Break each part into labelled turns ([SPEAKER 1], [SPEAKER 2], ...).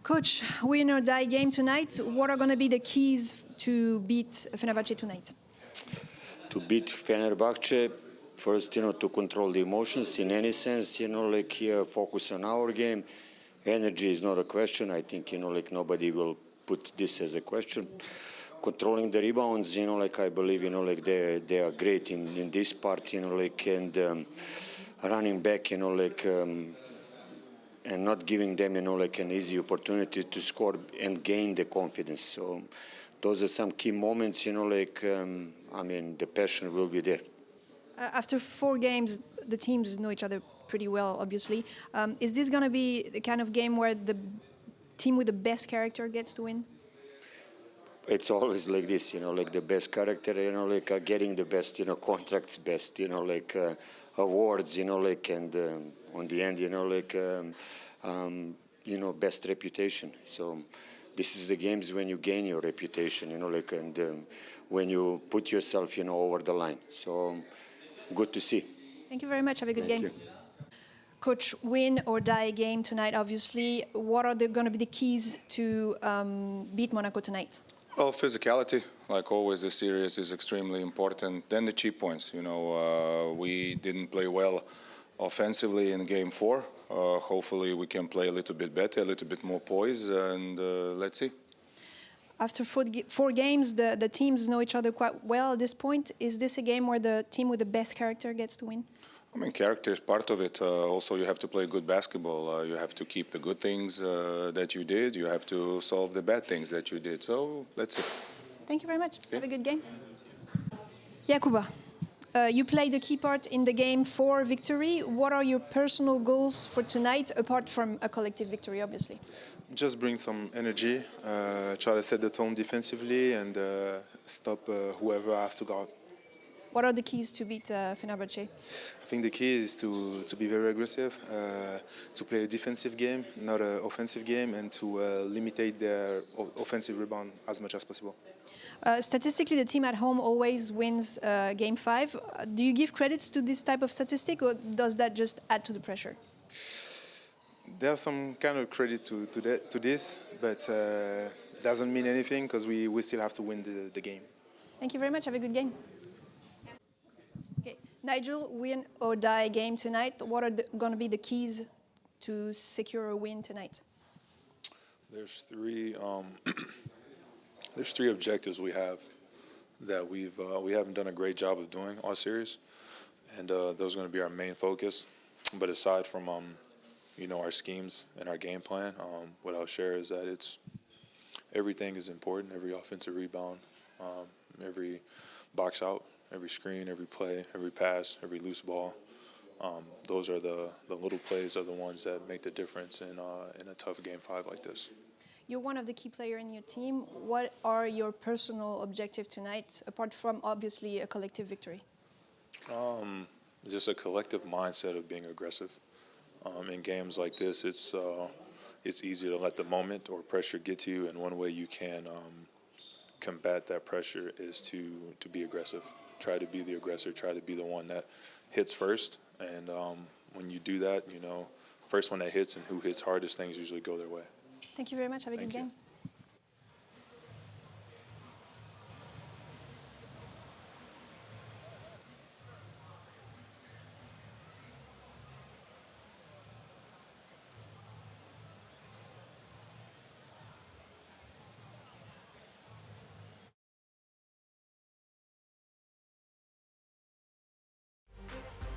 [SPEAKER 1] Coach, win or die game tonight. What are going to be the keys to beat Fenerbahce tonight?
[SPEAKER 2] To beat Fenerbahce, first, to control the emotions in any sense, focus on our game. Energy is not a question. I think, nobody will put this as a question. Controlling the rebounds, I believe, they are great in this part, and running back, and not giving them, an easy opportunity to score and gain the confidence. So those are some key moments, the passion will be there.
[SPEAKER 1] After 4 games, the teams know each other pretty well, obviously. Is this going to be the kind of game where the team with the best character gets to win?
[SPEAKER 2] It's always like this, the best character, getting the best, contracts, best, awards, and on the end, best reputation. So this is the games when you gain your reputation, and when you put yourself, over the line. So good to see.
[SPEAKER 1] Thank you very much. Have a good
[SPEAKER 2] Thank
[SPEAKER 1] game.
[SPEAKER 2] you.
[SPEAKER 1] Coach, win or die game tonight, obviously. What are going to be the keys to beat Monaco tonight?
[SPEAKER 3] Well, physicality, like always, this series is extremely important. Then the cheap points. We didn't play well offensively in Game 4. Hopefully, we can play a little bit better, a little bit more poise, and let's see.
[SPEAKER 1] After 4 games, the teams know each other quite well at this point. Is this a game where the team with the best character gets to win?
[SPEAKER 3] Character is part of it. Also, you have to play good basketball. You have to keep the good things that you did. You have to solve the bad things that you did. So, let's see.
[SPEAKER 1] Thank you very much.
[SPEAKER 3] Okay.
[SPEAKER 1] Have a good game. Jakuba, you played a key part in the Game 4 victory. What are your personal goals for tonight, apart from a collective victory, obviously?
[SPEAKER 4] Just bring some energy, try to set the tone defensively, and stop whoever I have to guard.
[SPEAKER 1] What are the keys to beat Fenerbahce?
[SPEAKER 4] I think the key is to be very aggressive, to play a defensive game, not an offensive game, and to limit their offensive rebound as much as possible.
[SPEAKER 1] Statistically, the team at home always wins Game 5. Do you give credits to this type of statistic, or does that just add to the pressure?
[SPEAKER 4] There's some kind of credit to this, but doesn't mean anything because we still have to win the game.
[SPEAKER 1] Thank you very much. Have a good game. Okay, Nigel, win or die game tonight. What are going to be the keys to secure a win tonight?
[SPEAKER 5] There's 3. There's 3 objectives we have that we haven't done a great job of doing all series, and those are going to be our main focus. But aside from our schemes and our game plan, what I'll share is that everything is important. Every offensive rebound, every box out, every screen, every play, every pass, every loose ball. Those are the little plays are the ones that make the difference in a tough Game 5 like this.
[SPEAKER 1] You're one of the key players in your team. What are your personal objectives tonight, apart from obviously a collective victory?
[SPEAKER 5] Just a collective mindset of being aggressive. In games like this, it's easy to let the moment or pressure get to you, and one way you can combat that pressure is to be aggressive. Try to be the aggressor. Try to be the one that hits first, and when you do that, first one that hits and who hits hardest, things usually go their way.
[SPEAKER 1] Thank you very much. Have a good game.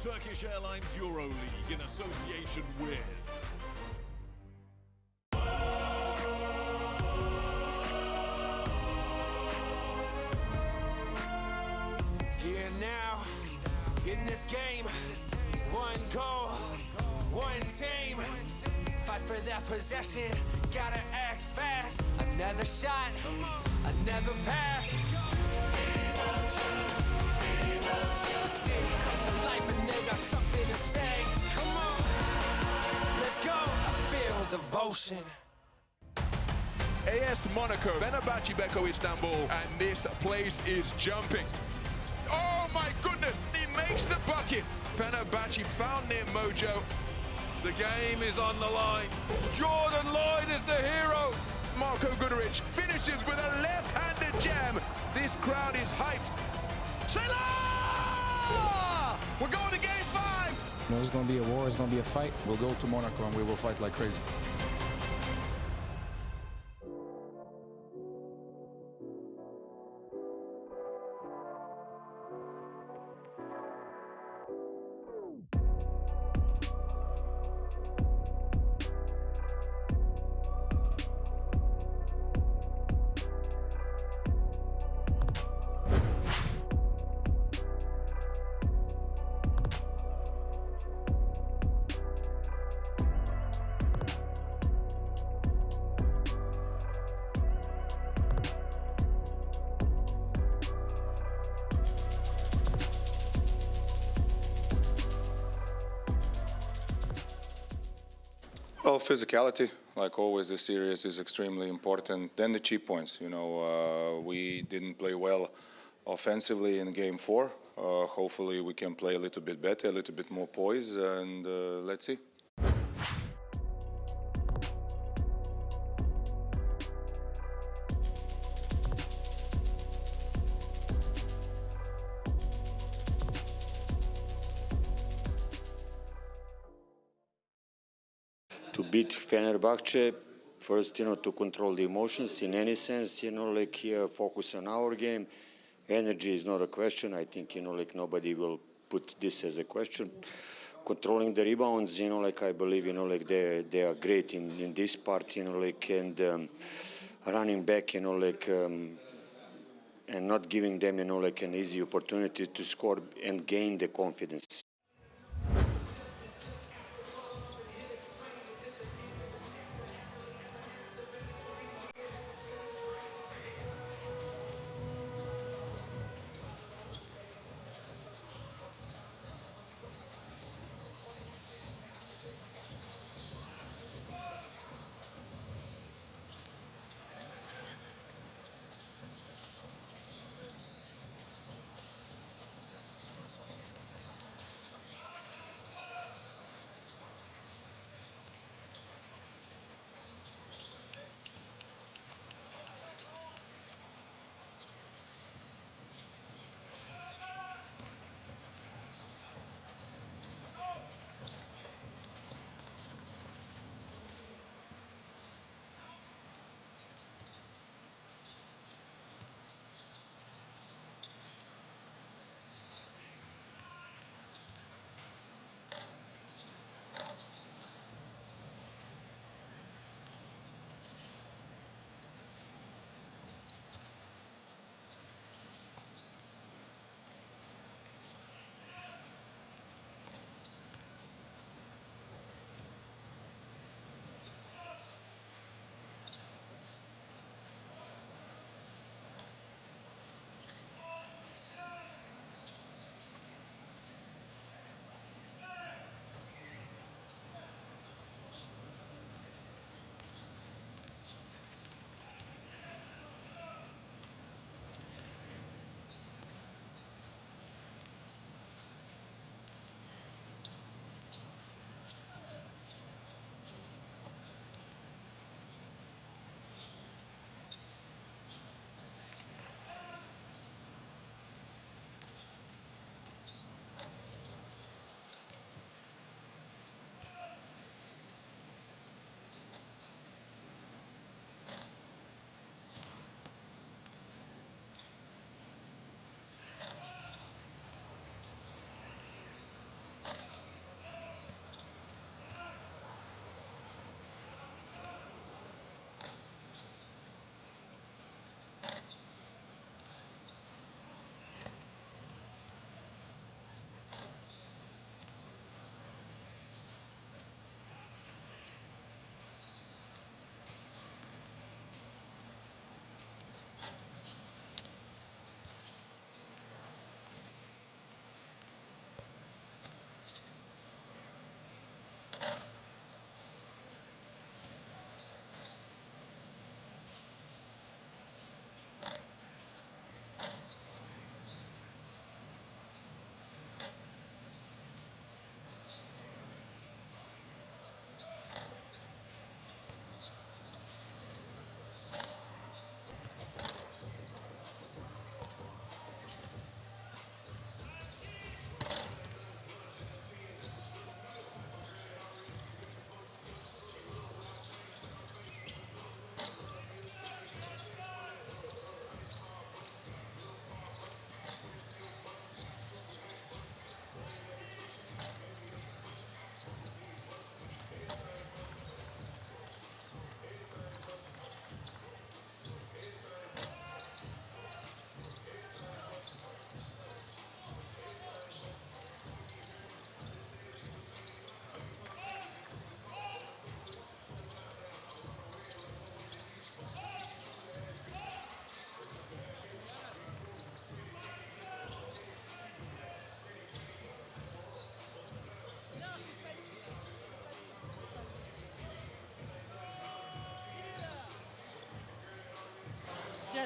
[SPEAKER 6] Turkish Airlines EuroLeague in association with
[SPEAKER 7] Here now, in this game, one goal, one team. Fight for that possession, gotta act fast. Another shot, another pass. The city comes to life and they got something to say. Come on, let's go. I feel devotion.
[SPEAKER 8] AS Monaco, Fenerbahçe Beko Istanbul, and this place is jumping. Oh my goodness, he makes the bucket. Fenerbahçe found their mojo. The game is on the line. Jordan Lloyd is the hero. Marko Guduric finishes with a left-handed jam. This crowd is hyped. Salah! We're going to game 5.
[SPEAKER 9] You know, it's going to be a war, it's going to be a fight.
[SPEAKER 10] We'll go to Monaco and we will fight like crazy.
[SPEAKER 3] Well, physicality, like always, this series is extremely important. Then the cheap points. You know, we didn't play well offensively in game 4. Hopefully, we can play a little bit better, a little bit more poise, and let's see.
[SPEAKER 2] To beat Fenerbahce, first, to control the emotions in any sense, here focus on our game. Energy is not a question. I think, nobody will put this as a question. Controlling the rebounds, I believe, they are great in this part, and running back, and not giving them, an easy opportunity to score and gain the confidence.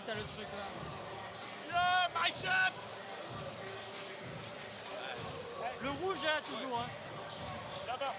[SPEAKER 11] t'as le truc là. Le rouge, hein, toujours. Hein. Là-bas.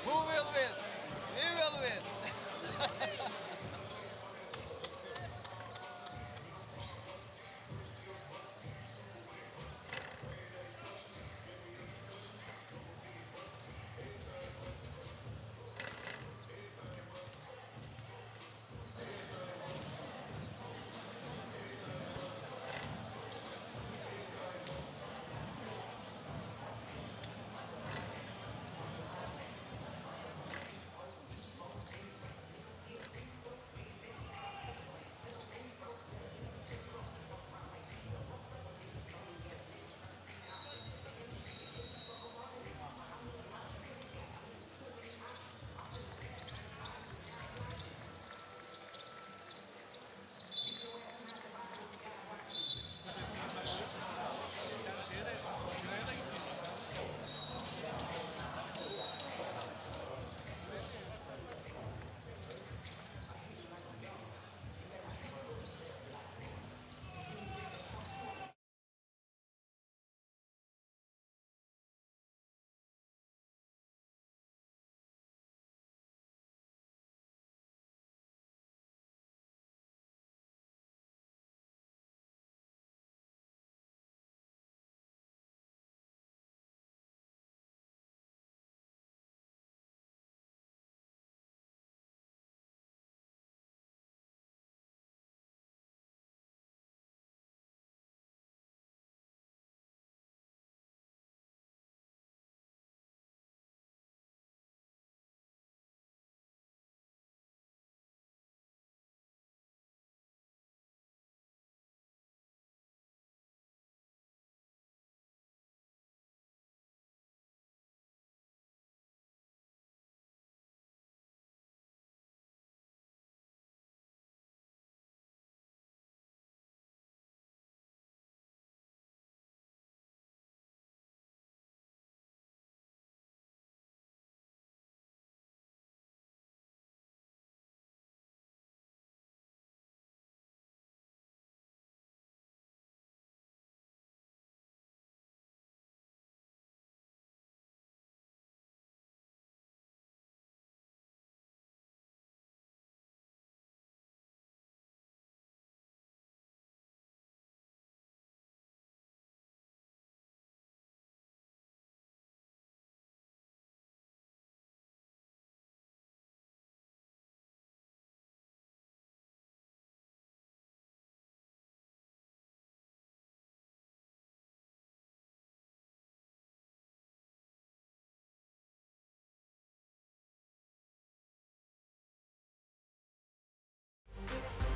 [SPEAKER 12] Who will win? We will win.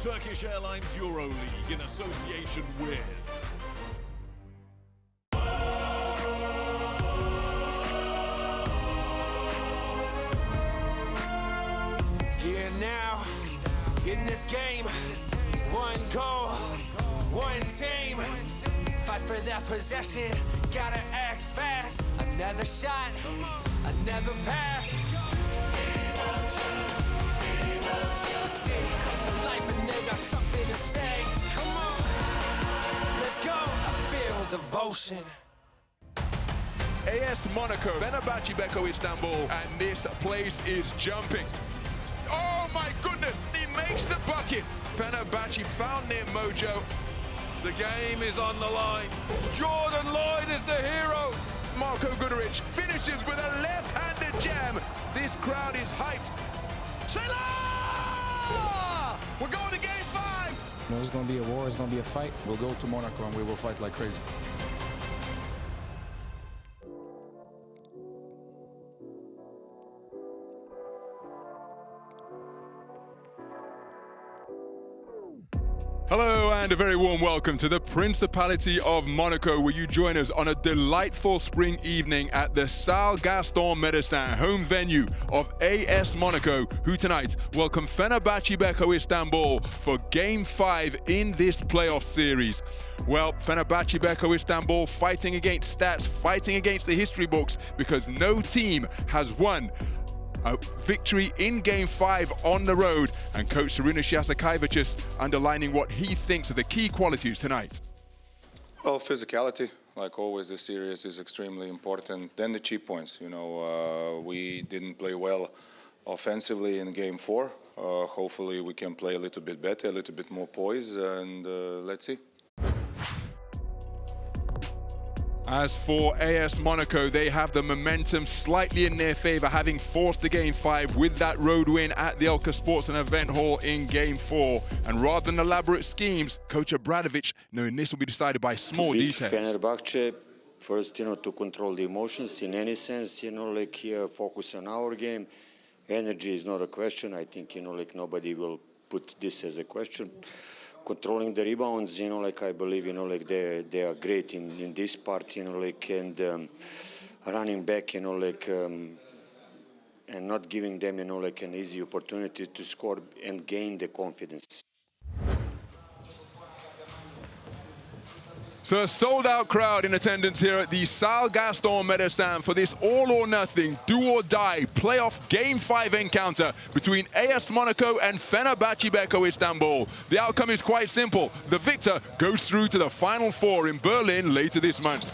[SPEAKER 6] Turkish Airlines EuroLeague in association with
[SPEAKER 7] Here now, in this game, one goal, one team. Fight for that possession, gotta act fast. Another shot, another pass. The city comes to life and they got something to say. Come on, let's go. I feel devotion.
[SPEAKER 8] AS Monaco, Fenerbahçe Beko Istanbul, and this place is jumping. Oh my goodness, he makes the bucket. Fenerbahçe found their mojo. The game is on the line. Jordan Lloyd is the hero. Marko Guduric finishes with a left-handed jam. This crowd is hyped. Salah! We're going to game 5.
[SPEAKER 9] You know, it's going to be a war, it's going to be a fight.
[SPEAKER 10] We'll go to Monaco and we will fight like crazy.
[SPEAKER 8] Hello and a very warm welcome to the Principality of Monaco, where you join us on a delightful spring evening at the Salle Gaston Médecin, home venue of AS Monaco, who tonight welcome Fenerbahçe Beko Istanbul for Game 5 in this playoff series. Well, Fenerbahçe Beko Istanbul fighting against stats, fighting against the history books, because no team has won a victory in Game 5 on the road, and coach Šarūnas Jasikevičius underlining what he thinks are the key qualities tonight.
[SPEAKER 3] Well, physicality, like always, this series is extremely important. Then the cheap points. You know, we didn't play well offensively in Game 4. Hopefully we can play a little bit better, a little bit more poise, and let's see.
[SPEAKER 8] As for AS Monaco, they have the momentum slightly in their favour, having forced the Game 5 with that road win at the Elka Sports and Event Hall in Game 4. And rather than elaborate schemes, Coach Obradović knowing this will be decided by small details.
[SPEAKER 2] Fenerbahce, first, you know, to control the emotions in any sense, you know, like here, focus on our game. Energy is not a question. I think, you know, like nobody will put this as a question. Controlling the rebounds, you know, like I believe, you know, like they are great in this part, you know, like, and running back, you know, like, and not giving them, you know, like an easy opportunity to score and gain the confidence.
[SPEAKER 8] So a sold-out crowd in attendance here at the Salle Gaston Médecin for this all-or-nothing, do-or-die playoff Game 5 encounter between AS Monaco and Fenerbahçe Beko Istanbul. The outcome is quite simple. The victor goes through to the Final Four in Berlin later this month.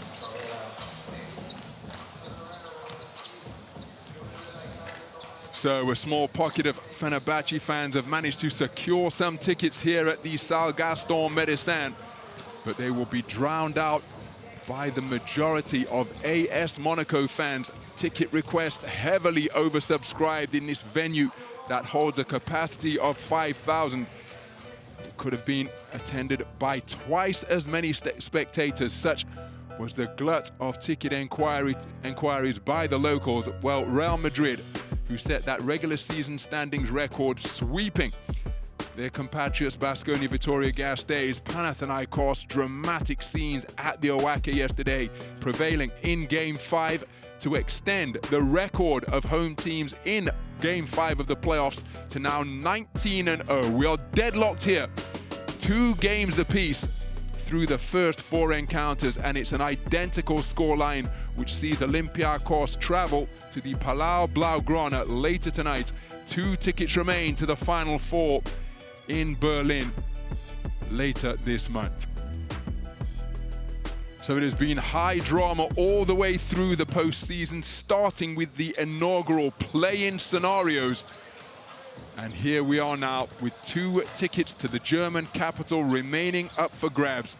[SPEAKER 8] So a small pocket of Fenerbahçe fans have managed to secure some tickets here at the Salle Gaston Médecin, but they will be drowned out by the majority of AS Monaco fans. Ticket requests heavily oversubscribed in this venue that holds a capacity of 5,000. It could have been attended by twice as many spectators. Such was the glut of ticket inquiries by the locals. Well, Real Madrid, who set that regular season standings record, sweeping their compatriots Baskonia Vitoria Gasteiz, Panathinaikos, dramatic scenes at the Oaka yesterday, prevailing in Game 5 to extend the record of home teams in Game 5 of the playoffs to now 19-0. We are deadlocked here, 2 games apiece through the first 4 encounters, and it's an identical scoreline which sees Olympiacos travel to the Palau Blaugrana later tonight. 2 tickets remain to the Final Four in Berlin later this month. So it has been high drama all the way through the postseason, starting with the inaugural play-in scenarios. And here we are now with 2 tickets to the German capital remaining up for grabs.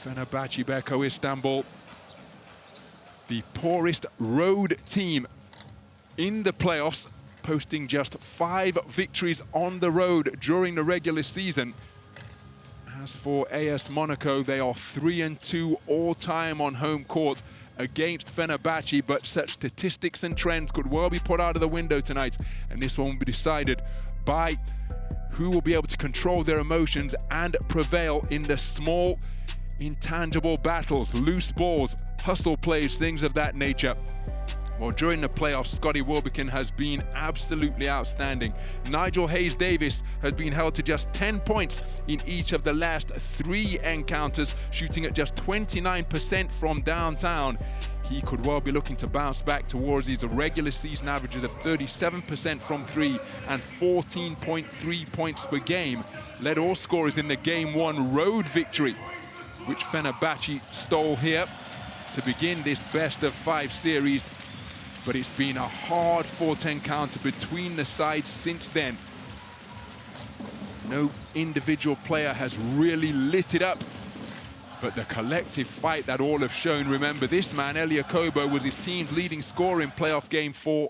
[SPEAKER 8] Fenerbahçe Beko Istanbul, the poorest road team in the playoffs, posting just 5 victories on the road during the regular season. As for AS Monaco, they are 3-2 all-time on home court against Fenerbahçe, but such statistics and trends could well be put out of the window tonight, and this one will be decided by who will be able to control their emotions and prevail in the small, intangible battles, loose balls, hustle plays, things of that nature. Well, during the playoffs, Scotty Wilbekin has been absolutely outstanding. Nigel Hayes-Davis has been held to just 10 points in each of the last 3 encounters, shooting at just 29% from downtown. He could well be looking to bounce back towards his regular season averages of 37% from 3 and 14.3 points per game. Led all scorers in the Game 1 road victory, which Fenerbahçe stole here to begin this best-of-5 series. But it's been a hard-fought encounter between the sides since then. No individual player has really lit it up, but the collective fight that all have shown. Remember, this man, Elia Kobo, was his team's leading scorer in playoff Game 4,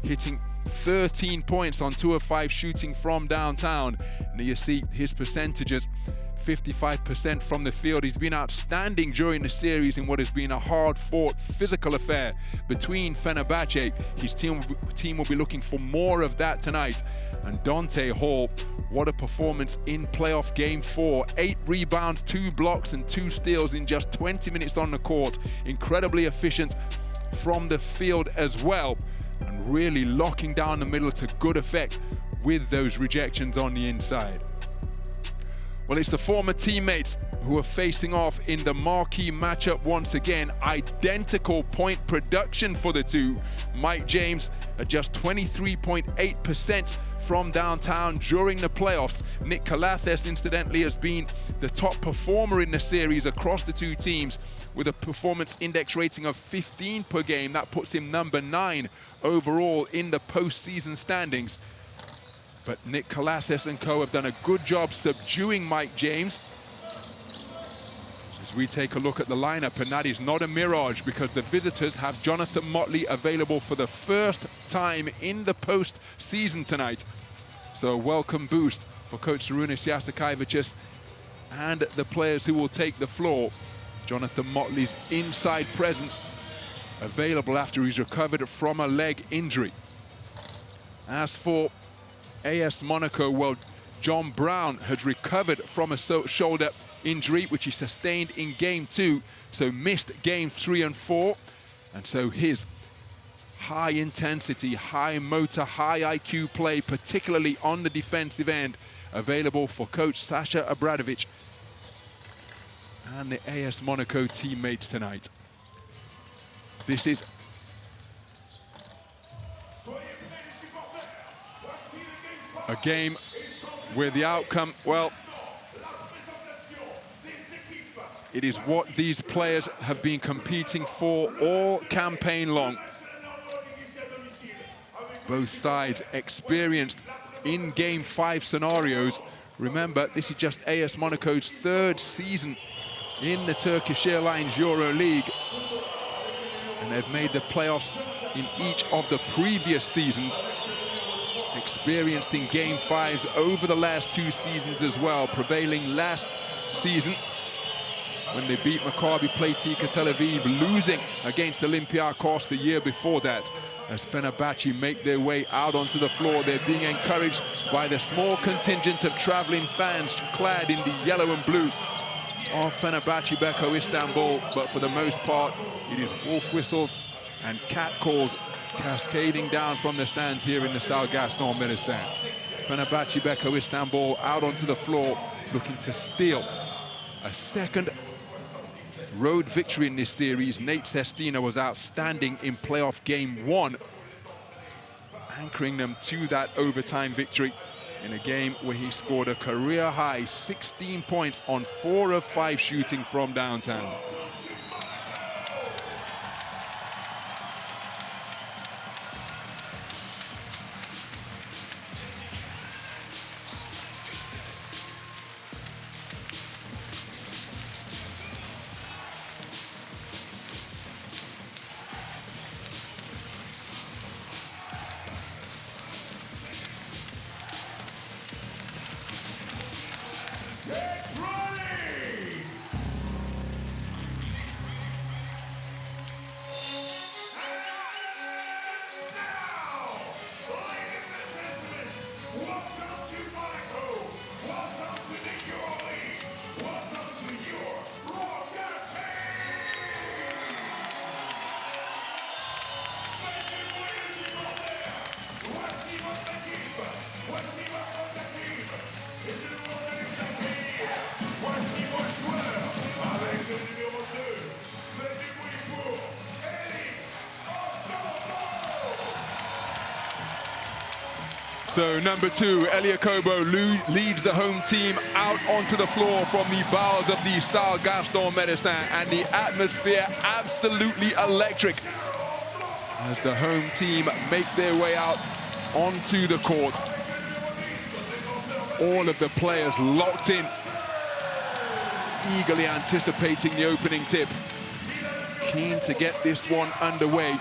[SPEAKER 8] hitting 13 points on 2 of 5 shooting from downtown. And you see his percentages, 55% from the field. He's been outstanding during the series in what has been a hard-fought physical affair between Fenerbahce. His team will be looking for more of that tonight. And Dante Hall, what a performance in playoff game 4. 8 rebounds, 2 blocks and 2 steals in just 20 minutes on the court. Incredibly efficient from the field as well. And really locking down the middle to good effect with those rejections on the inside. Well, it's the former teammates who are facing off in the marquee matchup once again. Identical point production for the two. Mike James at just 23.8% from downtown during the playoffs. Nick Calathes, incidentally, has been the top performer in the series across the two teams with a performance index rating of 15 per game. That puts him number 9 overall in the postseason standings. But Nick Calathes and co have done a good job subduing Mike James. As we take a look at the lineup, and that is not a mirage because the visitors have Jonathan Motley available for the first time in the postseason tonight. So a welcome boost for coach Sarunas Jastakevicius and the players who will take the floor. Jonathan Motley's inside presence available after he's recovered from a leg injury. As for AS Monaco, well, John Brown has recovered from a shoulder injury, which he sustained in game 2, so missed game 3 and 4. And so his high intensity, high motor, high IQ play, particularly on the defensive end, available for coach Sasha Obradovic and the AS Monaco teammates tonight. This is a game where the outcome, well, it is what these players have been competing for all campaign long. Both sides experienced in Game 5 scenarios. Remember, this is just AS Monaco's 3rd season in the Turkish Airlines EuroLeague. And they've made the playoffs in each of the previous seasons. Experienced in Game 5s over the last 2 seasons as well, prevailing last season when they beat Maccabi Playtika Tel Aviv, losing against Olympiacos the year before that. As Fenerbahce make their way out onto the floor, they're being encouraged by the small contingent of traveling fans clad in the yellow and blue of Fenerbahce Beko Istanbul, but for the most part, it is wolf whistles and cat calls cascading down from the stands here in the Salle Gaston Médecin. Fenerbahce Beko Istanbul out onto the floor, looking to steal a second road victory in this series. Nate Sestina was outstanding in playoff game 1, anchoring them to that overtime victory in a game where he scored a career-high 16 points on 4 of 5 shooting from downtown. So number 2, Elie Kobo leads the home team out onto the floor from the bowels of the Salle Gaston Médecin, and the atmosphere absolutely electric as the home team make their way out onto the court. All of the players locked in, eagerly anticipating the opening tip, keen to get this one underway. And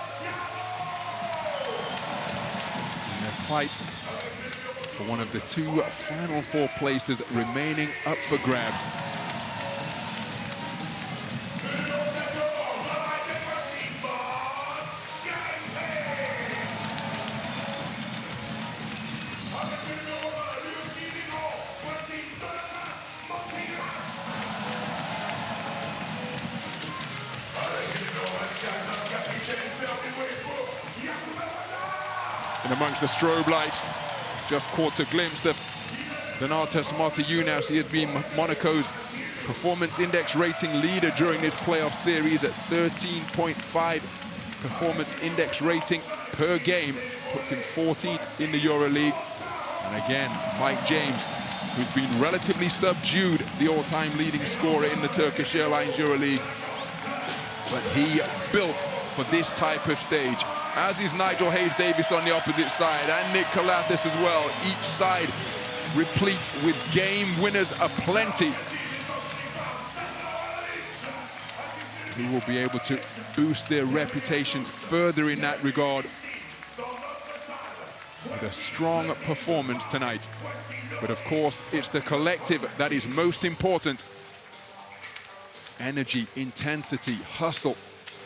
[SPEAKER 8] the fight for one of the two Final Four places remaining up for grabs. And amongst the strobe lights, just caught a glimpse of Donatas Motiejunas. He has been Monaco's performance index rating leader during this playoff series at 13.5 performance index rating per game, puts him 14th in the EuroLeague. And again, Mike James, who's been relatively subdued, the all-time leading scorer in the Turkish Airlines EuroLeague. But he built for this type of stage, as is Nigel Hayes-Davis on the opposite side, and Nick Kalathis as well. Each side replete with game winners aplenty, who will be able to boost their reputations further in that regard with a strong performance tonight. But of course, it's the collective that is most important. Energy, intensity, hustle,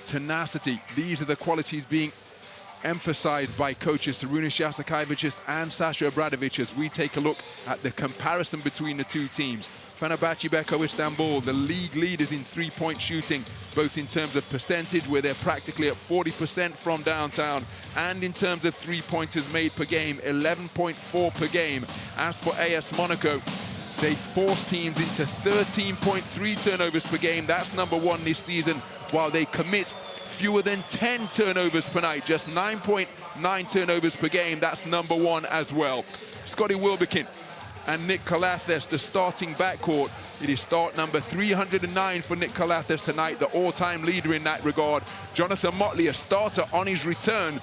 [SPEAKER 8] tenacity. These are the qualities being emphasized by coaches Sarunas Jasakevicius and Sasha Obradovic as we take a look at the comparison between the two teams. Fenerbahce Beko Istanbul, the league leaders in three-point shooting, both in terms of percentage, where they're practically at 40% from downtown, and in terms of three-pointers made per game, 11.4 per game. As for AS Monaco, they force teams into 13.3 turnovers per game. That's number one this season, while they commit fewer than 10 turnovers per night, just 9.9 turnovers per game. That's number one as well. Scotty Wilbekin and Nick Kalathis, the starting backcourt. It is start number 309 for Nick Kalathis tonight, the all-time leader in that regard. Jonathan Motley, a starter on his return.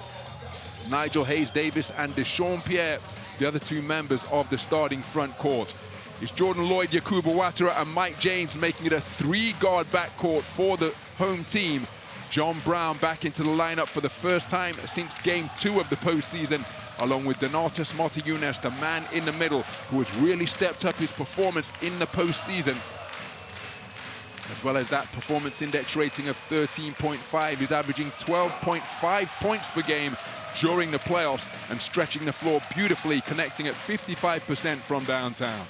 [SPEAKER 8] Nigel Hayes-Davis and Deshaun Pierre, the other two members of the starting front court. It's Jordan Lloyd, Yakuba Ouattara, and Mike James making it a three-guard backcourt for the home team. John Brown back into the lineup for the first time since Game 2 of the postseason, along with Donatas Motiejunas, the man in the middle, who has really stepped up his performance in the postseason. As well as that performance index rating of 13.5, he's averaging 12.5 points per game during the playoffs and stretching the floor beautifully, connecting at 55% from downtown.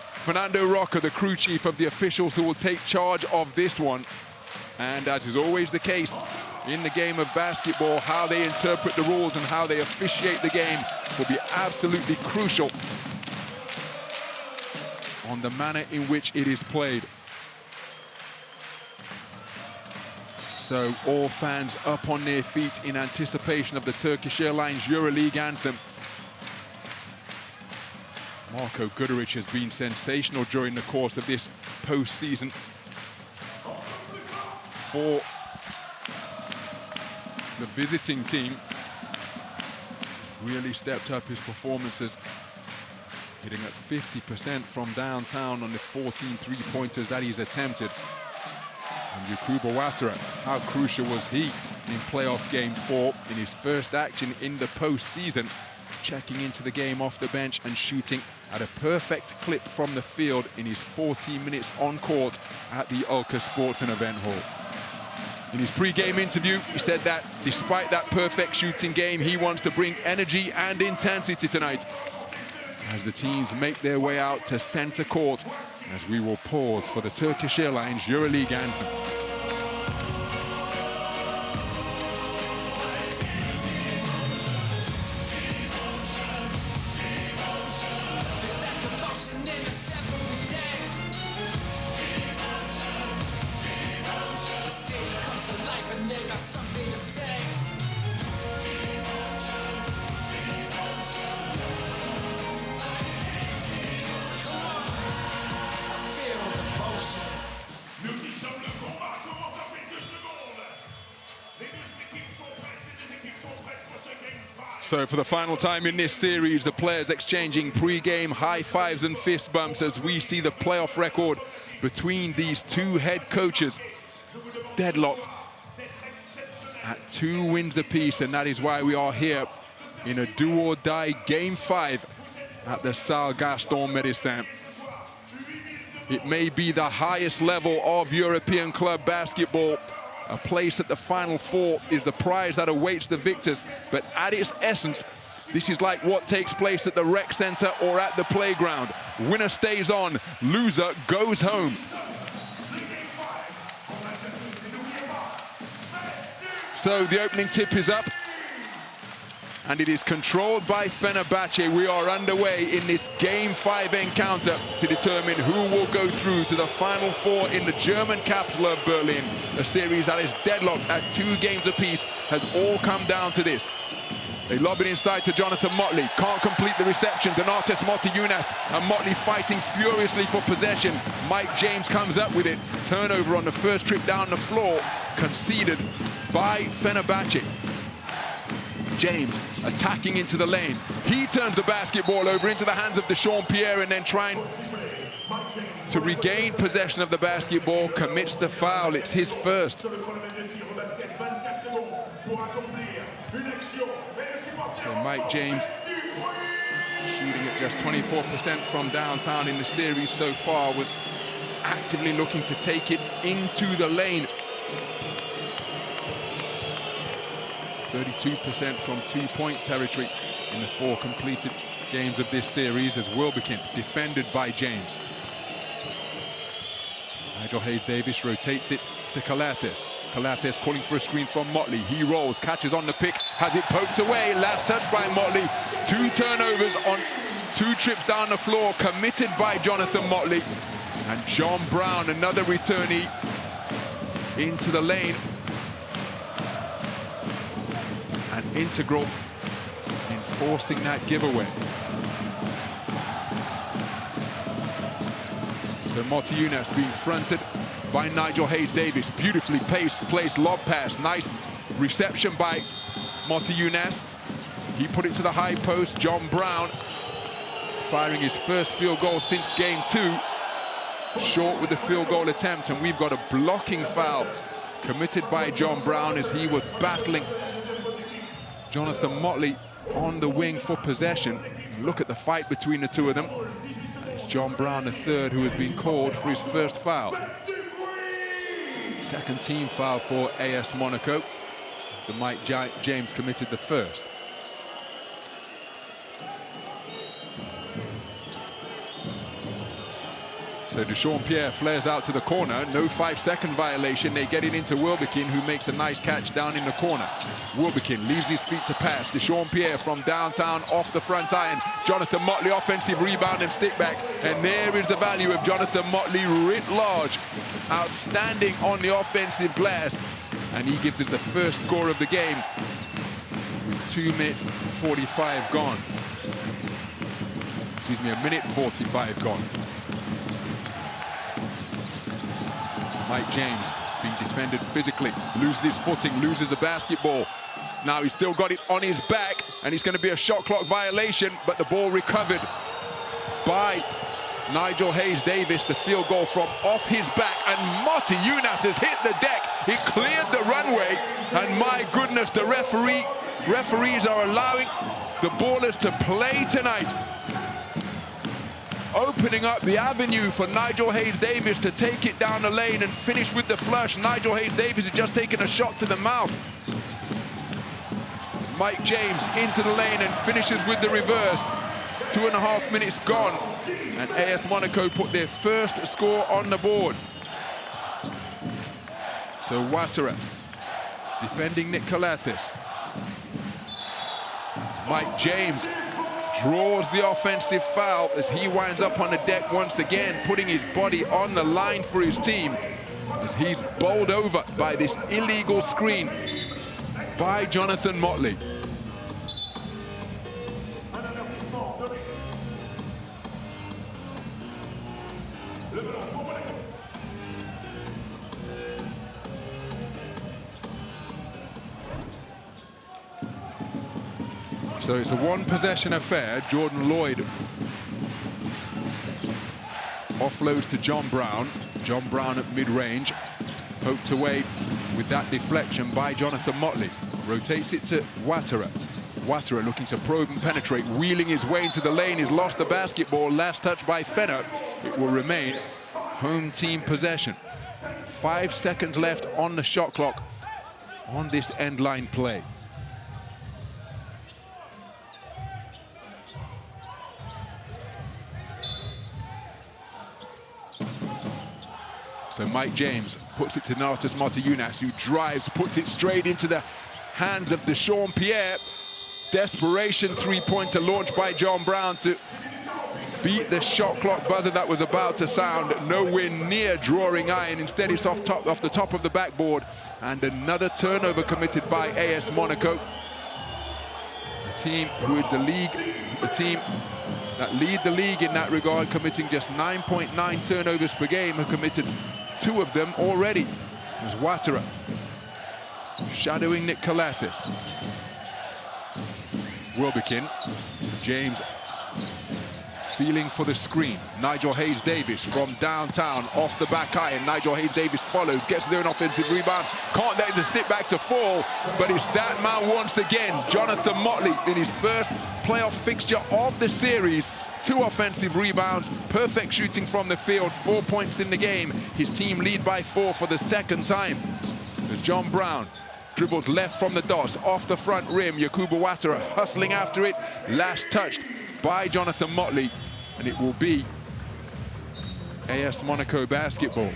[SPEAKER 8] Fernando Roca, the crew chief of the officials, who will take charge of this one. And as is always the case in the game of basketball, how they interpret the rules and how they officiate the game will be absolutely crucial on the manner in which it is played. So all fans up on their feet in anticipation of the Turkish Airlines EuroLeague anthem. Marko Guduric has been sensational during the course of this postseason for the visiting team. Really stepped up his performances, hitting at 50% from downtown on the 14 three-pointers that he's attempted. And Yakuba Ouattara, how crucial was he in playoff Game 4 in his first action in the postseason, checking into the game off the bench and shooting at a perfect clip from the field in his 14 minutes on court at the Ulker Sports and Event Hall. In his pre-game interview, he said that despite that perfect shooting game, he wants to bring energy and intensity tonight as the teams make their way out to center court, as we will pause for the Turkish Airlines EuroLeague anthem. So for the final time in this series, the players exchanging pre-game high fives and fist bumps as we see the playoff record between these two head coaches deadlocked at 2 wins apiece, and that is why we are here in a do-or-die Game 5 at the Salle Gaston Médecin. It may be the highest level of European club basketball. A place at the Final Four is the prize that awaits the victors. But at its essence, this is like what takes place at the rec center or at the playground. Winner stays on, loser goes home. So the opening tip is up, and it is controlled by Fenerbahce. We are underway in this Game 5 encounter to determine who will go through to the Final Four in the German capital of Berlin. A series that is deadlocked at 2 games apiece has all come down to this. They lob it inside to Jonathan Motley. Can't complete the reception. Donatas Motiejunas, and Motley fighting furiously for possession. Mike James comes up with it. Turnover on the first trip down the floor, conceded by Fenerbahce. James attacking into the lane. He turns the basketball over into the hands of Dechampierre, and then trying to regain possession of the basketball, commits the foul. It's his first. So Mike James shooting at just 24% from downtown in the series so far, was actively looking to take it into the lane. 32% from 2-point territory in the 4 completed games of this series, as Wilbekin defended by James. Nigel Hayes-Davis rotates it to Calathes. Calathes calling for a screen from Motley. He rolls, catches on the pick, has it poked away. Last touch by Motley. 2 turnovers on 2 trips down the floor, committed by Jonathan Motley. And John Brown, another returnee, into the lane. And integral in forcing that giveaway. So Motiejunas being fronted by Nigel Hayes-Davis. Beautifully placed lob pass. Nice reception by Motiejunas. He put it to the high post. John Brown firing his first field goal since game 2. Short with the field goal attempt, and we've got a blocking foul committed by John Brown as he was battling Jonathan Motley on the wing for possession. Look at the fight between the 2 of them. It's John Brown, the 3rd, who has been called for his first foul. Second team foul for AS Monaco. The Mike James committed the first. So Dechampierre flares out to the corner. No 5-second violation. They get it into Wilbekin, who makes a nice catch down in the corner. Wilbekin leaves his feet to pass. Dechampierre from downtown off the front iron. Jonathan Motley, offensive rebound and stick back. And there is the value of Jonathan Motley writ large. Outstanding on the offensive glass. And he gives us the first score of the game with 2 minutes 45 gone. Excuse me, 1 minute 45 gone. Mike James being defended physically, loses his footing, loses the basketball. Now he's still got it on his back, and it's going to be a shot clock violation, but the ball recovered by Nigel Hayes-Davis. The field goal from off his back, and Motiejunas has hit the deck. He cleared the runway, and my goodness, the referees are allowing the ballers to play tonight, opening up the avenue for Nigel Hayes-Davis to take it down the lane and finish with the flush. Nigel Hayes-Davis has just taken a shot to the mouth. Mike James into the lane and finishes with the reverse. 2.5 minutes gone, and AS Monaco put their first score on the board. So Ouattara defending Nick Calathes. Mike James draws the offensive foul as he winds up on the deck once again, putting his body on the line for his team as he's bowled over by this illegal screen by Jonathan Motley. So it's a 1-possession affair. Jordan Lloyd offloads to John Brown. John Brown at mid-range, poked away with that deflection by Jonathan Motley. Rotates it to Ouattara. Ouattara looking to probe and penetrate, wheeling his way into the lane. He's lost the basketball. Last touch by Fener. It will remain home team possession. 5 seconds left on the shot clock on this end line play. So Mike James puts it to Nartas Motiejunas, who drives, puts it straight into the hands of Deshaun Pierre. Desperation three-pointer launched by John Brown to beat the shot clock buzzer that was about to sound. Nowhere near drawing iron. Instead, it's off the top of the backboard. And another turnover committed by AS Monaco. The team who is the team that lead the league in that regard, committing just 9.9 turnovers per game, have committed 2 of them already. There's Ouattara shadowing Nick Calathis. Wilbekin, James feeling for the screen. Nigel Hayes-Davis from downtown off the back iron. Nigel Hayes-Davis follows, gets there an offensive rebound. Can't let the stick back to fall, but it's that man once again. Jonathan Motley in his first playoff fixture of the series. 2 offensive rebounds, perfect shooting from the field, 4 points in the game. His team lead by 4 for the second time. As John Brown dribbles left from the dots, off the front rim. Yakubu Ouattara hustling after it. Last touched by Jonathan Motley, and it will be AS Monaco basketball.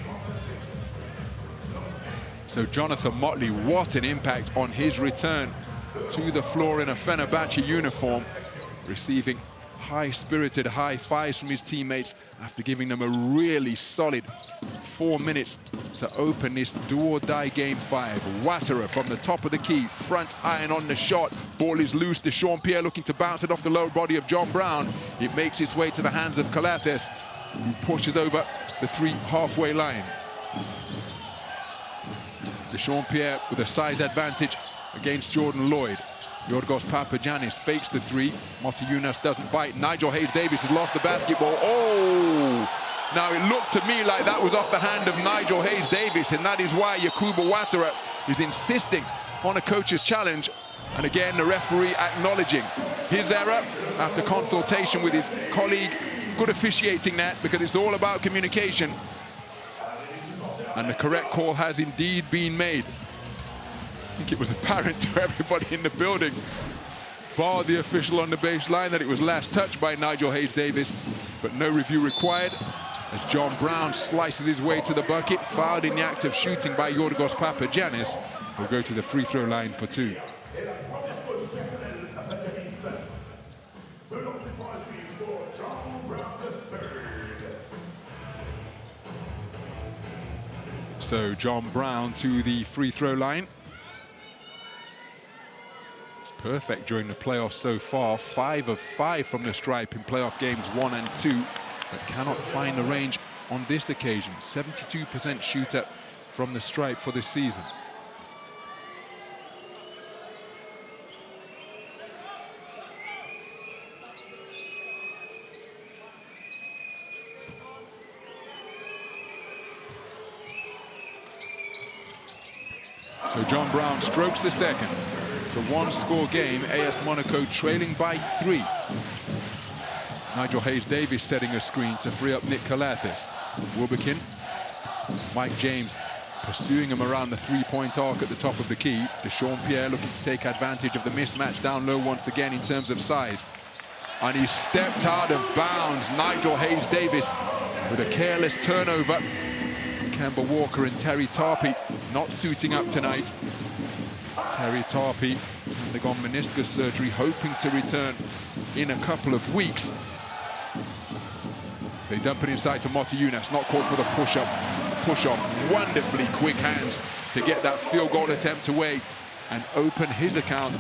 [SPEAKER 8] So Jonathan Motley, what an impact on his return to the floor in a Fenerbahce uniform, receiving high-spirited high fives from his teammates after giving them a really solid 4 minutes to open this do-or-die game 5. Ouattara from the top of the key, front iron on the shot. Ball is loose. Deshaun Pierre looking to bounce it off the lower body of John Brown. It makes its way to the hands of Calathis, who pushes over the 3 halfway line. Deshaun Pierre with a size advantage against Jordan Lloyd. Yorgos Papagiannis fakes the 3. Motiejunas doesn't bite. Nigel Hayes-Davis has lost the basketball. Oh! Now it looked to me like that was off the hand of Nigel Hayes-Davis, and that is why Yakubu Ouattara is insisting on a coach's challenge. And again, the referee acknowledging his error after consultation with his colleague. Good officiating that, because it's all about communication. And the correct call has indeed been made. I think it was apparent to everybody in the building, bar the official on the baseline, that it was last touched by Nigel Hayes-Davis, but no review required as John Brown slices his way to the bucket, fouled in the act of shooting by Yorgos Papagiannis. Will go to the free throw line for 2. So John Brown to the free throw line. Perfect during the playoffs so far. 5 of 5 from the stripe in playoff games 1 and 2, but cannot find the range on this occasion. 72% shooter from the stripe for this season. So John Brown strokes the second. It's a 1-score game, AS Monaco trailing by 3. Nigel Hayes-Davis setting a screen to free up Nick Calathis. Wilbekin, Mike James pursuing him around the 3-point arc at the top of the key. Deshaun Pierre looking to take advantage of the mismatch down low once again in terms of size. And he stepped out of bounds. Nigel Hayes-Davis with a careless turnover. Kemba Walker and Terry Tarpey not suiting up tonight. Terry Tarpey undergone meniscus surgery, hoping to return in a couple of weeks. They dump it inside to Motiejunas, not called for the push-up. Push-off, wonderfully quick hands to get that field goal attempt away and open his account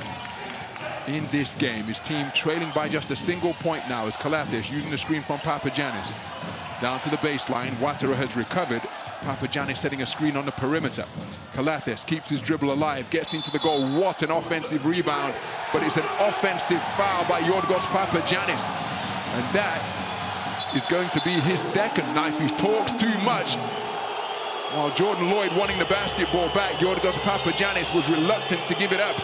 [SPEAKER 8] in this game. His team trailing by just a single point now as Calathis using the screen from Papagiannis. Down to the baseline, Ouattara has recovered. Papagiannis setting a screen on the perimeter. Calathis keeps his dribble alive, gets into the goal. What an offensive rebound, but it's an offensive foul by Yorgos Papagiannis. And that is going to be his second. Now, if he talks too much, while Jordan Lloyd wanting the basketball back, Yorgos Papagiannis was reluctant to give it up.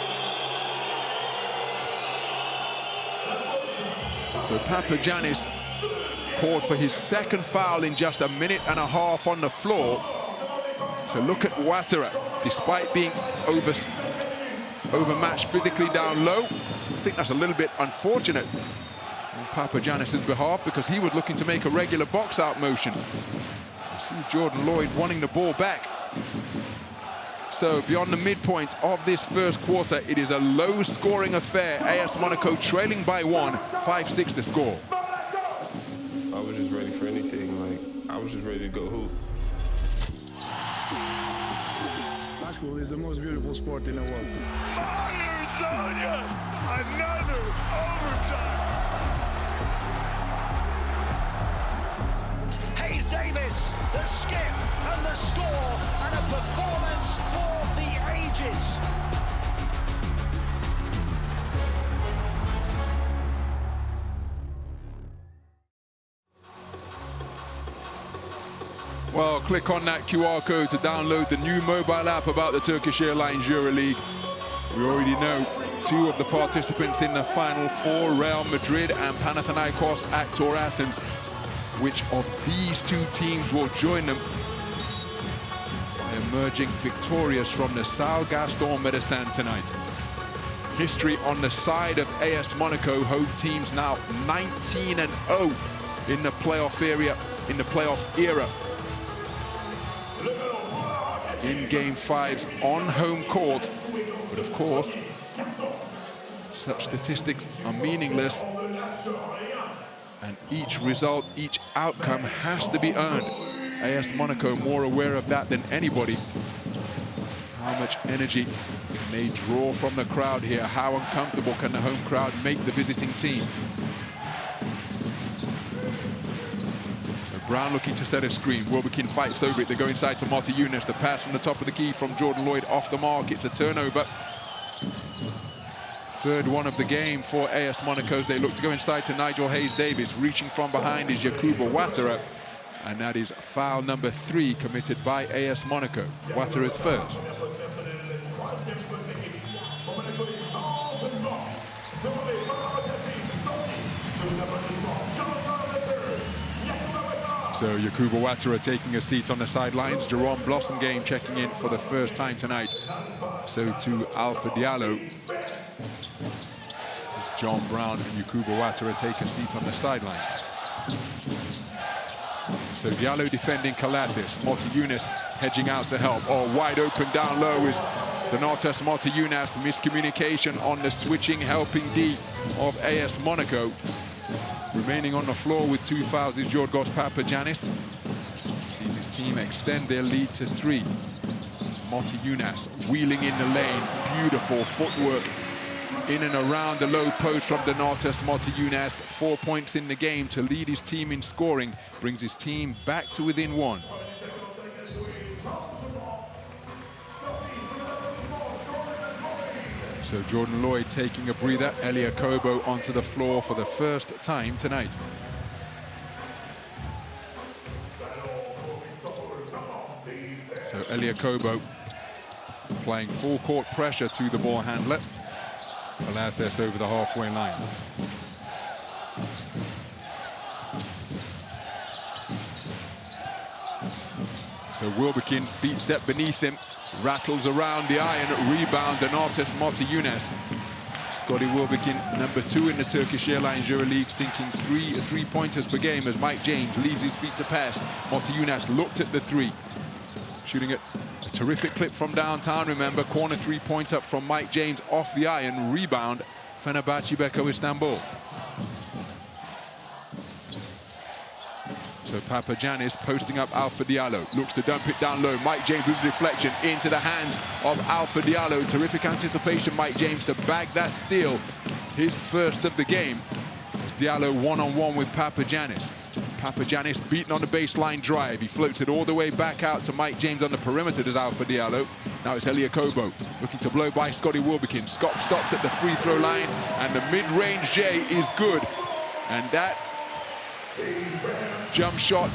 [SPEAKER 8] So Papagiannis called for his second foul in just a minute and a half on the floor. So look at Ouattara, despite being overmatched physically down low. I think that's a little bit unfortunate on Papagiannis' behalf because he was looking to make a regular box-out motion. You see Jordan Lloyd wanting the ball back. So beyond the midpoint of this first quarter, it is a low-scoring affair. AS Monaco trailing by 1, 5-6 the score.
[SPEAKER 13] I was just ready for anything. Like, I was just ready to go hoop.
[SPEAKER 14] Basketball is the most beautiful sport in the world.
[SPEAKER 6] Myers on ya! Another overtime!
[SPEAKER 15] Hayes Davis, the skip and the score, and a performance for the ages.
[SPEAKER 8] Well, click on that QR code to download the new mobile app about the Turkish Airlines EuroLeague. We already know 2 of the participants in the Final Four, Real Madrid and Panathinaikos Aktor Athens. Which of these 2 teams will join them by emerging victorious from the São Gaston Médecin tonight? History on the side of AS Monaco. Home teams now 19-0 in the playoff era. In Game 5s on home court. But of course, such statistics are meaningless. And each result, each outcome has to be earned. AS Monaco more aware of that than anybody. How much energy can they draw from the crowd here? How uncomfortable can the home crowd make the visiting team? So Brown looking to set a screen. Wilbekin fights over it. They go inside to Marty Younes. The pass from the top of the key from Jordan Lloyd off the mark. It's a turnover. Third one of the game for AS Monaco as they look to go inside to Nigel Hayes-Davis. Reaching from behind is Yakuba Ouattara. And that is foul number 3 committed by AS Monaco. Ouattara's first. So Yakuba Ouattara taking a seat on the sidelines. Jerome Blossomgame checking in for the first time tonight. So to Alpha Diallo. John Brown and Yakuba Ouattara take a seat on the sidelines. So Diallo defending Calathis. Marty Younes hedging out to help. Oh, wide open down low is Donatas Marty Younes. Miscommunication on the switching helping D of AS Monaco. Remaining on the floor with 2 fouls is Yorgos Papagiannis. Sees his team extend their lead to 3. Marty Younes wheeling in the lane. Beautiful footwork in and around the low post from Donatas Marty Younes. 4 points in the game to lead his team in scoring. Brings his team back to within 1. So Jordan Lloyd taking a breather. Elia Kobo onto the floor for the first time tonight. So Elia Kobo applying full court pressure to the ball handler. Calathis over the halfway line. So Wilbekin, feet set beneath him, rattles around the iron, rebound, Donatas Marty Younes. Scotty Wilbekin, number 2 in the Turkish Airlines EuroLeague, sinking three-pointers per game as Mike James leaves his feet to pass. Marty Younes looked at the 3, shooting at a terrific clip from downtown, remember, corner 3-pointer from Mike James off the iron, rebound, Fenerbahçe Beko Istanbul. So Papagiannis posting up Alpha Diallo, looks to dump it down low. Mike James with deflection into the hands of Alpha Diallo. Terrific anticipation, Mike James, to bag that steal, his first of the game. Diallo one-on-one with Papagiannis. Papagiannis beaten on the baseline drive. He floats it all the way back out to Mike James on the perimeter. Does Alpha Diallo. Now it's Elia Kobo looking to blow by Scotty Wilbekin. Scott stops at the free throw line and the mid-range J is good. And that jump shot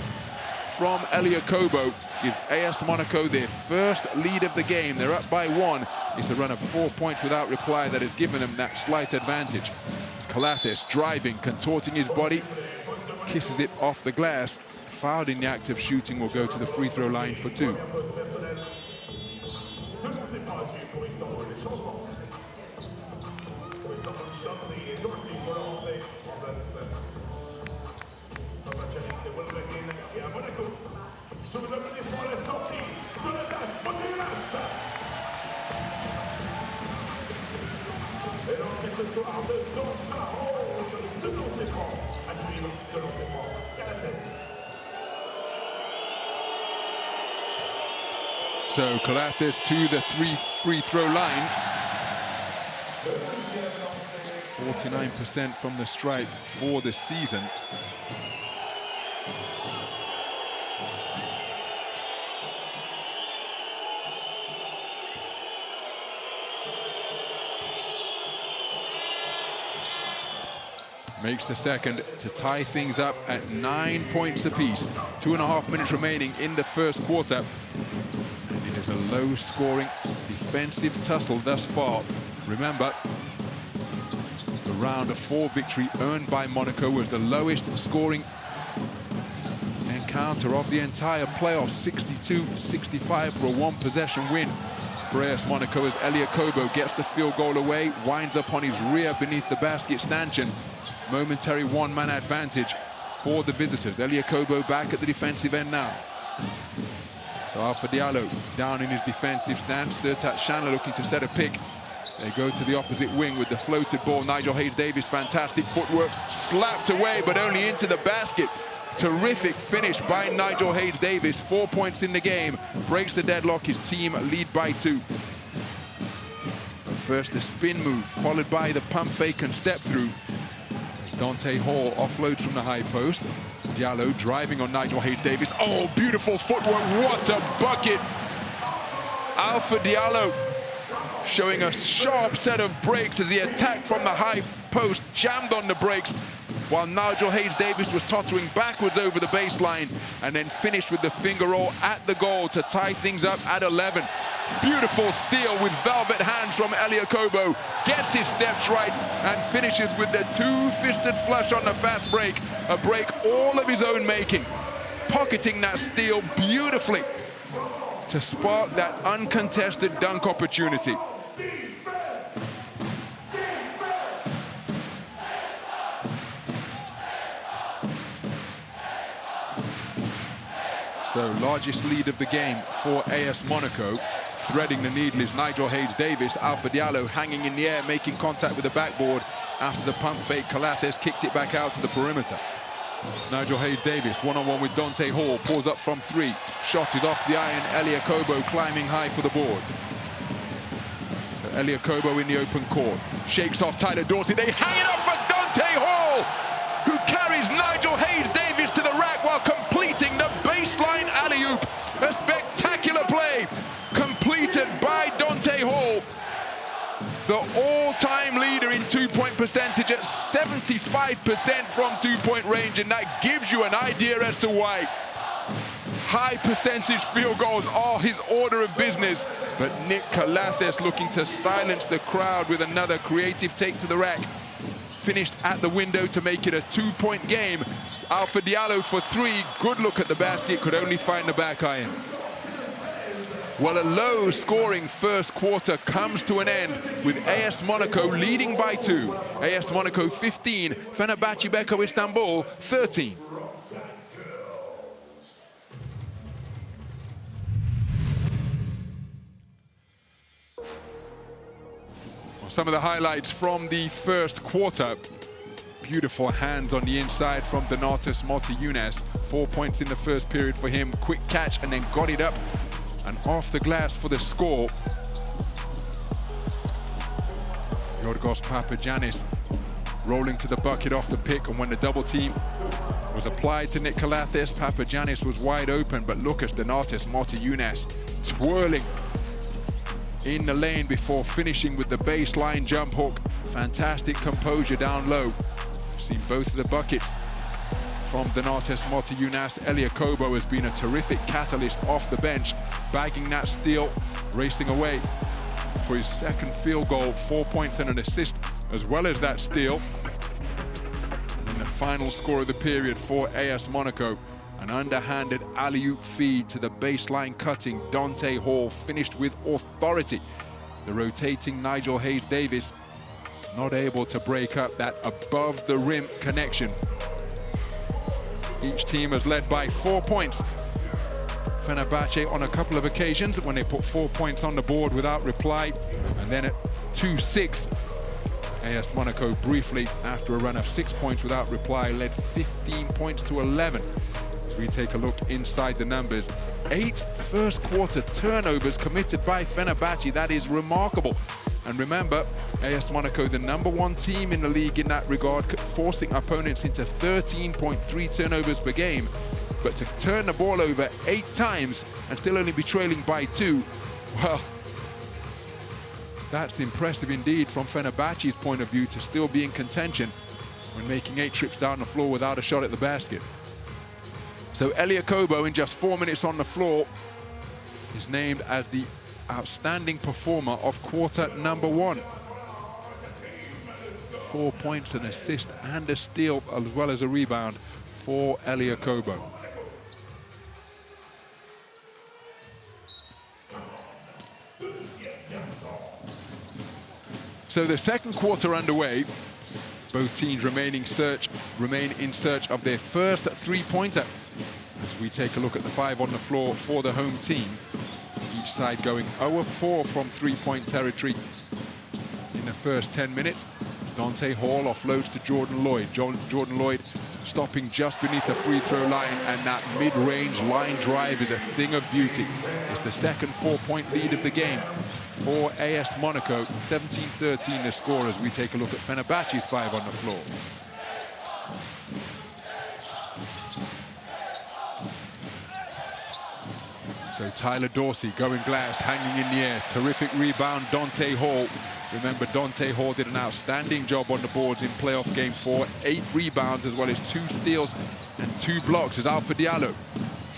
[SPEAKER 8] from Elia Kobo gives AS Monaco their first lead of the game. They're up by 1. It's a run of 4 points without reply that has given them that slight advantage. Calathes driving, contorting his body, kisses it off the glass. Fouled in the act of shooting, will go to the free throw line for 2. So Calathes to the free throw line. 49% from the stripe for the season. Makes the second to tie things up at 9 points apiece. 2.5 minutes remaining in the first quarter. And it is a low-scoring defensive tussle thus far. Remember, the round of 4 victory earned by Monaco was the lowest scoring encounter of the entire playoff. 62-65 for a one-possession win for AS Monaco as Elia Kobo gets the field goal away, winds up on his rear beneath the basket stanchion. Momentary one-man advantage for the visitors. Elia Kobo back at the defensive end now. So Alpha Diallo down in his defensive stance. Sertat Chandler looking to set a pick. They go to the opposite wing with the floated ball. Nigel Hayes-Davis, fantastic footwork. Slapped away, but only into the basket. Terrific finish by Nigel Hayes-Davis. 4 points in the game. Breaks the deadlock. His team lead by 2. First, the spin move, followed by the pump fake and step through. Dante Hall offloads from the high post. Diallo driving on Nigel Hayes-Davis. Oh, beautiful footwork. What a bucket. Alpha Diallo showing a sharp set of breaks as he attacked from the high post, jammed on the brakes, while Nigel Hayes-Davis was tottering backwards over the baseline and then finished with the finger roll at the goal to tie things up at 11. Beautiful steal with velvet hands from Elia Kobo. Gets his steps right and finishes with the two-fisted flush on the fast break. A break all of his own making. Pocketing that steal beautifully to spark that uncontested dunk opportunity. So largest lead of the game for AS Monaco. Threading the needle is Nigel Hayes-Davis. Alpha Diallo hanging in the air, making contact with the backboard. After the pump fake, Calathes kicked it back out to the perimeter. Nigel Hayes-Davis, one-on-one with Dante Hall, pulls up from 3. Shot is off the iron. Elia Kobo climbing high for the board. So Elia Kobo in the open court. Shakes off Tyler Dorsey. They hang it up for Dante Hall, who carries Nigel Hayes-Davis to the rack while completing the baseline alley-oop. A spectacular play completed by Dante Hall, the all-time leader in two-point percentage at 75% from two-point range, and that gives you an idea as to why. High percentage field goals are his order of business, but Nick Calathes looking to silence the crowd with another creative take to the rack. Finished at the window to make it a two-point game. Alpha Diallo for 3, good look at the basket, could only find the back iron. Well, a low-scoring first quarter comes to an end with AS Monaco leading by 2. AS Monaco 15, Fenerbahçe Beko Istanbul 13. Well, some of the highlights from the first quarter. Beautiful hands on the inside from Donatas Motiejunas. 4 points in the first period for him. Quick catch and then got it up and off the glass for the score. Yorgos Papagiannis rolling to the bucket off the pick, and when the double team was applied to Nick Calathes, Papagiannis was wide open, but look at Donatas Motiejunas twirling in the lane before finishing with the baseline jump hook. Fantastic composure down low. Seen both of the buckets from Donatas Motiejunas. Elia Kobo has been a terrific catalyst off the bench, bagging that steal, racing away for his second field goal, 4 points and an assist, as well as that steal. final score of the period for AS Monaco. An underhanded alley-oop feed to the baseline cutting Dante Hall finished with authority. The rotating Nigel Hayes-Davis not able to break up that above-the-rim connection. Each team has led by 4 points. Fenerbahce on a couple of occasions when they put 4 points on the board without reply. And then at 2-6, AS Monaco briefly, after a run of 6 points without reply, led 15 points to 11. As we take a look inside the numbers, 8 first quarter turnovers committed by Fenerbahce. That is remarkable. And remember, AS Monaco, the #1 team in the league in that regard, forcing opponents into 13.3 turnovers per game. But to turn the ball over 8 times and still only be trailing by 2, well, that's impressive indeed from Fenerbahce's point of view to still be in contention when making 8 trips down the floor without a shot at the basket. So Elia Kobo, in just 4 minutes on the floor, is named as the outstanding performer of quarter #1. 4 points, an assist and a steal, as well as a rebound for Elia Kobo. So the second quarter underway. Both teams remain in search of their first three-pointer. As we take a look at the 5 on the floor for the home team. Each side going 0 of 4 from three-point territory in the first 10 minutes. Dante Hall offloads to Jordan Lloyd. Jordan Lloyd stopping just beneath the free throw line, and that mid-range line drive is a thing of beauty. It's the second 4-point lead of the game for AS Monaco. 17-13 the score as we take a look at Fenerbahce's 5 on the floor. So Tyler Dorsey going glass, hanging in the air. Terrific rebound, Dante Hall. Remember, Dante Hall did an outstanding job on the boards in playoff game 4. 8 rebounds as well as 2 steals and 2 blocks as Alpha Diallo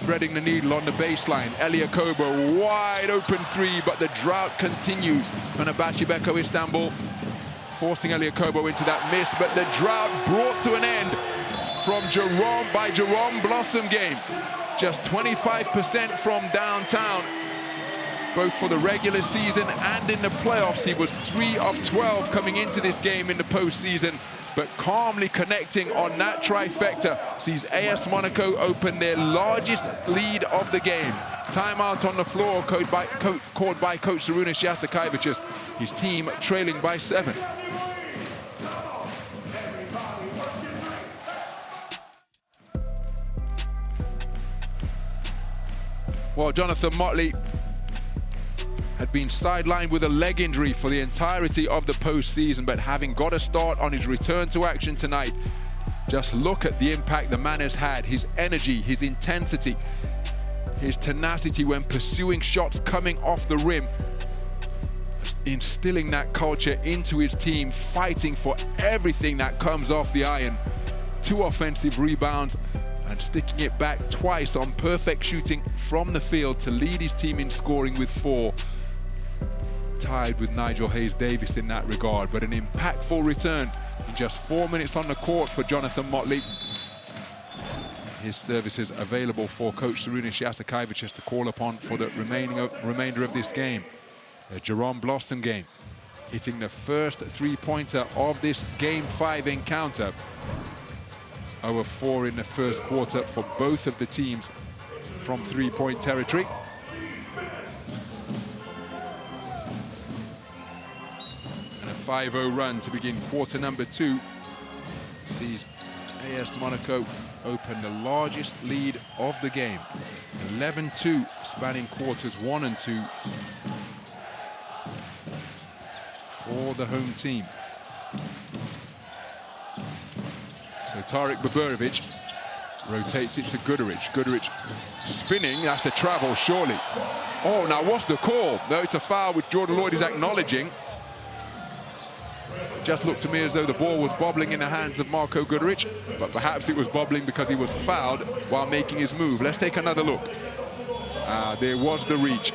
[SPEAKER 8] threading the needle on the baseline. Elia Kobo, wide open 3, but the drought continues. Fenerbahce Beko Istanbul forcing Elia Kobo into that miss, but the drought brought to an end from Jerome Blossom game. Just 25% from downtown, both for the regular season and in the playoffs. He was 3 of 12 coming into this game in the postseason, but calmly connecting on that trifecta sees AS Monaco open their largest lead of the game. Timeout on the floor called by coach Sarunas Jasakaevicius. His team trailing by 7. Well, Jonathan Motley had been sidelined with a leg injury for the entirety of the postseason, but having got a start on his return to action tonight, just look at the impact the man has had. His energy, his intensity, his tenacity when pursuing shots coming off the rim, instilling that culture into his team, fighting for everything that comes off the iron. 2 offensive rebounds and sticking it back twice on perfect shooting from the field to lead his team in scoring with 4. Tied with Nigel Hayes-Davis in that regard, but an impactful return in just 4 minutes on the court for Jonathan Motley. His services available for coach Sarunas Jasakaevicius to call upon for the remainder of this game. A Jerome Blossom game, hitting the first 3-pointer of this Game 5 encounter. 0 of 4 in the first quarter for both of the teams from 3-point territory. And a 5-0 run to begin quarter number 2 sees AS Monaco open the largest lead of the game. 11-2 spanning quarters 1 and 2 for the home team. So Tarik Baburovic rotates it to Guduric. Guduric spinning, that's a travel surely. Oh, now what's the call? No, it's a foul which Jordan Lloyd is acknowledging. Just looked to me as though the ball was bobbling in the hands of Marko Guduric, but perhaps it was bobbling because he was fouled while making his move. Let's take another look. There was the reach,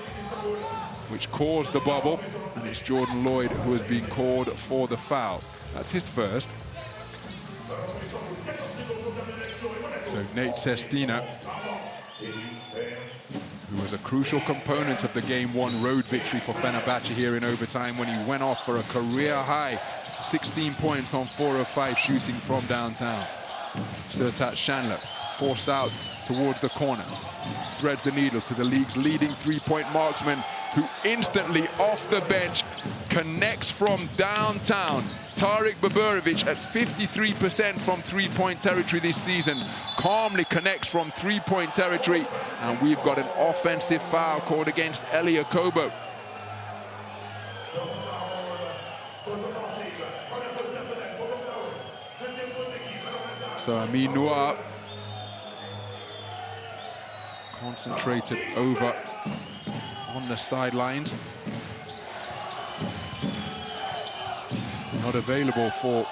[SPEAKER 8] which caused the bobble, and it's Jordan Lloyd who has been called for the foul. That's his first. So Nate Sestina, who was a crucial component of the Game 1 road victory for Fenerbahce here in overtime when he went off for a career-high 16 points on 4 of 5 shooting from downtown. Sertat Chandler forced out towards the corner, threads the needle to the league's leading three-point marksman, who instantly off the bench connects from downtown. Tarik Baburovic at 53% from three-point territory this season, calmly connects from three-point territory, and we've got an offensive foul called against Elia Kobo. So Amin Noir concentrated over on the sidelines. Not available for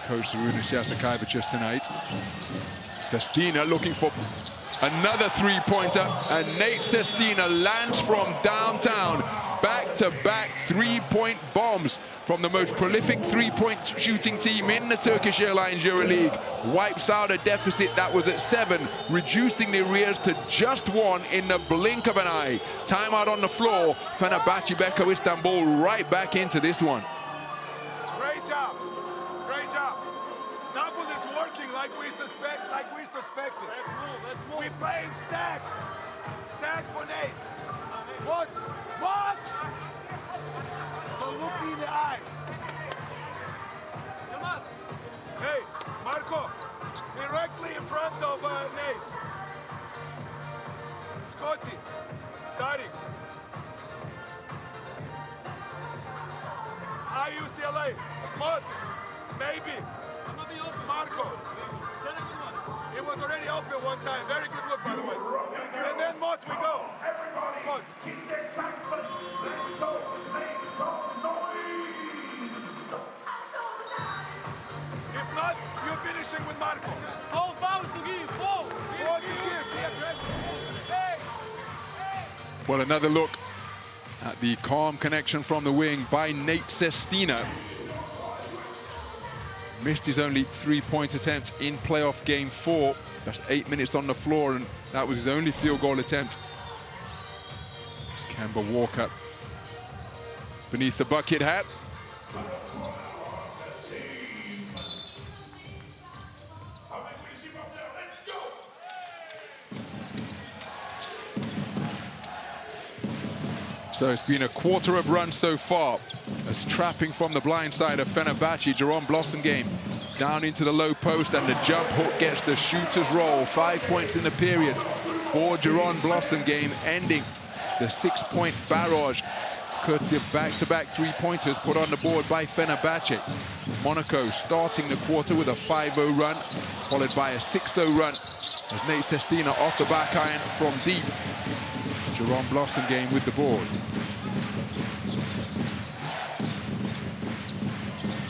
[SPEAKER 8] coach Šarūnas Jasikevičius tonight. Sestina looking for another three-pointer, and Nate Sestina lands from downtown. Back-to-back three-point bombs from the most prolific three-point shooting team in the Turkish Airlines EuroLeague. Wipes out a deficit that was at 7, reducing the arrears to just 1 in the blink of an eye. Timeout on the floor. Fenerbahçe Beko Istanbul right back into this one.
[SPEAKER 12] Great job. Great job. Double is working like we suspected.
[SPEAKER 11] Let's move.
[SPEAKER 12] We playing stack. Stack for Nate. What? What? So look me in the eyes. Hey, Marco, directly in front of Nate. Scotty, Tarik. High UCLA. Mott, maybe. Marco. It was already open one time. Very good look, by the way. And then Mott, we go. Scott. If not, you're finishing with Marco.
[SPEAKER 11] 4 fouls to give. 4.
[SPEAKER 12] 4 to give. Be aggressive. Hey.
[SPEAKER 8] Well, another look at the calm connection from the wing by Nate Sestina. Missed his only three-point attempt in playoff game 4. Just 8 minutes on the floor, and that was his only field goal attempt. Kemba Walker beneath the bucket hat. So it's been a quarter of run so far. As trapping from the blind side of Fenerbahce, Jerome Blossomgame down into the low post, and the jump hook gets the shooter's roll. 5 points in the period for Jerome Blossomgame, ending the 6-point barrage, courtesy of back-to-back three-pointers put on the board by Fenerbahce. Monaco starting the quarter with a 5-0 run, followed by a 6-0 run as Nate Sestina off the back iron from deep. Jerome Blossomgame with the board.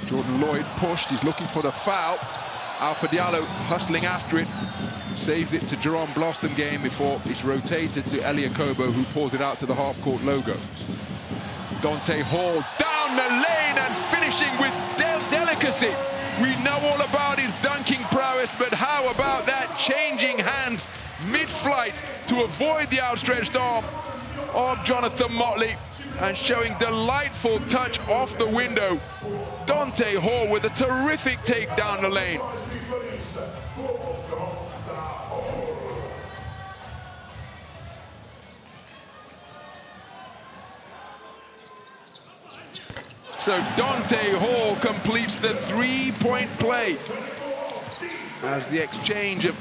[SPEAKER 8] Jordan Lloyd pushed, he's looking for the foul. Alpha Diallo hustling after it. Saves it to Jerome Blossomgame before it's rotated to Elia Kobo, who pulls it out to the half-court logo. Dante Hall down the lane and finishing with delicacy. We know all about his dunking prowess, but how about that changing hands mid-flight to avoid the outstretched arm of Jonathan Motley, and showing delightful touch off the window. Dante Hall with a terrific take down the lane. So Dante Hall completes the three-point play as the exchange of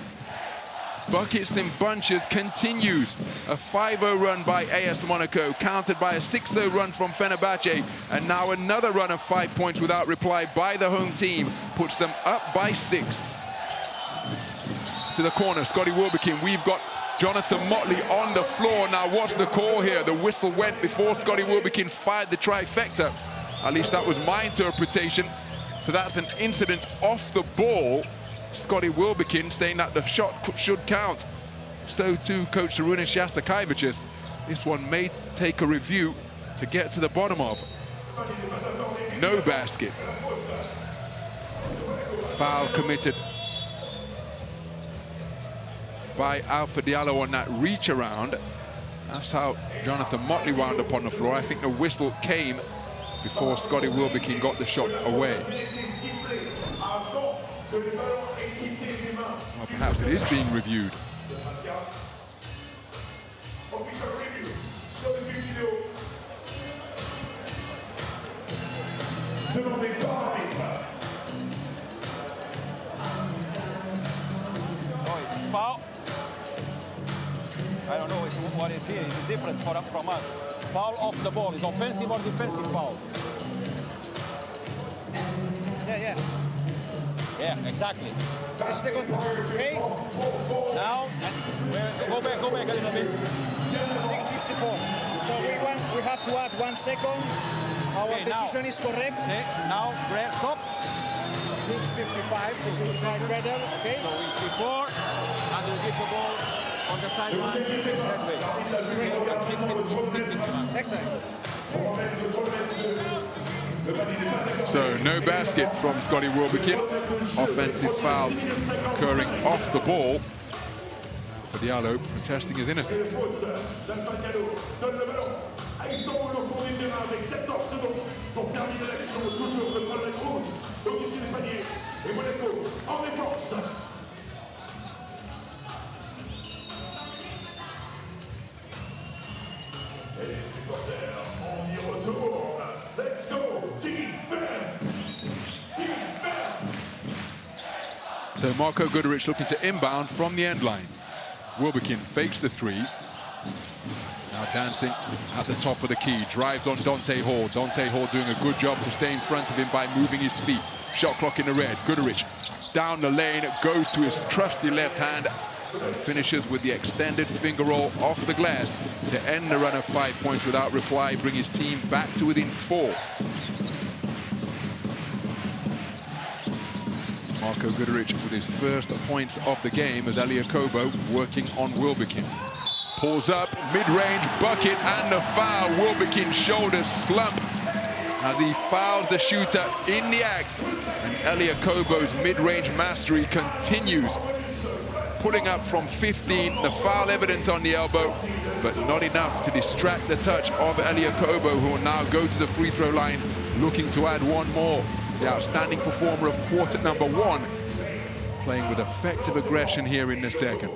[SPEAKER 8] buckets in bunches continues. A 5-0 run by AS Monaco, countered by a 6-0 run from Fenerbahce, and now another run of 5 points without reply by the home team puts them up by 6. To the corner, Scotty Wilbekin. We've got Jonathan Motley on the floor. Now what's the call here? The whistle went before Scotty Wilbekin fired the trifecta. At least that was my interpretation. So that's an incident off the ball. Scotty Wilbekin saying that the shot should count. So too coach Šarūnas Jasikevičius. This one may take a review to get to the bottom of. No basket. foul committed by Alpha Diallo on that reach around. That's how Jonathan Motley wound up on the floor. I think the whistle came before Scotty Wilbekin got the shot away. Well, perhaps it is being reviewed.
[SPEAKER 11] Foul. I don't know what is here. It's different from us. Foul off the ball. Is offensive or defensive foul?
[SPEAKER 16] Yeah.
[SPEAKER 11] Yeah, exactly.
[SPEAKER 16] It's the good. Okay.
[SPEAKER 11] Now, go back a little bit.
[SPEAKER 16] 6:54. So we have to add 1 second. Our decision is correct.
[SPEAKER 11] Okay, now, stop.
[SPEAKER 16] 6:55 better. Okay.
[SPEAKER 11] So it's before, and we get the ball on the sideline that way.
[SPEAKER 16] Excellent.
[SPEAKER 8] So no basket from Scotty Wilbekin. Offensive foul occurring off the ball. For Diallo protesting his innocence.
[SPEAKER 12] Let's go, defense!
[SPEAKER 8] So Marko Guduric looking to inbound from the end line. Wilbekin fakes the three. Now dancing at the top of the key. Drives on Dante Hall. Dante Hall doing a good job to stay in front of him by moving his feet. Shot clock in the red. Guduric down the lane, goes to his trusty left hand and finishes with the extended finger roll off the glass to end the run of 5 points without reply, bring his team back to within 4. Marko Guduric with his first points of the game as Elia Kobo working on Wilbekin. Pulls up, mid-range bucket and the foul. Wilbekin's shoulders slump as he fouls the shooter in the act. And Elia Kobo's mid-range mastery continues. Pulling up from 15, the foul evidence on the elbow, but not enough to distract the touch of Elia Kobo, who will now go to the free throw line looking to add one more. The outstanding performer of quarter number 1, playing with effective aggression here in the second.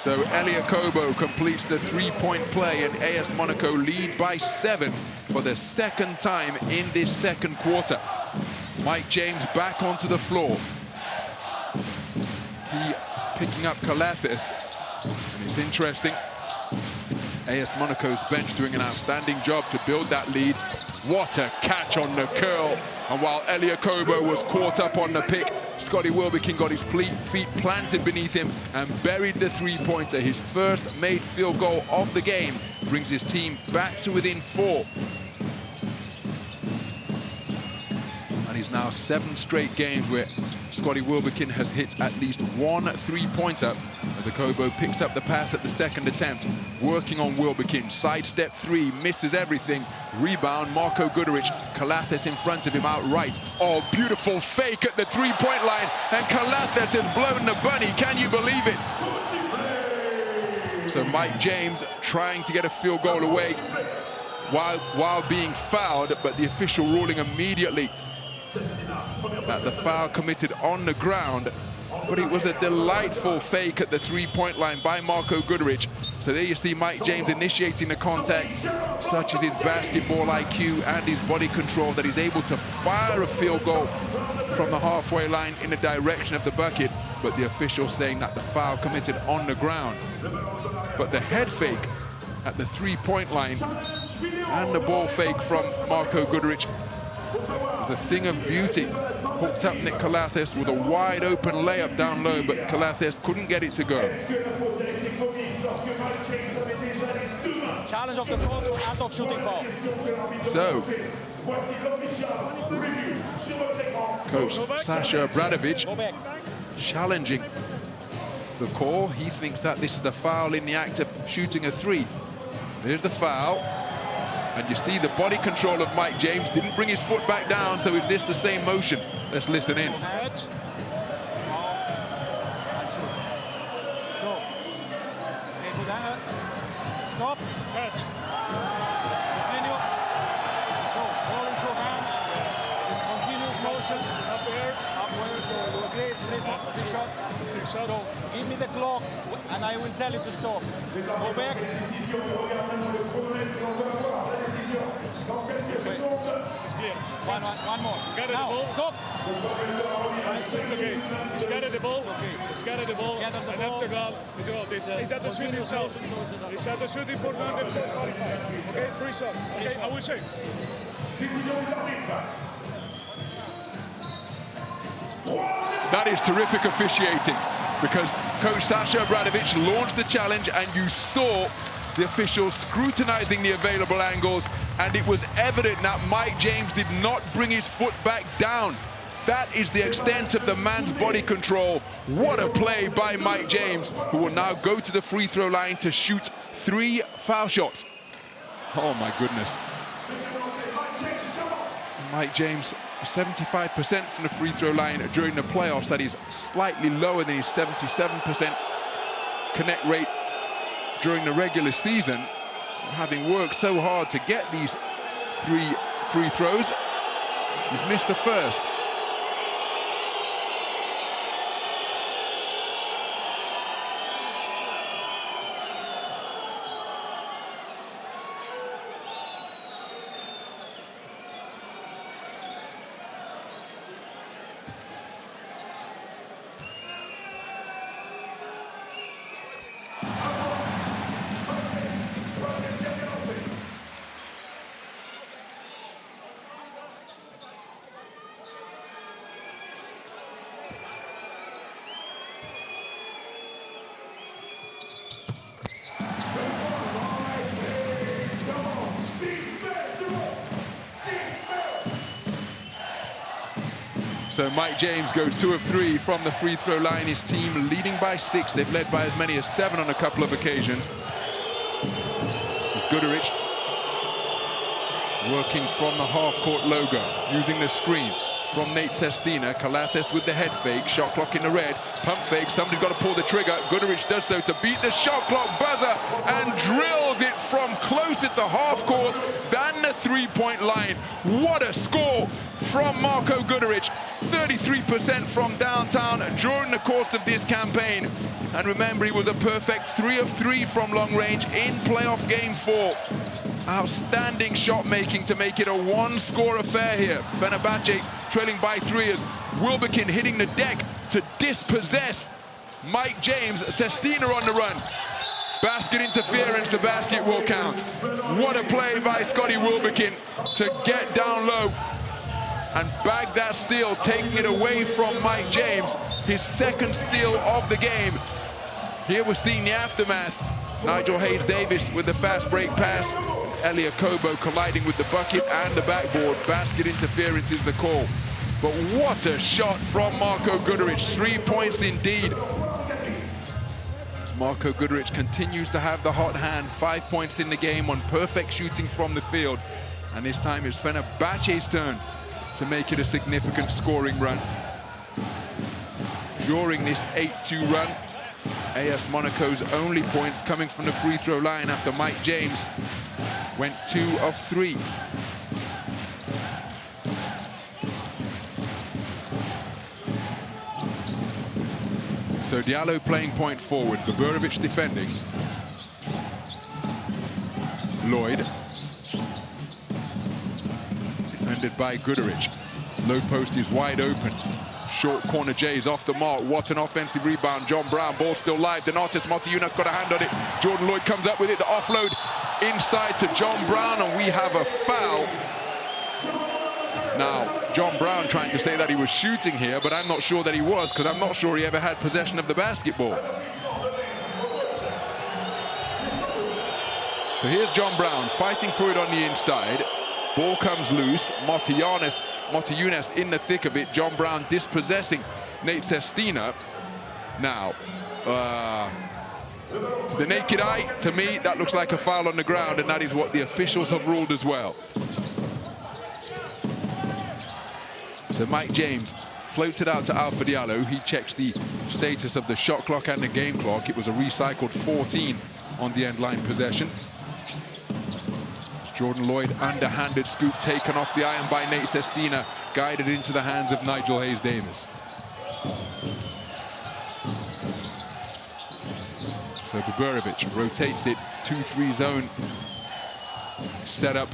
[SPEAKER 8] So Elia Kobo completes the three-point play and AS Monaco lead by 7 for the second time in this second quarter. Mike James back onto the floor. He picking up Kalathis. And it's interesting, AS Monaco's bench doing an outstanding job to build that lead. What a catch on the curl. And while Elia Kobo was caught up on the pick, Scotty Wilbekin got his feet planted beneath him and buried the three-pointer. His first made field goal of the game brings his team back to within 4. And he's now 7 straight games where Scotty Wilbekin has hit at least one three-pointer as Kobo picks up the pass at the second attempt, working on Wilbekin. Sidestep 3, misses everything. Rebound, Marko Guduric. Kalathis in front of him outright. Oh, beautiful fake at the three-point line, and Kalathis has blown the bunny. Can you believe it? So Mike James trying to get a field goal away while being fouled, but the official ruling immediately that the foul committed on the ground. But it was a delightful fake at the three-point line by Marko Guduric. So there you see Mike James initiating the contact, such as his basketball IQ and his body control, that he's able to fire a field goal from the halfway line in the direction of the bucket. But the official saying that the foul committed on the ground. But the head fake at the three-point line and the ball fake from Marko Guduric was a thing of beauty. Hooked up Nick Kalathis with a wide open layup down low, but Kalathis couldn't get it to go.
[SPEAKER 11] Challenge of the coach, out of shooting foul.
[SPEAKER 8] So, Coach Sasha Obradovic challenging the call. He thinks that this is the foul in the act of shooting a 3. There's the foul. And you see the body control of Mike James, didn't bring his foot back down, so is this the same motion? Let's listen in.
[SPEAKER 11] Stop. Catch. Continue. Go. Ball into hands. It's continuous motion. Upwards. Upwards. So okay, three shots. So give me the clock and I will tell you to stop. Go back.
[SPEAKER 17] It's clear.
[SPEAKER 11] One more.
[SPEAKER 17] Gather
[SPEAKER 11] now,
[SPEAKER 17] the ball.
[SPEAKER 11] Stop.
[SPEAKER 17] It's okay. He's gathered the ball.
[SPEAKER 11] Okay.
[SPEAKER 17] He's gathered the ball. And after goal, he doesn't shoot himself. He's at the shooting for 145. Okay, 3 shots. Okay, I will say.
[SPEAKER 8] That is terrific officiating, because Coach Sasha Obradovic launched the challenge and you saw the officials scrutinizing the available angles, and it was evident that Mike James did not bring his foot back down. That is the extent of the man's body control. What a play by Mike James, who will now go to the free throw line to shoot 3 foul shots. Oh my goodness. Mike James, 75% from the free throw line during the playoffs. That is slightly lower than his 77% connect rate during the regular season. Having worked so hard to get these 3 free throws, he's missed the first. So Mike James goes 2 of 3 from the free throw line. His team leading by 6. They've led by as many as 7 on a couple of occasions. Guduric working from the half-court logo, using the screen from Nate Sestina. Calates with the head fake, shot clock in the red, pump fake, somebody's got to pull the trigger. Guduric does so to beat the shot clock buzzer and drills it from closer to half-court than the three-point line. What a score from Marko Guduric. 33% from downtown during the course of this campaign. And remember, he was a perfect 3 of 3 from long range in playoff game 4. Outstanding shot making to make it a 1-score affair here. Fenerbahce trailing by 3 as Wilbekin hitting the deck to dispossess Mike James. Sestina on the run. Basket interference, the basket will count. What a play by Scotty Wilbekin to get down low and bag that steal, taking it away from Mike James, his 2nd steal of the game. Here we're seeing the aftermath. Nigel Hayes-Davis with the fast break pass. Elia Kobo colliding with the bucket and the backboard. Basket interference is the call. But what a shot from Marko Guduric. 3 points indeed. Marko Guduric continues to have the hot hand. 5 points in the game on perfect shooting from the field. And this time it's Fenerbahce's turn to make it a significant scoring run. During this 8-2 run, AS Monaco's only points coming from the free throw line after Mike James went 2 of 3. So Diallo playing point forward, Gaburovic defending. Lloyd. Defended by Guduric. Low post is wide open. Short corner Jay's off the mark. What an offensive rebound. John Brown, ball still live. Donatas Motiejunas got a hand on it. Jordan Lloyd comes up with it. The offload inside to John Brown, and we have a foul. Now, John Brown trying to say that he was shooting here, but I'm not sure that he was, because I'm not sure he ever had possession of the basketball. So here's John Brown fighting for it on the inside. Ball comes loose. Motiejunas in the thick of it. John Brown dispossessing Nate Sestina. Now, To the naked eye, to me, that looks like a foul on the ground, and that is what the officials have ruled as well. So Mike James floats it out to Alpha Diallo. He checks the status of the shot clock and the game clock. It was a recycled 14 on the end line possession. Jordan Lloyd, underhanded scoop taken off the iron by Nate Sestina, guided into the hands of Nigel Hayes-Davis. So Buborovic rotates it, 2-3 zone set up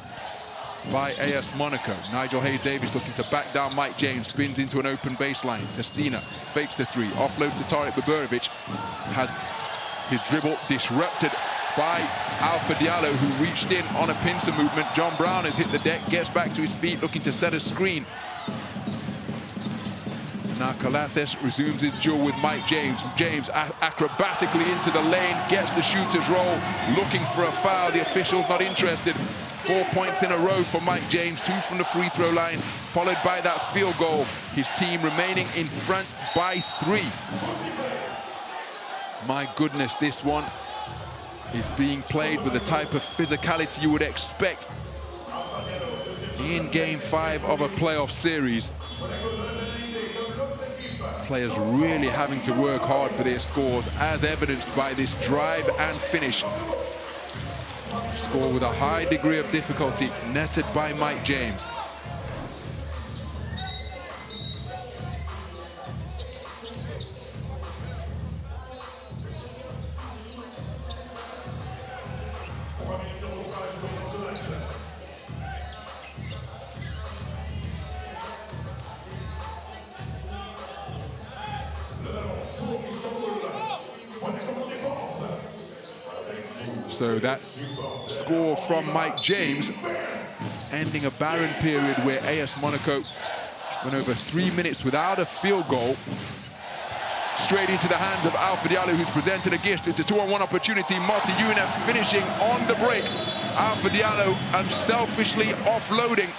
[SPEAKER 8] by AS Monaco. Nigel Hayes-Davis looking to back down Mike James, spins into an open baseline. Sestina fakes the three, offloads to Tarek Buborovic, has his dribble disrupted by Alpha Diallo, who reached in on a pincer movement. John Brown has hit the deck, gets back to his feet, looking to set a screen. Now Calathes resumes his duel with Mike James. James acrobatically into the lane, gets the shooter's roll, looking for a foul. The official's not interested. 4 points in a row for Mike James, 2 from the free throw line, followed by that field goal. His team remaining in front by 3. My goodness, this one is being played with the type of physicality you would expect in Game 5 of a playoff series. Players really having to work hard for their scores, as evidenced by this drive and finish. Score with a high degree of difficulty, netted by Mike James. So that score from Mike James, ending a barren period where AS Monaco went over 3 minutes without a field goal. Straight into the hands of Alpha Diallo, who's presented a gift. It's a 2-on-1 opportunity. Marty Younes finishing on the break. Alpha Diallo unselfishly offloading.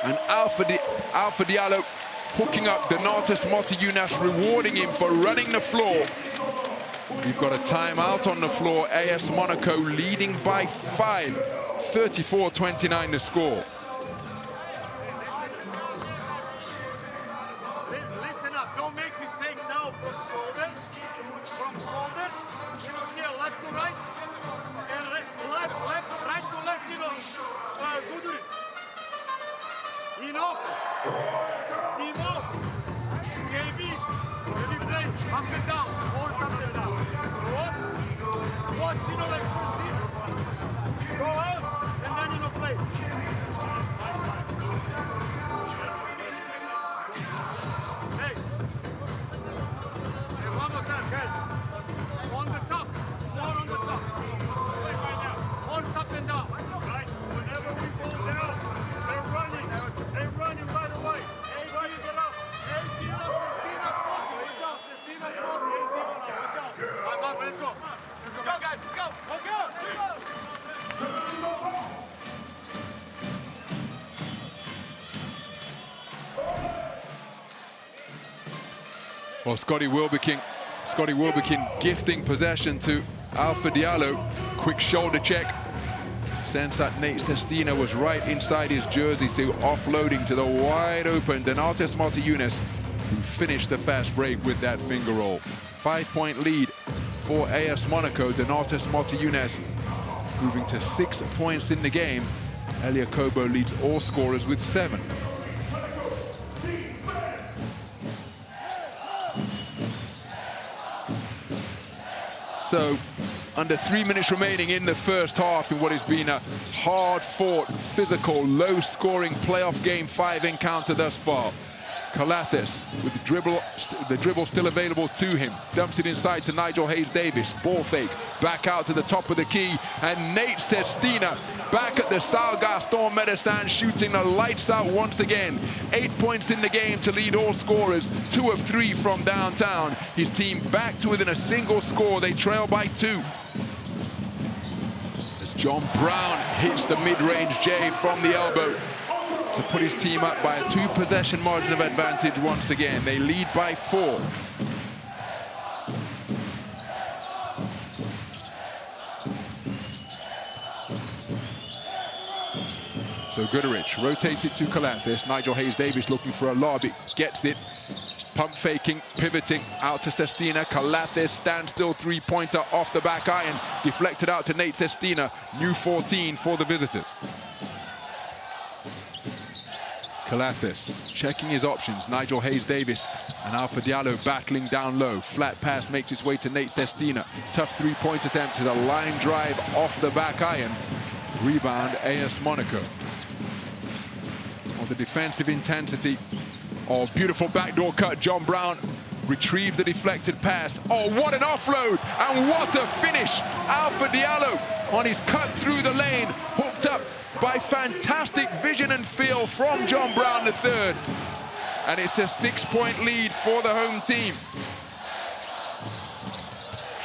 [SPEAKER 8] And Alpha Diallo hooking up Donatas Motiejunas, rewarding him for running the floor. We've got a timeout on the floor. AS Monaco leading by 5, 34-29 the score.
[SPEAKER 11] Listen up, don't make mistakes now from shoulders. From shoulders, here left to right, and right to left, go do it. Enough. KB, heavy play, up and down, or something down. Watch, like this. Go out, and then, play. Hey, one more time, guys. On the top, more on the top. Horse up and down. Guys, whenever we fall down, they're running right away. Everybody get up. Hey, Sestina's walking. Watch out, Sestina's walking. Hey, watch out. Let's go. Let's go, guys, let's go. Let's go.
[SPEAKER 8] Well, Scotty Wilbekin gifting possession to Alpha Diallo. Quick shoulder check. Sense that Nate Sestina was right inside his jersey, so offloading to the wide open Donatas Motiejunas, who finished the fast break with that finger roll. 5-point lead for AS Monaco. Donatas Motiejunas moving to 6 points in the game. Elia Kobo leads all scorers with 7. So, under 3 minutes remaining in the first half in what has been a hard-fought, physical, low-scoring playoff Game 5 encounter thus far. Calathes with the dribble still available to him. Dumps it inside to Nigel Hayes-Davis. Ball fake, back out to the top of the key. And Nate Sestina back at the Sal Gaston Medecin, shooting the lights out once again. 8 points in the game to lead all scorers. 2 of 3 from downtown. His team back to within a single score. They trail by 2. As John Brown hits the mid-range J from the elbow to put his team up by a 2-possession margin of advantage once again. They lead by 4. So Goodrich rotates it to Calathis. Nigel Hayes-Davis looking for a lob. It gets it. Pump faking, pivoting out to Sestina. Calathis stands still, three-pointer off the back iron. Deflected out to Nate Sestina. New 14 for the visitors. Calathis checking his options. Nigel Hayes-Davis and Alpha Diallo battling down low. Flat pass makes its way to Nate Sestina. Tough three-point attempt to the line drive off the back iron. Rebound, AS Monaco. On the defensive intensity. Oh, beautiful backdoor cut. John Brown retrieved the deflected pass. Oh, what an offload and what a finish. Alpha Diallo on his cut through the lane, hooked up by fantastic vision and feel from John Brown III. And it's a 6-point lead for the home team.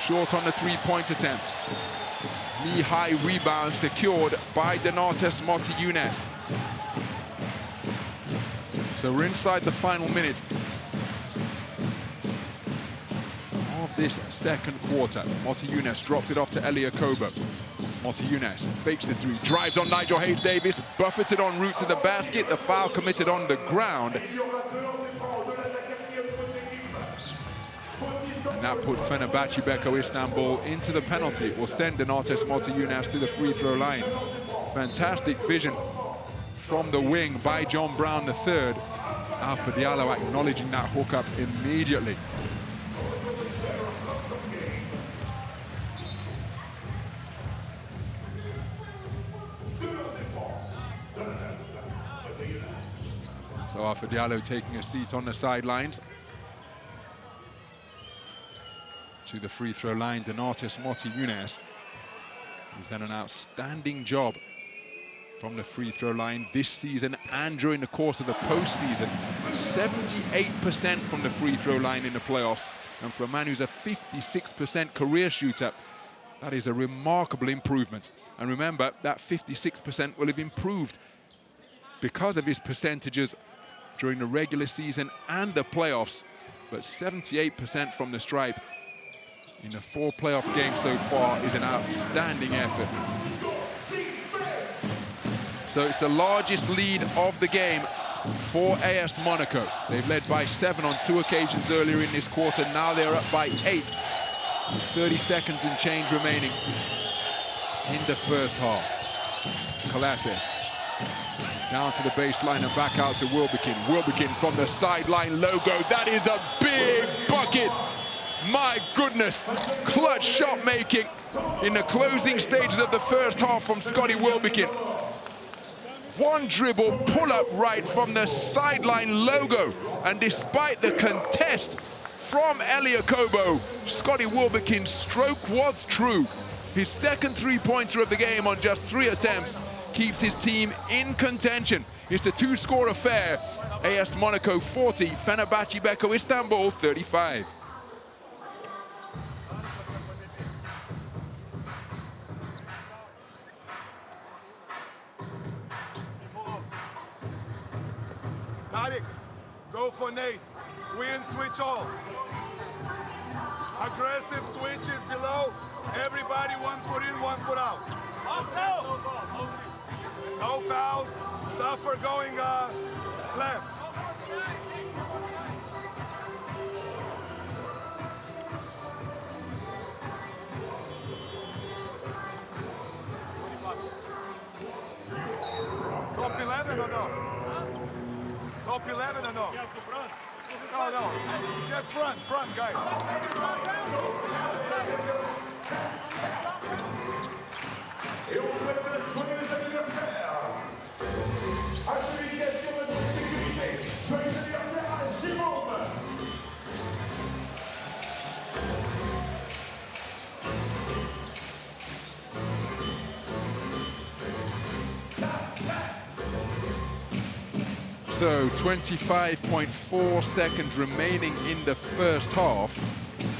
[SPEAKER 8] Short on the three-point attempt. Knee-high rebound secured by Donatas Motiejunas. So we're inside the final minute of this second quarter. Motiejunas drops it off to Elia Kobo. Motiejunas fakes the three, drives on Nigel Hayes-Davis, buffeted en route to the basket, the foul committed on the ground. And that puts Fenerbahçe Beko Istanbul into the penalty. It will send Donatas Motiejunas to the free throw line. Fantastic vision from the wing by John Brown III. Alpha Diallo acknowledging that hookup immediately. So Alpha Diallo taking a seat on the sidelines. To the free throw line, Donatas Motiejunas, who's done an outstanding job from the free throw line this season and during the course of the postseason. 78% from the free throw line in the playoffs. And for a man who's a 56% career shooter, that is a remarkable improvement. And remember, that 56% will have improved because of his percentages during the regular season and the playoffs. But 78% from the stripe in the 4 playoff games so far is an outstanding effort. So it's the largest lead of the game for AS Monaco. They've led by 7 on 2 occasions earlier in this quarter. Now they're up by 8. 30 seconds and change remaining in the first half. Calathis down to the baseline and back out to Wilbekin. Wilbekin from the sideline logo. That is a big bucket. My goodness. Clutch shot making in the closing stages of the first half from Scotty Wilbekin. One dribble, pull up right from the sideline logo. And despite the contest from Elia Kobo, Scotty Wilbekin's stroke was true. His second three-pointer of the game on just 3 attempts keeps his team in contention. It's a 2-score affair. AS Monaco 40, Fenerbahçe Beko Istanbul 35.
[SPEAKER 12] Tariq, go for Nate. Win, switch all. Aggressive switches below. Everybody 1 foot in, 1 foot out. No fouls. Suffer going left. Top 11 or no? Top 11 or no? No, no. Just front, guys.
[SPEAKER 18] Et on souhaite joyeux anniversaire à celui qui assure notre sécurité. Joyeux anniversaire à Jérôme.
[SPEAKER 8] So 25.4 seconds remaining in the first half.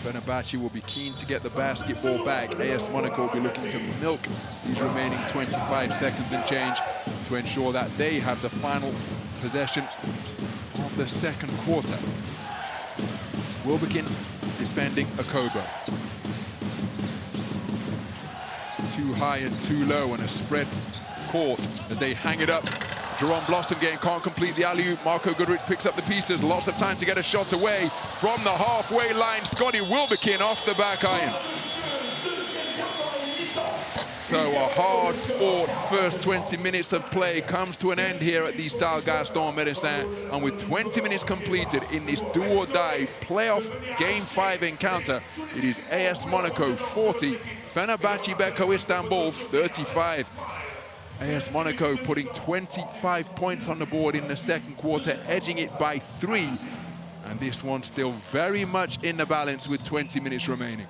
[SPEAKER 8] Fenerbahçe will be keen to get the basketball back. AS Monaco will be looking to milk these remaining 25 seconds and change to ensure that they have the final possession of the second quarter. Wilbekin defending Akobo. Too high and too low, and a spread court as they hang it up. Jerome Blossom game can't complete the alley-oop. Marco Guduric picks up the pieces. Lots of time to get a shot away from the halfway line. Scotty Wilbekin off the back iron. So a hard-fought first 20 minutes of play comes to an end here at the Stade Gaston Médecin. And with 20 minutes completed in this do-or-die playoff Game 5 encounter, it is AS Monaco 40, Fenerbahçe Beko Istanbul 35. AS Monaco putting 25 points on the board in the second quarter, edging it by 3. And this one still very much in the balance with 20 minutes remaining.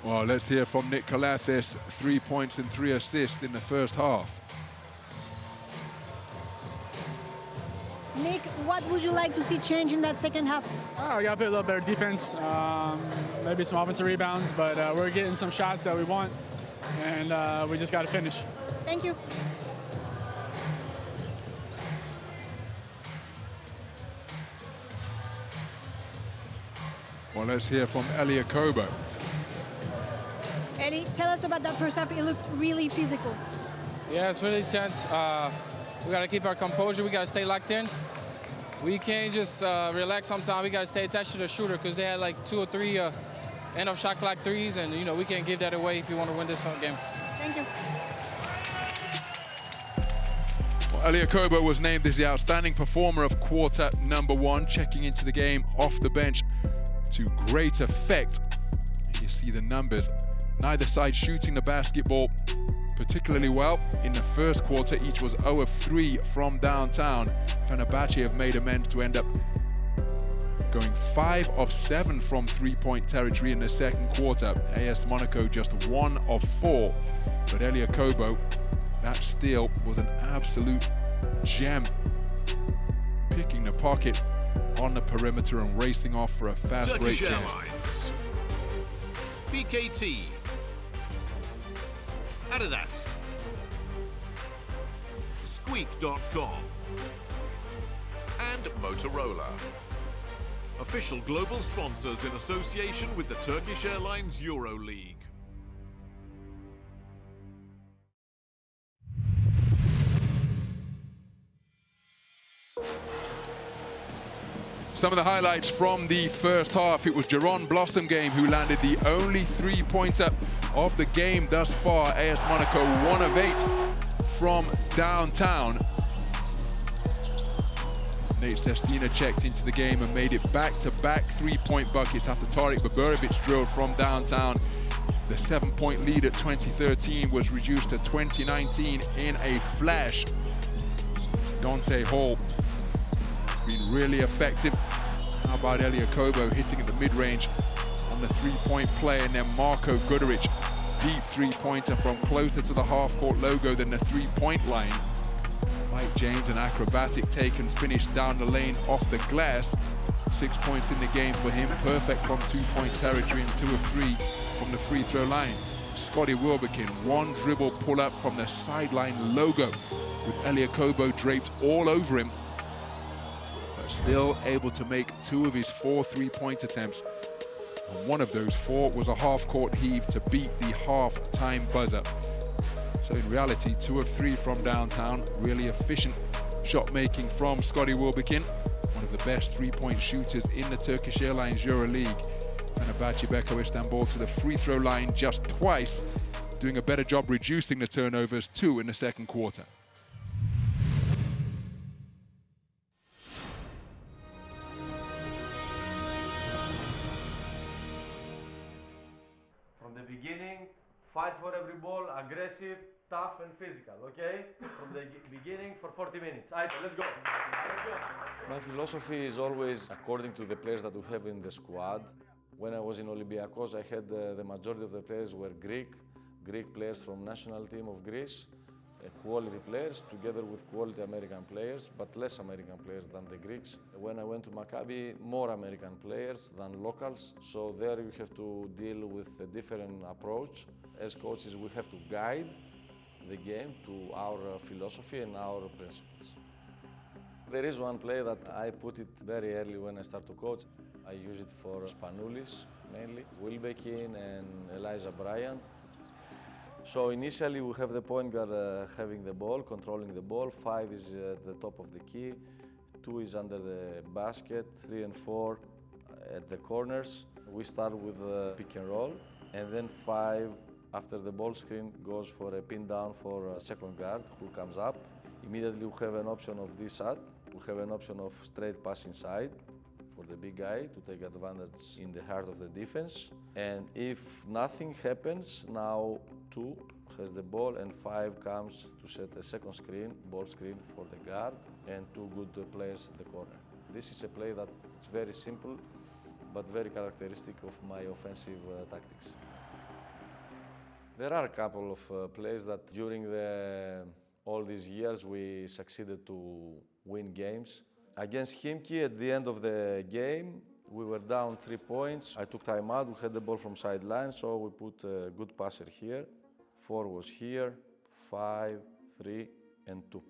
[SPEAKER 8] Well, let's hear from Nick Calathis, 3 points and 3 assists in the first half.
[SPEAKER 19] Nick, what would you like to see change in that second half?
[SPEAKER 20] We got to play a little better defense, maybe some offensive rebounds, but we're getting some shots that we want, and we just got to finish.
[SPEAKER 19] Thank you.
[SPEAKER 8] Well, let's hear from Elia Kobo.
[SPEAKER 19] Eli, tell us about that first half. It looked really physical.
[SPEAKER 21] Yeah, it's really tense. We got to keep our composure. We got to stay locked in. We can't just relax sometimes. We got to stay attached to the shooter because they had like 2 or 3 end of shot clock threes, and you know we can't give that away if you want to win this game.
[SPEAKER 19] Thank you.
[SPEAKER 8] Well, Elia Kobo was named as the outstanding performer of quarter number 1, checking into the game off the bench to great effect. You see the numbers. Neither side shooting the basketball particularly well. In the first quarter, each was 0 of 3 from downtown. Fenerbahce have made amends to end up going 5 of 7 from three-point territory in the second quarter. AS Monaco just 1 of 4. But Elia Kobo, that steal was an absolute gem. Picking the pocket on the perimeter and racing off for a fast break jam.
[SPEAKER 6] Airlines, BKT, Adidas, Squeak.com, and Motorola. Official global sponsors in association with the Turkish Airlines EuroLeague.
[SPEAKER 8] Some of the highlights from the first half. It was Jerome Blossom game who landed the only three-pointer of the game thus far. AS Monaco 1 of 8 from downtown. Nate Sestina checked into the game and made it back-to-back three-point buckets after Tarik Baburovic drilled from downtown. The 7-point lead at 2013 was reduced to 2019 in a flash. Dante Hall been really effective. How about Elia Kobo hitting at the mid-range on the three-point play, and then Marco Guduric, deep three-pointer from closer to the half-court logo than the three-point line. Mike James, an acrobatic take and finish down the lane off the glass. 6 points in the game for him, perfect from two-point territory and 2 of 3 from the free throw line. Scotty Wilbekin, 1 dribble pull-up from the sideline logo with Elia Kobo draped all over him. Still able to make 2 of his 4 three-point attempts. And 1 of those 4 was a half-court heave to beat the half-time buzzer. So in reality, 2 of 3 from downtown. Really efficient shot-making from Scotty Wilbekin, one of the best three-point shooters in the Turkish Airlines EuroLeague. Fenerbahçe Beko Istanbul to the free throw line just twice, doing a better job reducing the turnovers, 2 in the second quarter.
[SPEAKER 22] Beginning, fight for every ball, aggressive, tough and physical, okay? From the beginning for 40 minutes. Right, let's go.
[SPEAKER 23] My philosophy is always according to the players that we have in the squad. When I was in Olympiacos, I had the majority of the players were Greek players from national team of Greece, quality players together with quality American players, but less American players than the Greeks. When I went to Maccabi, more American players than locals, so there you have to deal with a different approach. As coaches, we have to guide the game to our philosophy and our principles. There is one play that I put it very early when I start to coach. I use it for Spanoulis mainly, Wilbekin and Elijah Bryant. So initially we have the point guard having the ball, controlling the ball. 5 is at the top of the key, 2 is under the basket, 3 and 4 at the corners. We start with pick and roll, and then 5 after the ball screen goes for a pin down for a second guard who comes up. Immediately we have an option of this shot. We have an option of straight pass inside for the big guy to take advantage in the heart of the defense. And if nothing happens, now 2 has the ball and 5 comes to set a second screen, ball screen for the guard, and 2 good players at the corner. This is a play that's very simple, but very characteristic of my offensive tactics. There are a couple of plays that during all these years we succeeded to win games. Against Khimki, at the end of the game, we were down 3 points. I took time out, we had the ball from sideline, so we put a good passer here. 4 was here, 5, 3, and 2.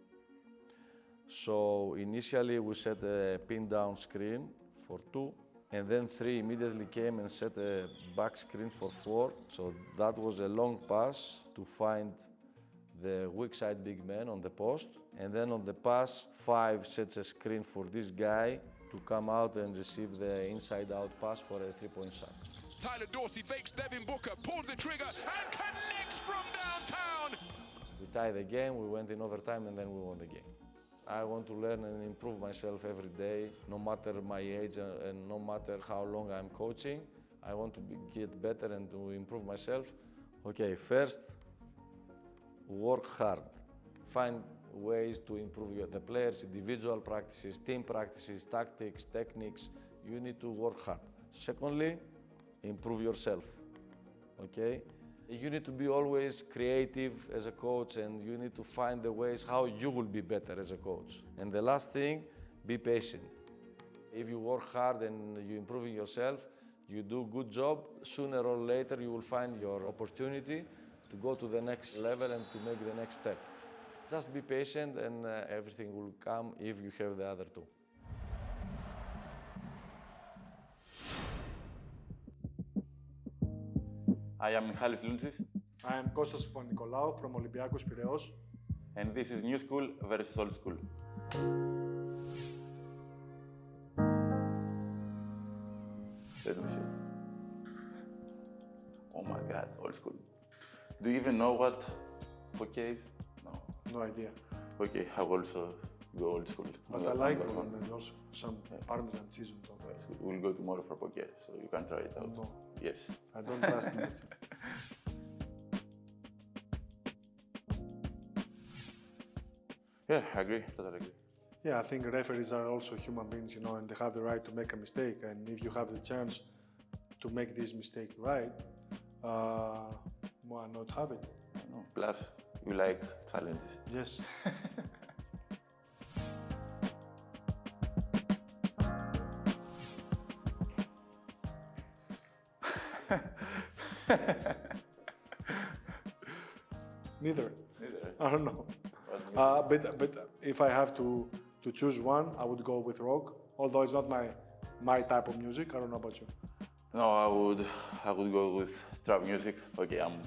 [SPEAKER 23] So initially we set a pin down screen for 2, and then 3 immediately came and set a back screen for 4. So that was a long pass to find the weak side big man on the post. And then on the pass, 5 sets a screen for this guy to come out and receive the inside-out pass for a 3-point shot.
[SPEAKER 8] Tyler Dorsey fakes Devin Booker, pulls the trigger, and connects from downtown!
[SPEAKER 23] We tied the game, we went in overtime, and then we won the game. I want to learn and improve myself every day, no matter my age and no matter how long I'm coaching. I want to get better and to improve myself. Okay, first, work hard. Find ways to improve the players, individual practices, team practices, tactics, techniques. You need to work hard. Secondly, improve yourself, okay? You need to be always creative as a coach, and you need to find the ways how you will be better as a coach. And the last thing, be patient. If you work hard and you're improving yourself, you do a good job, sooner or later you will find your opportunity to go to the next level and to make the next step. Just be patient and everything will come if you have the other 2.
[SPEAKER 1] I am Michalis Lountzis.
[SPEAKER 11] I am Kostas Papanikolaou from Olympiakos Piraeus.
[SPEAKER 1] And this is New School versus Old School. Let me see. Oh my God, Old School. Do you even know what hockey is? No.
[SPEAKER 11] No idea.
[SPEAKER 1] Okay, I will also go Old School.
[SPEAKER 11] But I like one and also some Parmesan cheese on top.
[SPEAKER 1] So we'll go tomorrow for poké, so you can try it out.
[SPEAKER 11] No.
[SPEAKER 1] Yes.
[SPEAKER 11] I don't trust me.
[SPEAKER 1] Yeah, I agree, totally agree.
[SPEAKER 11] Yeah, I think referees are also human beings, and they have the right to make a mistake. And if you have the chance to make this mistake right, why not have it?
[SPEAKER 1] No. Plus, you like challenges.
[SPEAKER 11] Yes. Neither. I don't know. But if I have to choose one, I would go with rock. Although it's not my type of music. I don't know about you.
[SPEAKER 1] No, I would go with trap music. Okay, I'm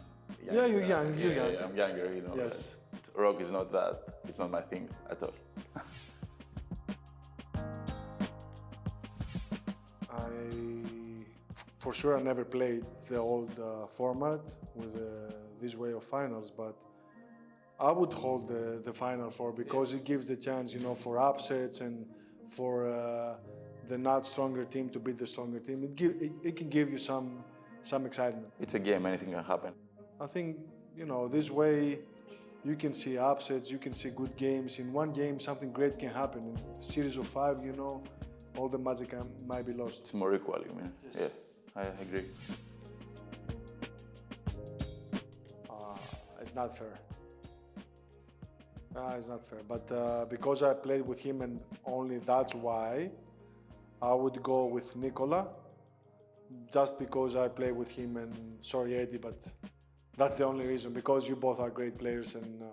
[SPEAKER 1] younger.
[SPEAKER 11] Yeah, you're young. You're young.
[SPEAKER 1] I'm younger,
[SPEAKER 11] Yes.
[SPEAKER 1] Rock is not that. It's not my thing at all.
[SPEAKER 11] For sure, I never played the old format with this way of finals, but I would hold the Final Four because it gives the chance, for upsets and for the not stronger team to beat the stronger team. It can give you some excitement.
[SPEAKER 1] It's a game, anything can happen.
[SPEAKER 11] I think, this way you can see upsets, you can see good games. In one game, something great can happen. In a series of 5, all the magic might be lost.
[SPEAKER 1] It's more equal, man. Yes. Yeah, I agree.
[SPEAKER 11] It's not fair. It's not fair. But because I played with him and only that's why, I would go with Nikola. Just because I played with him and, sorry Eddie, but
[SPEAKER 14] That's the only reason, because you both are great players and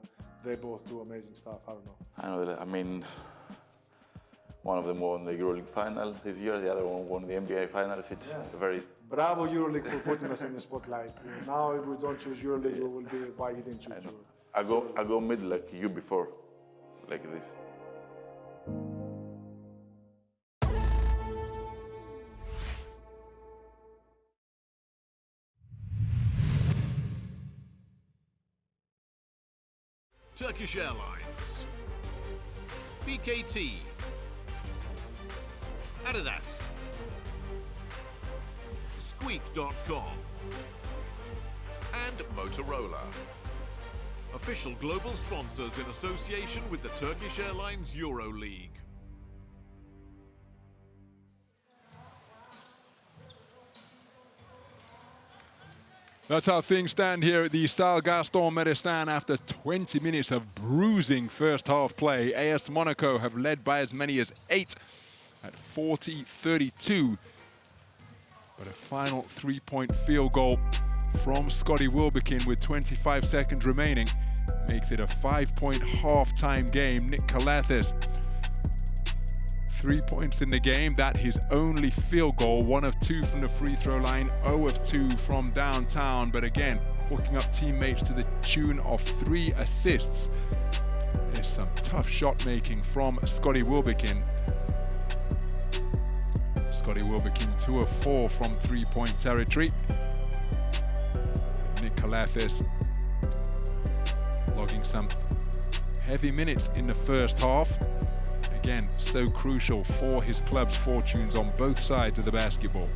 [SPEAKER 14] they both do amazing stuff. I don't know.
[SPEAKER 1] I know that, I mean, one of them won the EuroLeague final this year, the other one won the NBA finals. It's very...
[SPEAKER 14] Bravo EuroLeague for putting us in the spotlight. Now if we don't choose EuroLeague, we will be why you didn't choose EuroLeague.
[SPEAKER 1] I go mid like you before, like this.
[SPEAKER 6] Turkish Airlines, BKT, Adidas, Squeak.com, and Motorola. Official global sponsors in association with the Turkish Airlines EuroLeague.
[SPEAKER 8] That's how things stand here at the Stade Gaston Médecin after 20 minutes of bruising first half play. AS Monaco have led by as many as 8 at 40-32. But a final 3-point field goal from Scotty Wilbekin with 25 seconds remaining makes it a 5-point half-time game. Nick Calathes, 3 points in the game. That his only field goal, 1 of 2 from the free throw line, 0 of 2 from downtown. But again, hooking up teammates to the tune of 3 assists. There's some tough shot making from Scotty Wilbekin. Scotty Wilbekin 2 of 4 from 3-point territory. Nick Calathes logging some heavy minutes in the first half. Again, so crucial for his club's fortunes on both sides of the basketball.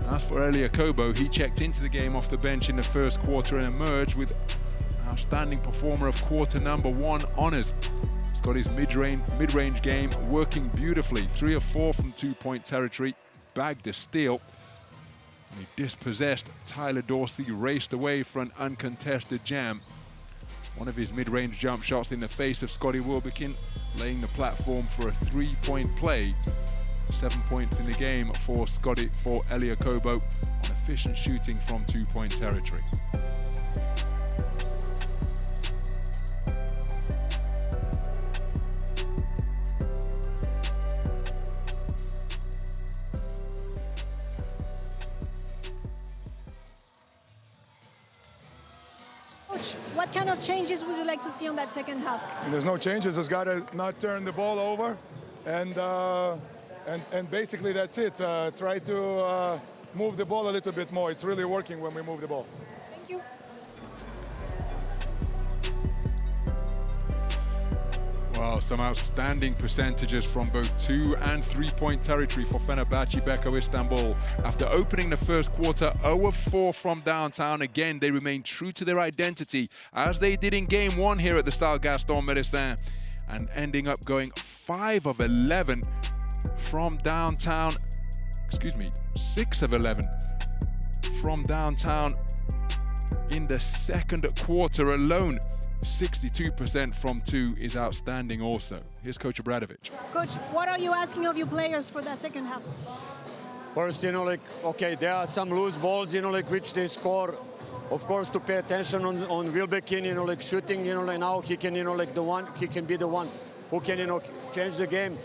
[SPEAKER 8] As for Elia Kobo, he checked into the game off the bench in the first quarter and emerged with outstanding performer of quarter number 1 honors. He's got his mid-range game working beautifully. 3 of 4 from 2-point territory, bagged a steal. And he dispossessed Tyler Dorsey, raced away for an uncontested jam. One of his mid-range jump shots in the face of Scotty Wilbekin, laying the platform for a 3-point play. 7 points in the game for Elia Kobo on efficient shooting from 2-point territory.
[SPEAKER 19] What kind of changes would you like to see on that second half?
[SPEAKER 12] There's no changes. Just got to not turn the ball over, and basically that's it. Try to move the ball a little bit more. It's really working when we move the ball.
[SPEAKER 19] Thank you.
[SPEAKER 8] Well, some outstanding percentages from both 2- and 3-point territory for Fenerbahçe Beko Istanbul. After opening the first quarter 0 of 4 from downtown, again, they remain true to their identity, as they did in game 1 here at the Stade Gaston Médecin, and ending up going 5 of 11 from downtown. 6 of 11 from downtown in the second quarter alone. 62% from 2 is outstanding also. Here's Coach Obradovic.
[SPEAKER 19] Coach, what are you asking of your players for that second half?
[SPEAKER 2] First, okay, there are some loose balls, which they score. Of course, to pay attention on Wilbekin, shooting, now he can, he can be the one who can, change the game.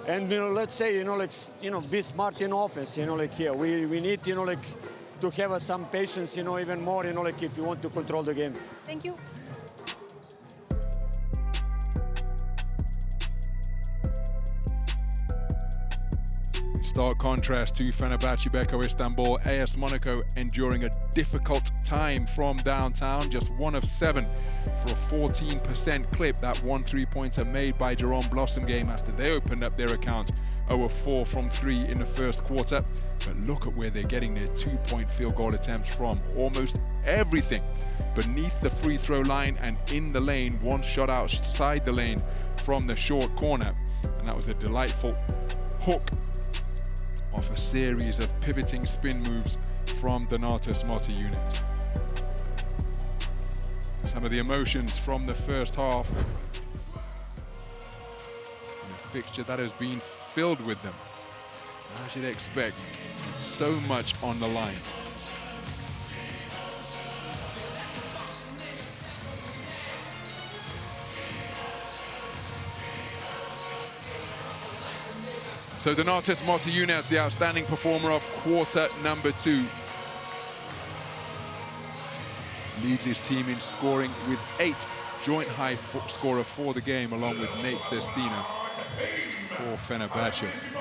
[SPEAKER 2] And, let's say, be smart in offense, here. We need, to have some patience, even more, if you want to control the game.
[SPEAKER 19] Thank you.
[SPEAKER 8] Stark contrast to Fenerbahçe Beko Istanbul. AS Monaco enduring a difficult time from downtown, just 1 of 7 for a 14% clip. That 1 3-pointer made by Jerome Blossom game after they opened up their account. 0 of 4 from 3 in the first quarter. But look at where they're getting their 2-point field goal attempts from. Almost everything beneath the free throw line and in the lane. 1 shot outside the lane from the short corner. And that was a delightful hook off a series of pivoting spin moves from Donatas Motiejunas. Some of the emotions from the first half. And a fixture that has been filled with them. As you'd expect, so much on the line. So Donatas Motiejunas, the outstanding performer of quarter number 2. Leads his team in scoring with 8, joint high scorer for the game, along with Nate Sestina for Fenerbahce.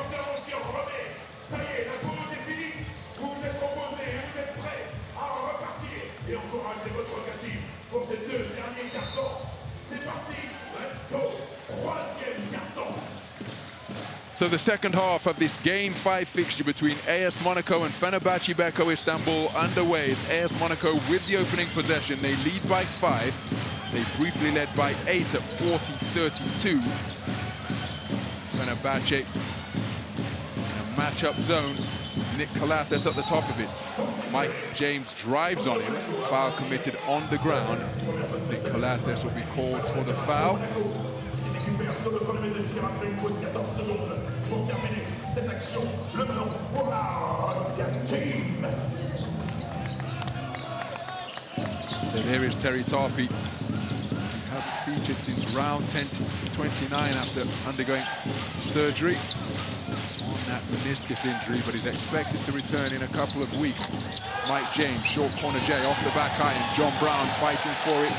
[SPEAKER 8] So the second half of this Game 5 fixture between AS Monaco and Fenerbahçe Beko Istanbul underway. It's AS Monaco with the opening possession. They lead by 5. They briefly led by 8 at 40-32. Fenerbahçe in a match-up zone. Nick Calathis at the top of it. Mike James drives on him. Foul committed on the ground. Nick Calathis will be called for the foul. So there is Terry Tarpey. Has featured since round 10-29 after undergoing surgery on that meniscus injury, but is expected to return in a couple of weeks. Mike James, short corner J off the back iron. John Brown fighting for it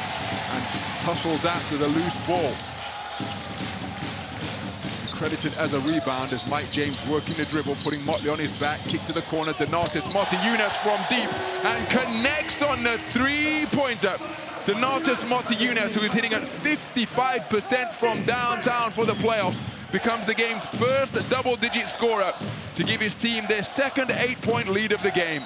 [SPEAKER 8] and hustles after the loose ball. Credited as a rebound as Mike James working the dribble, putting Motley on his back, kick to the corner, Donatas Motiejunas from deep and connects on the three-pointer. Donatas Motiejunas, who is hitting at 55% from downtown for the playoffs, becomes the game's first double-digit scorer to give his team their second 8-point lead of the game.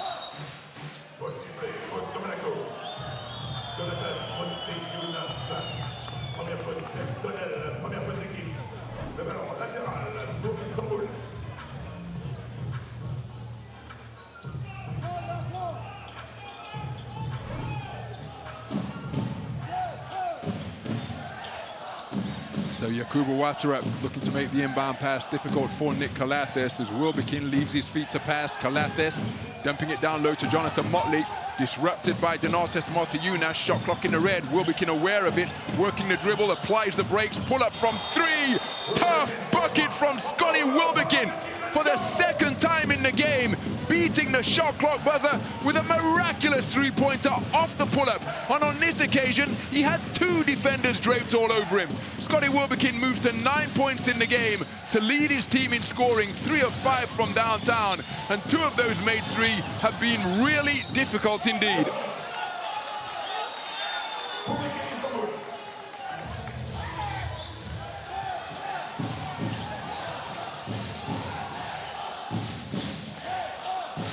[SPEAKER 8] So Yakubu Ouattara looking to make the inbound pass difficult for Nick Calathis as Wilbekin leaves his feet to pass. Calathis dumping it down low to Jonathan Motley. Disrupted by Donatas Motiejunas. Shot clock in the red. Wilbekin aware of it. Working the dribble, applies the brakes. Pull up from 3. Tough bucket from Scotty Wilbekin for the second time in the game. Beating the shot clock buzzer with a miraculous three-pointer off the pull-up. And on this occasion, he had 2 defenders draped all over him. Scotty Wilbekin moves to 9 points in the game to lead his team in scoring, 3 of 5 from downtown. And 2 of those made 3 have been really difficult indeed.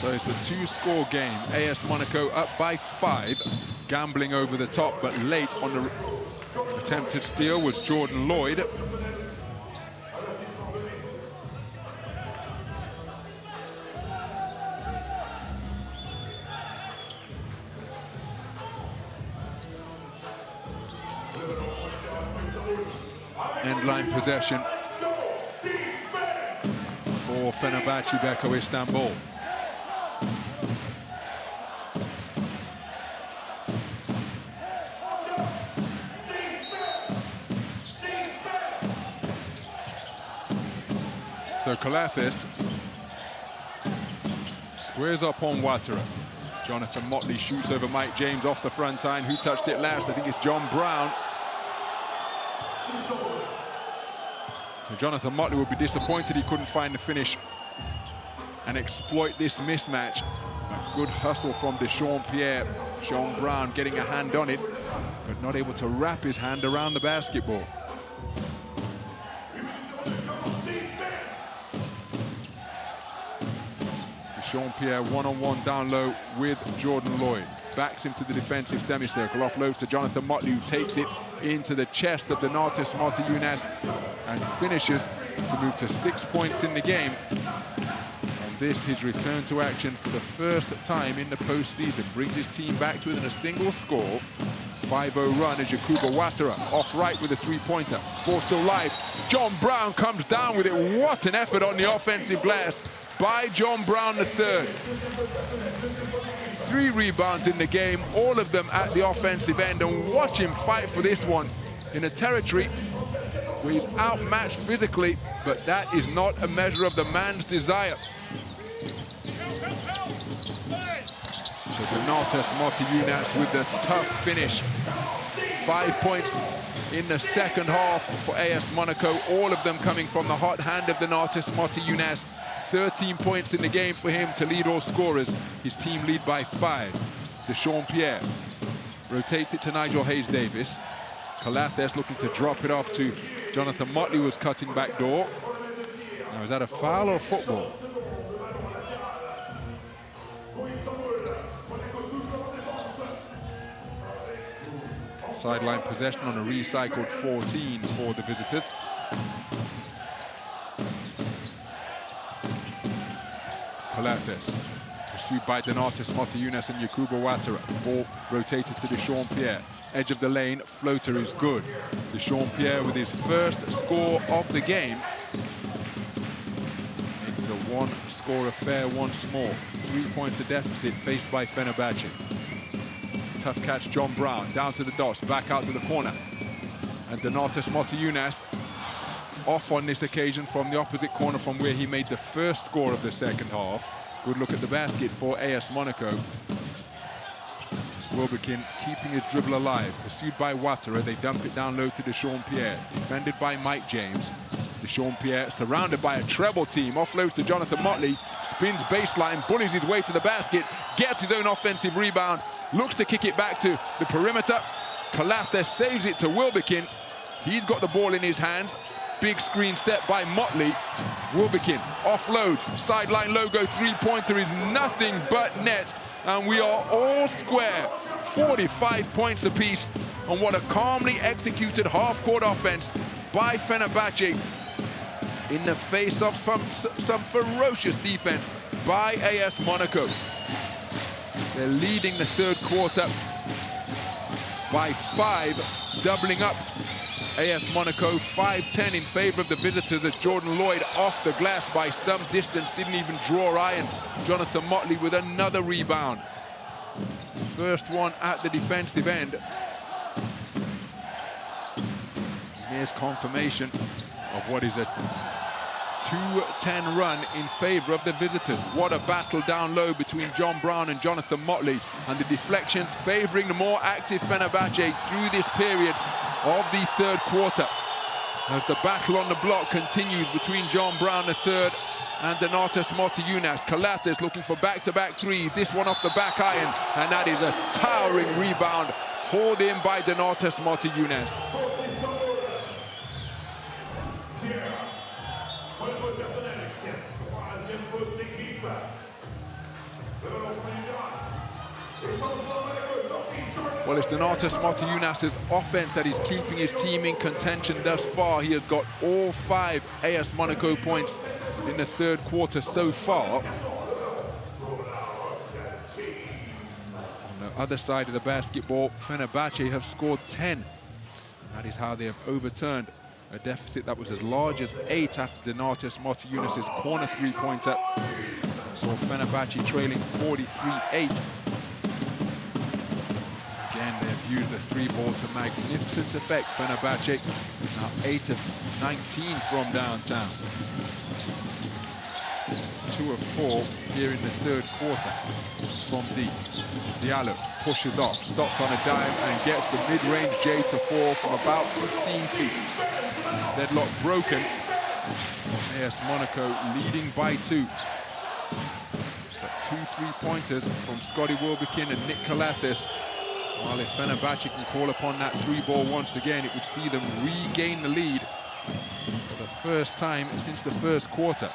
[SPEAKER 8] So it's a 2-score game. AS Monaco up by 5, gambling over the top, but late on the attempted steal was Jordan Lloyd. End-line possession for Fenerbahçe Beko Istanbul. So Calathis squares up on Ouattara. Jonathan Motley shoots over Mike James off the front line. Who touched it last? I think it's John Brown. So Jonathan Motley would be disappointed he couldn't find the finish and exploit this mismatch. A good hustle from Deshaun Pierre. Sean Brown getting a hand on it, but not able to wrap his hand around the basketball. Sean Pierre one-on-one down low with Jordan Lloyd. Backs him to the defensive semicircle. Offloads to Jonathan Motley, who takes it into the chest of Donatas Motiejunas and finishes to move to 6 points in the game. And this, his return to action for the first time in the postseason. Brings his team back to within a single score. 5-0 run as Yakubu Ouattara off right with a three-pointer. Ball still live. John Brown comes down with it. What an effort on the offensive glass by John Brown III. 3 rebounds in the game, all of them at the offensive end, and watch him fight for this one in a territory where he's outmatched physically, but that is not a measure of the man's desire. So Donatas Motiejunas with the tough finish. 5 points in the second half for AS Monaco, all of them coming from the hot hand of Donatas Motiejunas. 13 points in the game for him to lead all scorers. His team lead by 5. Dechampierre rotates it to Nigel Hayes-Davis. Calathes looking to drop it off to Jonathan Motley, was cutting back door. Now, is that a foul or a football? Sideline possession on a recycled 14 for the visitors. Calathes, pursued by Donatas Motiejunas and Yakuba Ouattara. Ball rotated to Dechampierre. Edge of the lane, floater is good. Dechampierre with his first score of the game. Makes it a one-score affair once more. 3 points to deficit faced by Fenerbahce. Tough catch, John Brown, down to the dots, back out to the corner. And Donatas Motiejunas off on this occasion from the opposite corner from where he made the first score of the second half. Good look at the basket for AS Monaco. Wilbekin keeping his dribble alive, pursued by Ouattara. They dump it down low to Dechampierre, defended by Mike James. Dechampierre surrounded by a treble team, offloads to Jonathan Motley, spins baseline, bullies his way to the basket, gets his own offensive rebound, looks to kick it back to the perimeter. Calathes saves it to Wilbekin. He's got the ball in his hands. Big screen set by Motley. Wilbekin offloads, sideline logo, three-pointer is nothing but net. And we are all square. 45 points apiece on what a calmly executed half-court offense by Fenerbahce in the face of some ferocious defense by AS Monaco. They're leading the third quarter by 5, doubling up AS Monaco. 5-10 in favor of the visitors as Jordan Lloyd off the glass by some distance, didn't even draw iron. Jonathan Motley with another rebound. First one at the defensive end. Here's confirmation of what is a 2-10 run in favor of the visitors. What a battle down low between John Brown and Jonathan Motley, and the deflections favoring the more active Fenerbahce through this period of the third quarter. As the battle on the block continues between John Brown III and Donatas Motiejunas. Calathes looking for back-to-back threes. This one off the back iron, and that is a towering rebound hauled in by Donatas Motiejunas. Well, it's Donatas Motiejunas' offense that is keeping his team in contention thus far. He has got all 5 AS Monaco points in the third quarter so far. On the other side of the basketball, Fenerbahce have scored 10. That is how they have overturned a deficit that was as large as 8 after Donatas Motiejunas' corner three-pointer. So Fenerbahce trailing 43-8. Again, they have used the three ball to magnificent effect. Fenerbahce now 8 of 19 from downtown. 2 of 4 here in the third quarter from deep. Diallo pushes off, stops on a dime and gets the mid-range J to fall from about 15 feet. Deadlock broken. AS Monaco leading by 2. But 2 3-pointers from Scotty Wilbekin and Nick Calathes. While if Fenerbahce can call upon that 3-ball once again, it would see them regain the lead for the first time since the first quarter.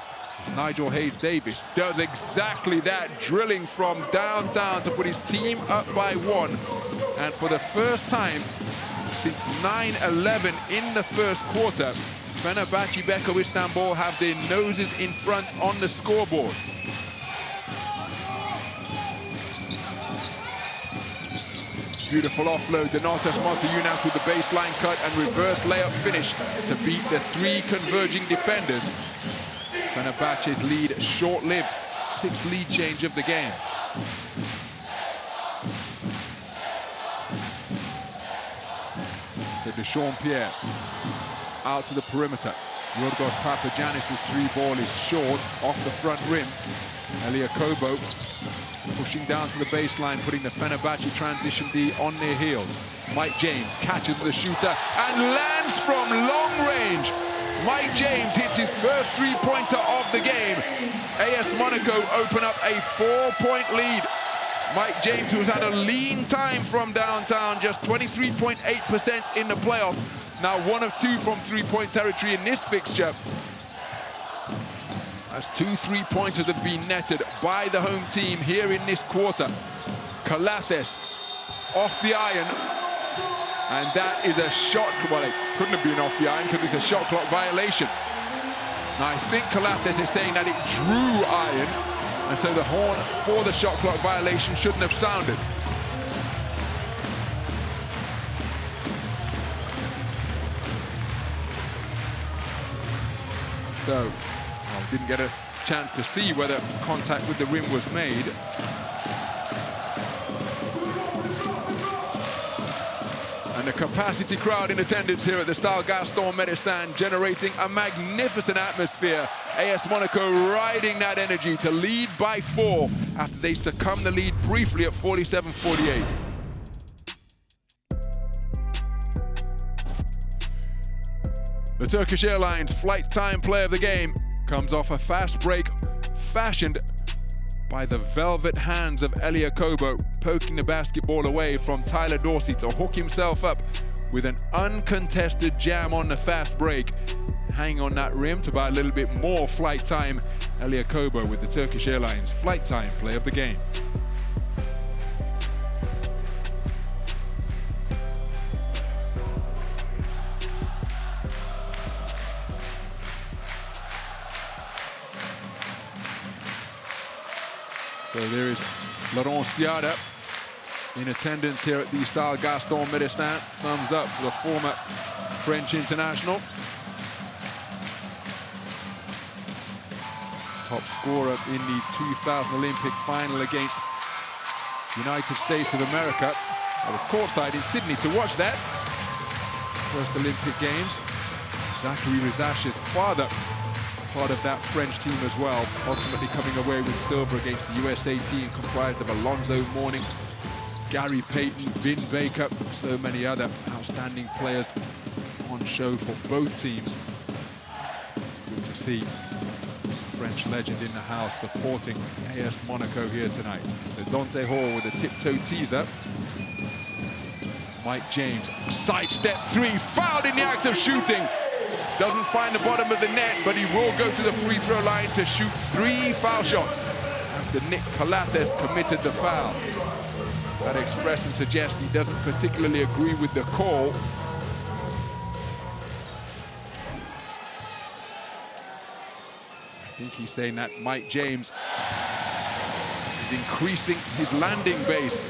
[SPEAKER 8] Nigel Hayes-Davis does exactly that, drilling from downtown to put his team up by 1. And for the first time since 9-11 in the first quarter, Fenerbahce Beko Istanbul have their noses in front on the scoreboard. Beautiful offload, Donatas Motiejunas with the baseline cut and reverse layup finish to beat the 3 converging defenders. Fenerbahce's lead short-lived, 6th lead change of the game. So Dechampierre
[SPEAKER 4] out to the perimeter. Yorgos Papagiannis' three ball is short, off the front rim. Elia Kobo pushing down to the baseline, putting the Fenerbahce transition D on their heels. Mike James catches the shooter and lands from long range. Mike James hits his first three-pointer of the game. AS Monaco open up a 4-point lead. Mike James, who's had a lean time from downtown, just 23.8% in the playoffs. Now 1 of 2 from three-point territory in this fixture. As 2 3-pointers have been netted by the home team here in this quarter. Calathes off the iron. And that is a shot, well, it couldn't have been off the iron because it's a shot clock violation. Now, I think Calathes is saying that it drew iron, and so the horn for the shot clock violation shouldn't have sounded. So, well, didn't get a chance to see whether contact with the rim was made. And the capacity crowd in attendance here at the Stade Gaston Médecin generating a magnificent atmosphere. AS Monaco riding that energy to lead by 4 after they succumb the lead briefly at 47-48. The Turkish Airlines flight time player of the game comes off a fast break fashioned by the velvet hands of Elia Kobo, poking the basketball away from Tyler Dorsey to hook himself up with an uncontested jam on the fast break. Hanging on that rim to buy a little bit more flight time. Elia Kobo with the Turkish Airlines flight time player of the game. So there is Laurent Ciada in attendance here at the Stade Gaston Médecin. Thumbs up for the former French international. Top scorer in the 2000 Olympic final against United States of America. I was courtside in Sydney to watch that. First Olympic Games. Zachary Rizash's father, part of that French team as well, ultimately coming away with silver against the USA team comprised of Alonzo Mourning, Gary Payton, Vin Baker, so many other outstanding players on show for both teams. Good to see French legend in the house supporting AS Monaco here tonight. So Dante Hall with a tiptoe teaser. Mike James, sidestep 3, fouled in the act of shooting. Doesn't find the bottom of the net, but he will go to the free throw line to shoot 3 foul shots after Nick Calathes committed the foul. That expression suggests he doesn't particularly agree with the call. I think he's saying that Mike James is increasing his landing base.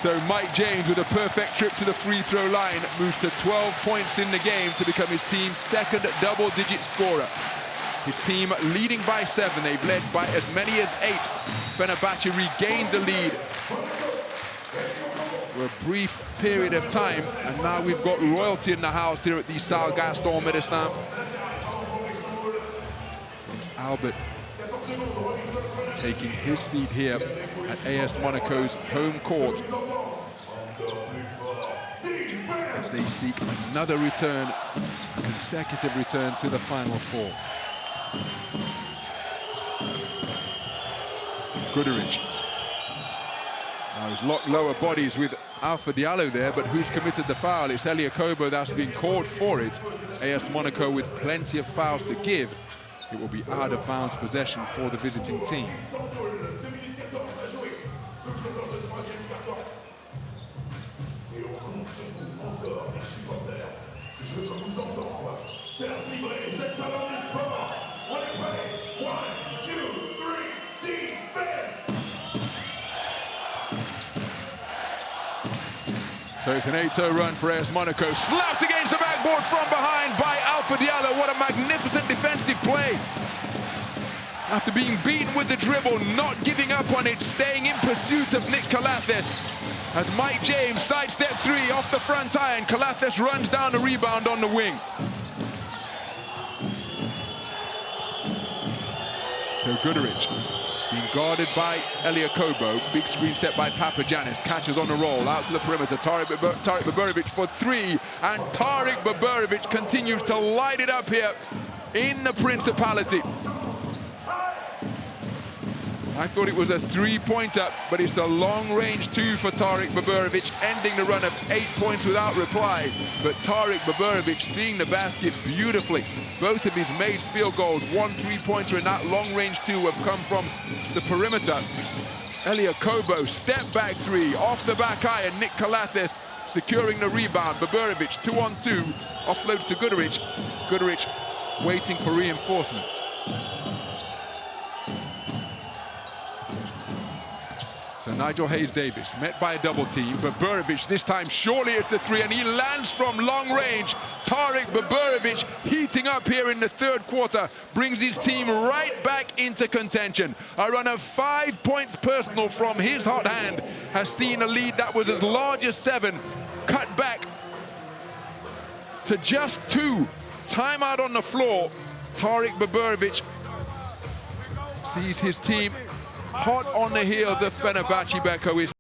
[SPEAKER 4] So Mike James with a perfect trip to the free throw line moves to 12 points in the game to become his team's second double-digit scorer. His team leading by 7. They've led by as many as 8. Fenerbahce regained the lead for a brief period of time, and now we've got royalty in the house here at the Stade Gaston Médecin. Albert taking his seat here at AS Monaco's home court as they seek another return, consecutive return to the Final Four. Goodrich. Now he's locked lower bodies with Alpha Diallo there, but who's committed the foul? It's Elia Kobo that's been called for it. AS Monaco with plenty of fouls to give. It will be out of bounds possession for the visiting team.
[SPEAKER 18] Je veux vous entendre faire vibrer cette salle du sport. On est prêt. 1, 2, 3, defense.
[SPEAKER 4] So it's an 8-0 run for AS Monaco. Slapped against the backboard from behind by Alpha Diallo. What a magnificent defensive play. After being beaten with the dribble, not giving up on it, staying in pursuit of Nick Calathes. As Mike James sidestep 3 off the front iron, Calathes runs down the rebound on the wing. So Guduric being guarded by Eliakobo. Big screen set by Papagiannis. Catches on the roll, out to the perimeter. Tarik Baburovic for 3. And Tarik Baburovic continues to light it up here in the Principality. I thought it was a 3-pointer, but it's a long-range 2 for Tarik Baburovic, ending the run of 8 points without reply. But Tarik Baburovic seeing the basket beautifully. Both of his made field goals, 1 3-pointer and that long-range 2 have come from the perimeter. Eliakobo, step back 3, off the back iron. Nick Calathes securing the rebound. Baburovic, 2-on-2, offloads to Guduric. Guduric waiting for reinforcements. So Nigel Hayes-Davis met by a double team. Baburovic this time, surely it's the 3, and he lands from long range. Tarik Baburovic heating up here in the third quarter, brings his team right back into contention. A run of 5 points personal from his hot hand has seen a lead that was as large as 7 cut back to just 2. Timeout on the floor. Tarik Baburovic sees his team hot on the heels of Fenerbahçe. Beko is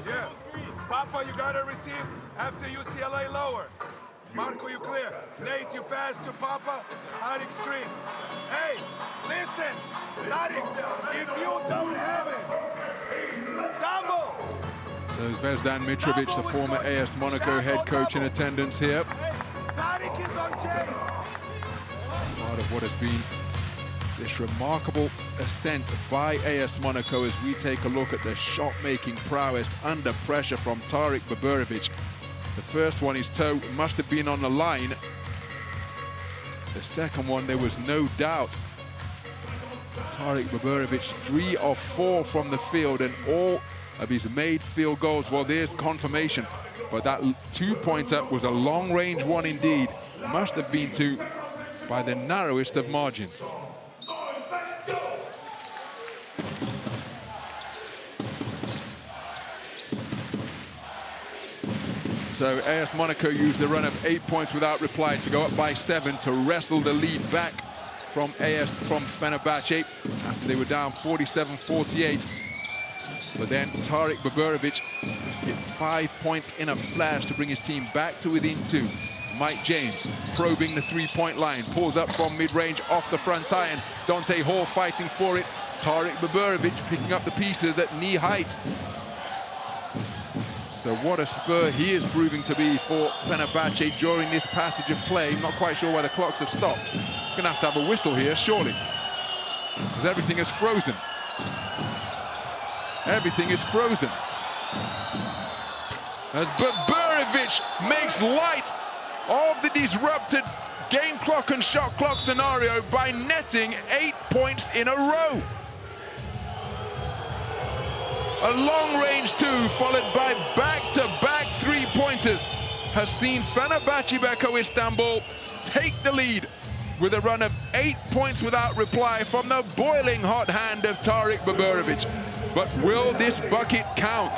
[SPEAKER 12] Yeah. Papa, you gotta receive after UCLA lower. Marco, you clear. Nate, you pass to Papa. Tarik screen. Hey, listen. Tarik, if you don't have it, double.
[SPEAKER 4] So Zvezdan Mitrovic, the former AS Monaco head coach, in attendance here.
[SPEAKER 12] Tarik is on chain.
[SPEAKER 4] Part of what has been this remarkable ascent by AS Monaco as we take a look at the shot-making prowess under pressure from Tarik Baburovic. The first one, his toe must have been on the line. The second one, there was no doubt. Tarik Baburovic, 3 of 4 from the field, and all of his made field goals. Well, there's confirmation, but that 2-pointer was a long-range one indeed. Must have been 2 by the narrowest of margins. So AS Monaco used the run of 8 points without reply to go up by 7 to wrestle the lead back from Fenerbahce after they were down 47-48. But then Tarik Baburovic hit 5 points in a flash to bring his team back to within 2. Mike James probing the 3-point line, pulls up from mid-range off the front iron. Dante Hall fighting for it. Tarik Baburovic picking up the pieces at knee height. So what a spur he is proving to be for Fenerbahce during this passage of play. Not quite sure why the clocks have stopped. Gonna have a whistle here, surely, because everything is frozen. Everything is frozen. As Baburovic makes light of the disrupted game clock and shot clock scenario by netting 8 points in a row. A long-range 2 followed by back-to-back 3-pointers has seen Fenerbahce Beko Istanbul take the lead with a run of 8 points without reply from the boiling hot hand of Tarik Baburovic. But will this bucket count?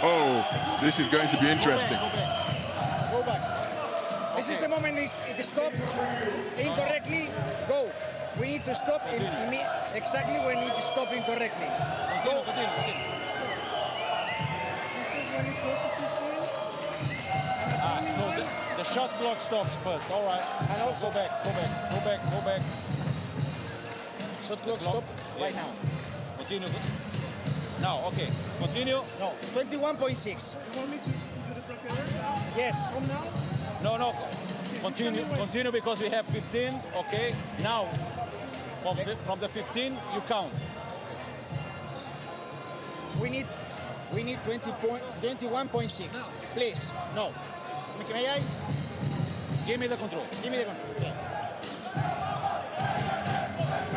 [SPEAKER 4] Oh, this is going to be interesting.
[SPEAKER 16] moment it stopped incorrectly, go. We need to stop exactly when it stopped incorrectly. Go.
[SPEAKER 11] So the shot clock stops first. All right.
[SPEAKER 16] And also
[SPEAKER 11] go back.
[SPEAKER 16] Shot clock stopped right now.
[SPEAKER 11] Continue. Now, okay. Continue.
[SPEAKER 16] No, 21.6.
[SPEAKER 17] You want me to do the preparer?
[SPEAKER 16] Yes.
[SPEAKER 17] From now?
[SPEAKER 11] No. Continue because we have 15. Okay. Now, from the 15, you count.
[SPEAKER 16] We need 21.6. Please. No. May I?
[SPEAKER 11] Give me the control.
[SPEAKER 16] Give me the control. Okay.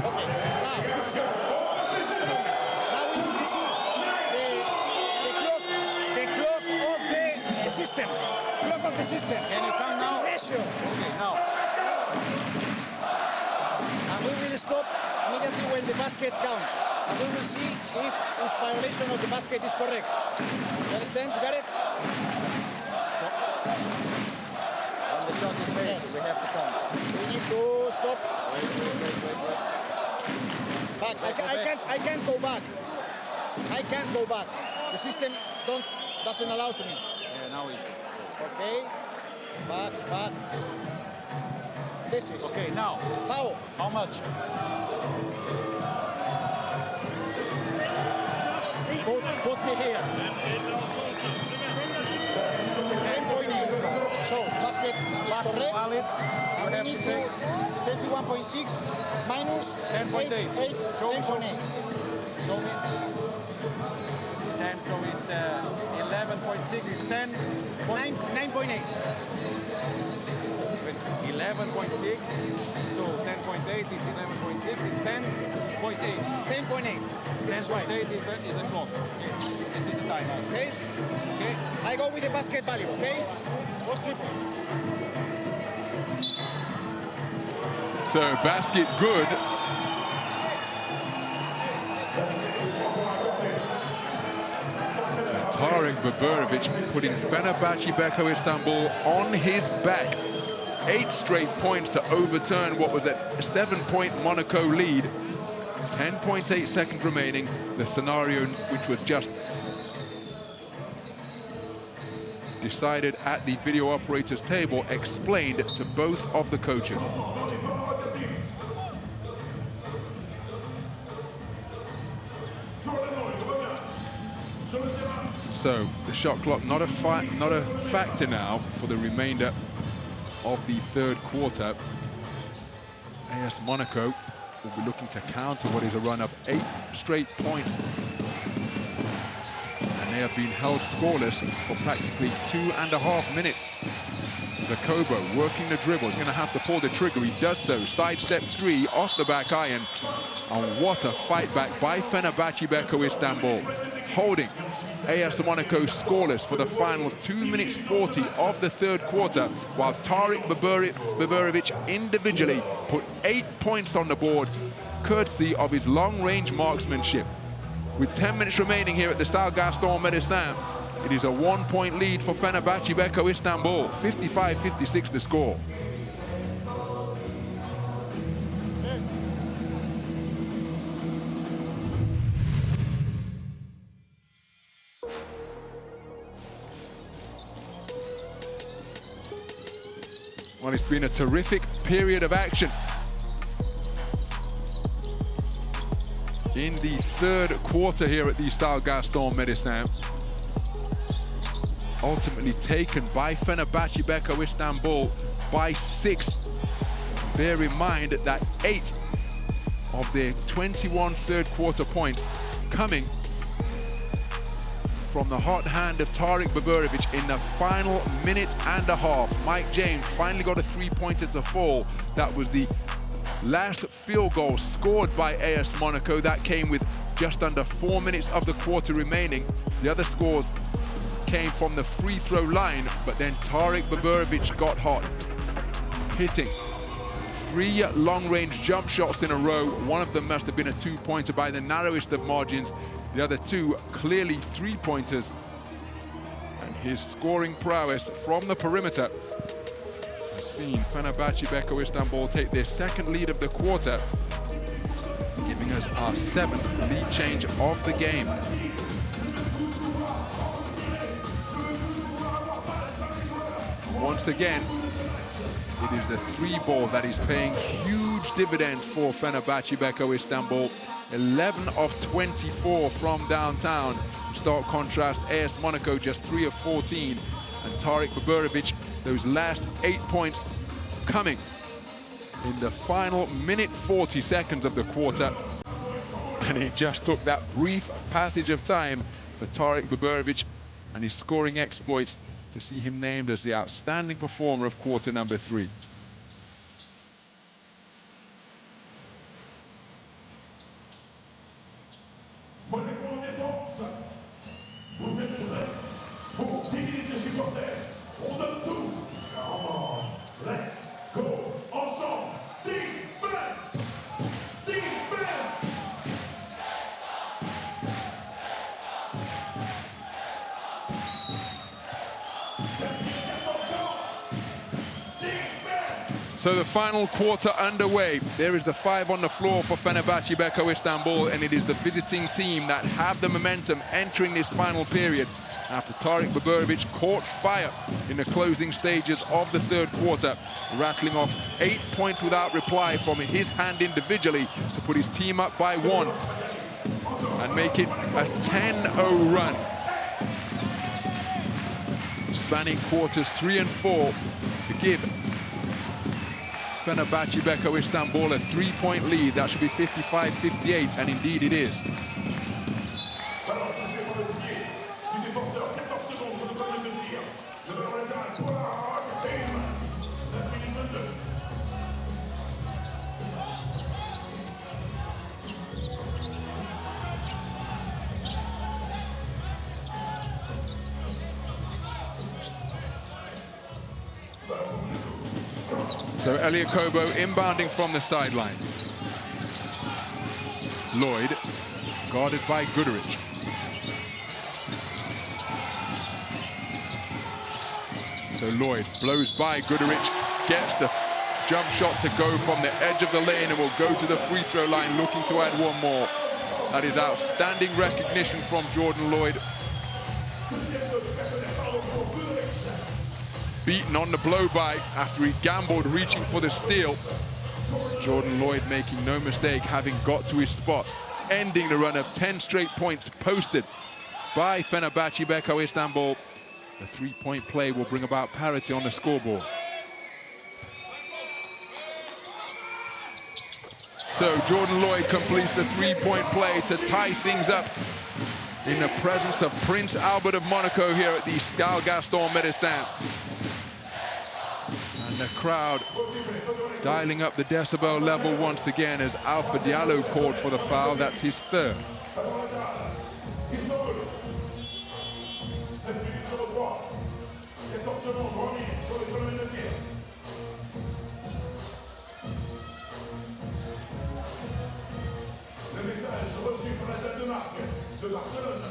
[SPEAKER 16] Okay. Now this is the moment. Now we need to see the clock of the system. Clock of the system.
[SPEAKER 11] Can you count now?
[SPEAKER 16] Measure.
[SPEAKER 11] Okay. Now.
[SPEAKER 16] And we will stop immediately when the basket counts. And we will see if this violation of the basket is correct. You understand? You got it?
[SPEAKER 11] When the shot is made, yes. We have to count.
[SPEAKER 16] We need to stop.
[SPEAKER 11] Wait.
[SPEAKER 16] Back. I can't go back. I can't go back. The system doesn't allow to me.
[SPEAKER 11] Yeah, now it's
[SPEAKER 16] okay. Back. This is
[SPEAKER 11] okay. Now. How much? Put me here.
[SPEAKER 16] 10.8. So basket is correct.
[SPEAKER 11] Valid.
[SPEAKER 16] And we need to 21.6 minus
[SPEAKER 11] 10.8.
[SPEAKER 16] 10.8.
[SPEAKER 11] Show me. 10. So it's 11.6 is 10.
[SPEAKER 16] 9.8.
[SPEAKER 11] 11.6. So 10.8 is 11.6 is 10.8.
[SPEAKER 16] 10.8.
[SPEAKER 11] 10.8 is the clock. Okay. This is the time.
[SPEAKER 16] Okay.
[SPEAKER 11] Okay.
[SPEAKER 16] I go with the basket value. Okay. Post triple.
[SPEAKER 4] So basket good. Tarek Baburovic putting Fenerbahçe Beko Istanbul on his back. 8 straight points to overturn what was a 7-point Monaco lead. 10.8 seconds remaining. The scenario which was just decided at the video operator's table, explained to both of the coaches. So the shot clock not a factor now for the remainder of the third quarter. AS Monaco will be looking to counter what is a run of 8 straight points. And they have been held scoreless for practically 2.5 minutes. Zakobo working the dribble. He's going to have to pull the trigger. He does so. Sidestep 3 off the back iron. And what a fight back by Fenerbahçe Beko Istanbul, holding AS Monaco scoreless for the final 2 minutes 40 of the third quarter, while Tarek Baburovic individually put 8 points on the board, courtesy of his long-range marksmanship. With 10 minutes remaining here at the Stade Gaston Médecin, it is a 1-point lead for Fenerbahçe Beko Istanbul, 55-56 the score. Well, it's been a terrific period of action in the third quarter here at the Stade Gaston Médecin. Ultimately taken by Fenerbahçe Beko Istanbul by 6. Bear in mind that 8 of their 21 third quarter points coming from the hot hand of Tarek Baburovic in the final minute and a half. Mike James finally got a 3-pointer to fall. That was the last field goal scored by AS Monaco. That came with just under 4 minutes of the quarter remaining. The other scores came from the free throw line, but then Tarek Baburovic got hot, hitting 3 long-range jump shots in a row. One of them must have been a 2-pointer by the narrowest of margins. The other 2 clearly 3-pointers. And his scoring prowess from the perimeter has seen Fenerbahçe Beko Istanbul take their second lead of the quarter, giving us our 7th lead change of the game. Once again, it is the 3 ball that is paying huge dividends for Fenerbahçe Beko Istanbul. 11 of 24 from downtown. In stark contrast, AS Monaco just 3 of 14. And Tarek Baburovic, those last 8 points coming in the final minute 40 seconds of the quarter. And it just took that brief passage of time for Tarek Baburovic and his scoring exploits to see him named as the outstanding performer of quarter number 3.
[SPEAKER 18] Vous êtes prêts pour 10 minutes de supporters. On donne tout. Come on, let's go. Ensemble. Defense. Defense.
[SPEAKER 4] So the final quarter underway. There is the 5 on the floor for Fenerbahçe Beko Istanbul, and it is the visiting team that have the momentum entering this final period after Tarek Baburovic caught fire in the closing stages of the 3rd quarter, rattling off 8 points without reply from his hand individually to put his team up by 1 and make it a 10-0 run. Spanning quarters 3 and 4 to give Fenerbahçe Beko Istanbul a 3-point lead. That should be 55-58, and indeed it is. So Elia Kobo inbounding from the sideline. Lloyd guarded by Guduric. So Lloyd blows by Guduric, gets the jump shot to go from the edge of the lane and will go to the free throw line looking to add 1 more. That is outstanding recognition from Jordan Lloyd. Beaten on the blow-by after he gambled reaching for the steal. Jordan Lloyd making no mistake, having got to his spot, ending the run of 10 straight points posted by Fenerbahçe Beko Istanbul. The 3-point play will bring about parity on the scoreboard. So Jordan Lloyd completes the 3-point play to tie things up in the presence of Prince Albert of Monaco here at the Stade Gaston Médecin. And the crowd dialing up the decibel level once again as Alpha Diallo called for the foul. That's his 3rd.
[SPEAKER 18] Le message reçu par la table de marque de Barcelone.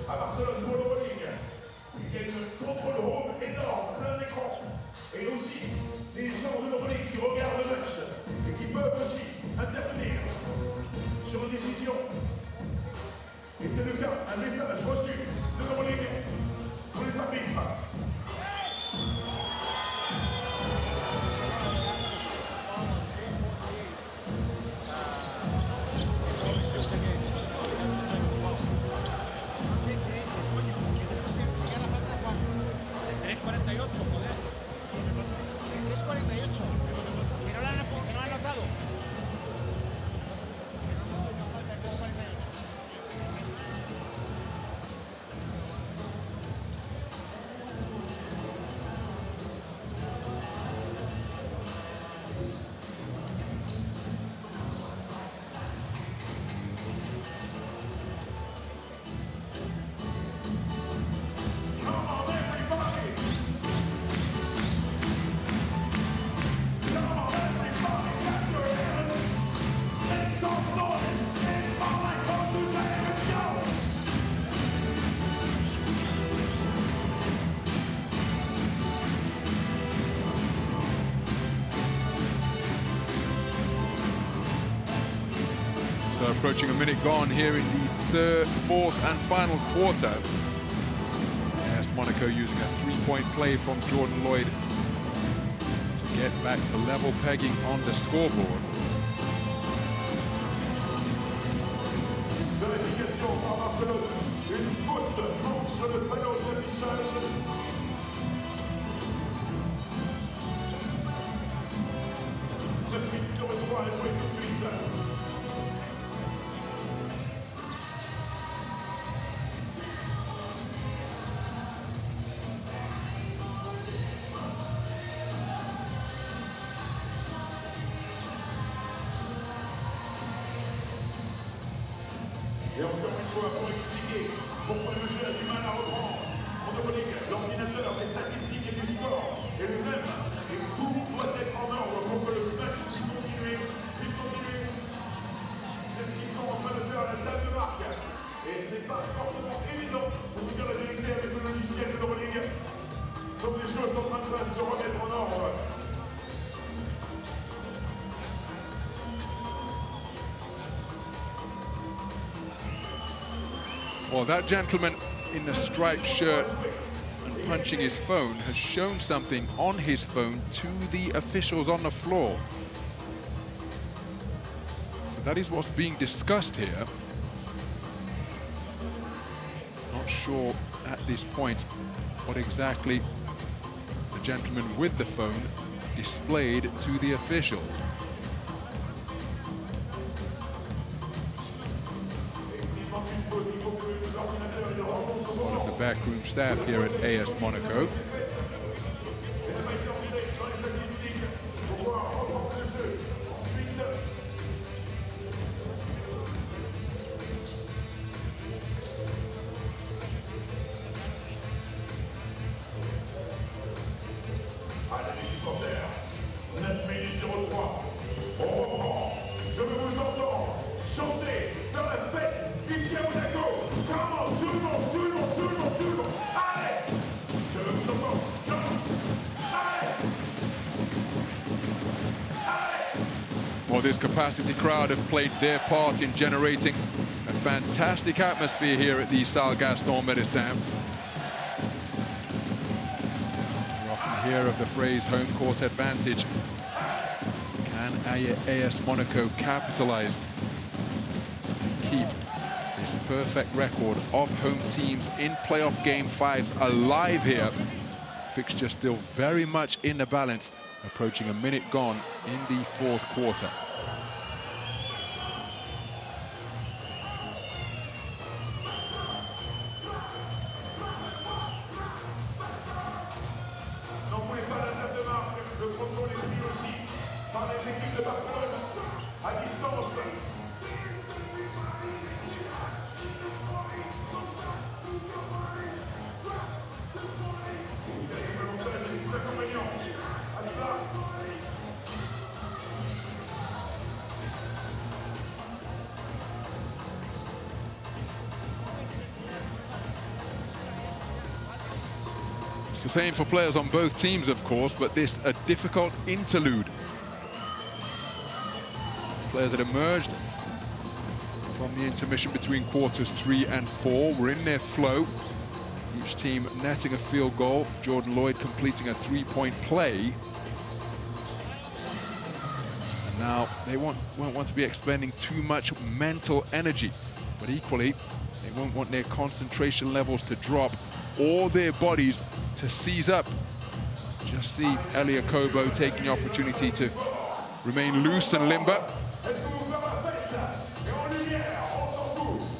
[SPEAKER 18] À Barcelone pour l'EuroLeague. Il y a une contrôle room énorme, plein d'écran. Et aussi des gens de l'EuroLeague qui regardent le match et qui peuvent aussi intervenir sur une décision. Et c'est le cas, un message reçu de l'EuroLeague pour les arbitres.
[SPEAKER 4] Approaching a minute gone here in the fourth and final quarter. AS Monaco using a three-point play from Jordan Lloyd to get back to level pegging on the scoreboard.
[SPEAKER 18] Vérification par Barcelone. Une faute sur le panneau d'affichage. Sur le 3 et joué tout de suite. Et encore une fois, pour expliquer pourquoi le jeu a du mal à reprendre, en EuroLeague, l'ordinateur, les statistiques et du sport est le même. Et tout doit être en ordre pour que le match puisse continuer. C'est ce qu'ils sont en train de faire à la table de marque. Et c'est pas forcément évident, pour vous dire la vérité, avec le logiciel de l'EuroLeague. Donc les choses sont en train de se remettre en ordre.
[SPEAKER 4] Well, that gentleman in the striped shirt and punching his phone has shown something on his phone to the officials on the floor. So that is what's being discussed here. Not sure at this point what exactly the gentleman with the phone displayed to the officials. One of the backroom staff here at AS Monaco.
[SPEAKER 18] Allez les supporters, 9 minutes 03, on reprend, je veux vous entendre chanter, faire la fête ici à Monaco. Comment tout le monde, tout le monde, tout le monde, tout le monde, allez, je veux vous entendre, allez, allez.
[SPEAKER 4] Well, this capacity crowd have played their part in generating a fantastic atmosphere here at the Salle Gaston Médecin. You often hear of the phrase home court advantage. Can AS Monaco capitalize and keep this perfect record of home teams in playoff game 5 alive here? Fixture still very much in the balance, approaching a minute gone in the fourth quarter.
[SPEAKER 18] N'envoyez pas la table de marque, le contrôle est pris aussi par les équipes de Barcelone à distance. Il y a des volontaires et ses accompagnants à cela.
[SPEAKER 4] It's the same for players on both teams, of course, but this a difficult interlude. Players that emerged from the intermission between quarters 3 and 4 were in their flow. Each team netting a field goal. Jordan Lloyd completing a three-point play. And now they won't want to be expending too much mental energy, but equally they won't want their concentration levels to drop or their bodies to seize up. Just see Elia Kobo taking the opportunity to remain loose and limber.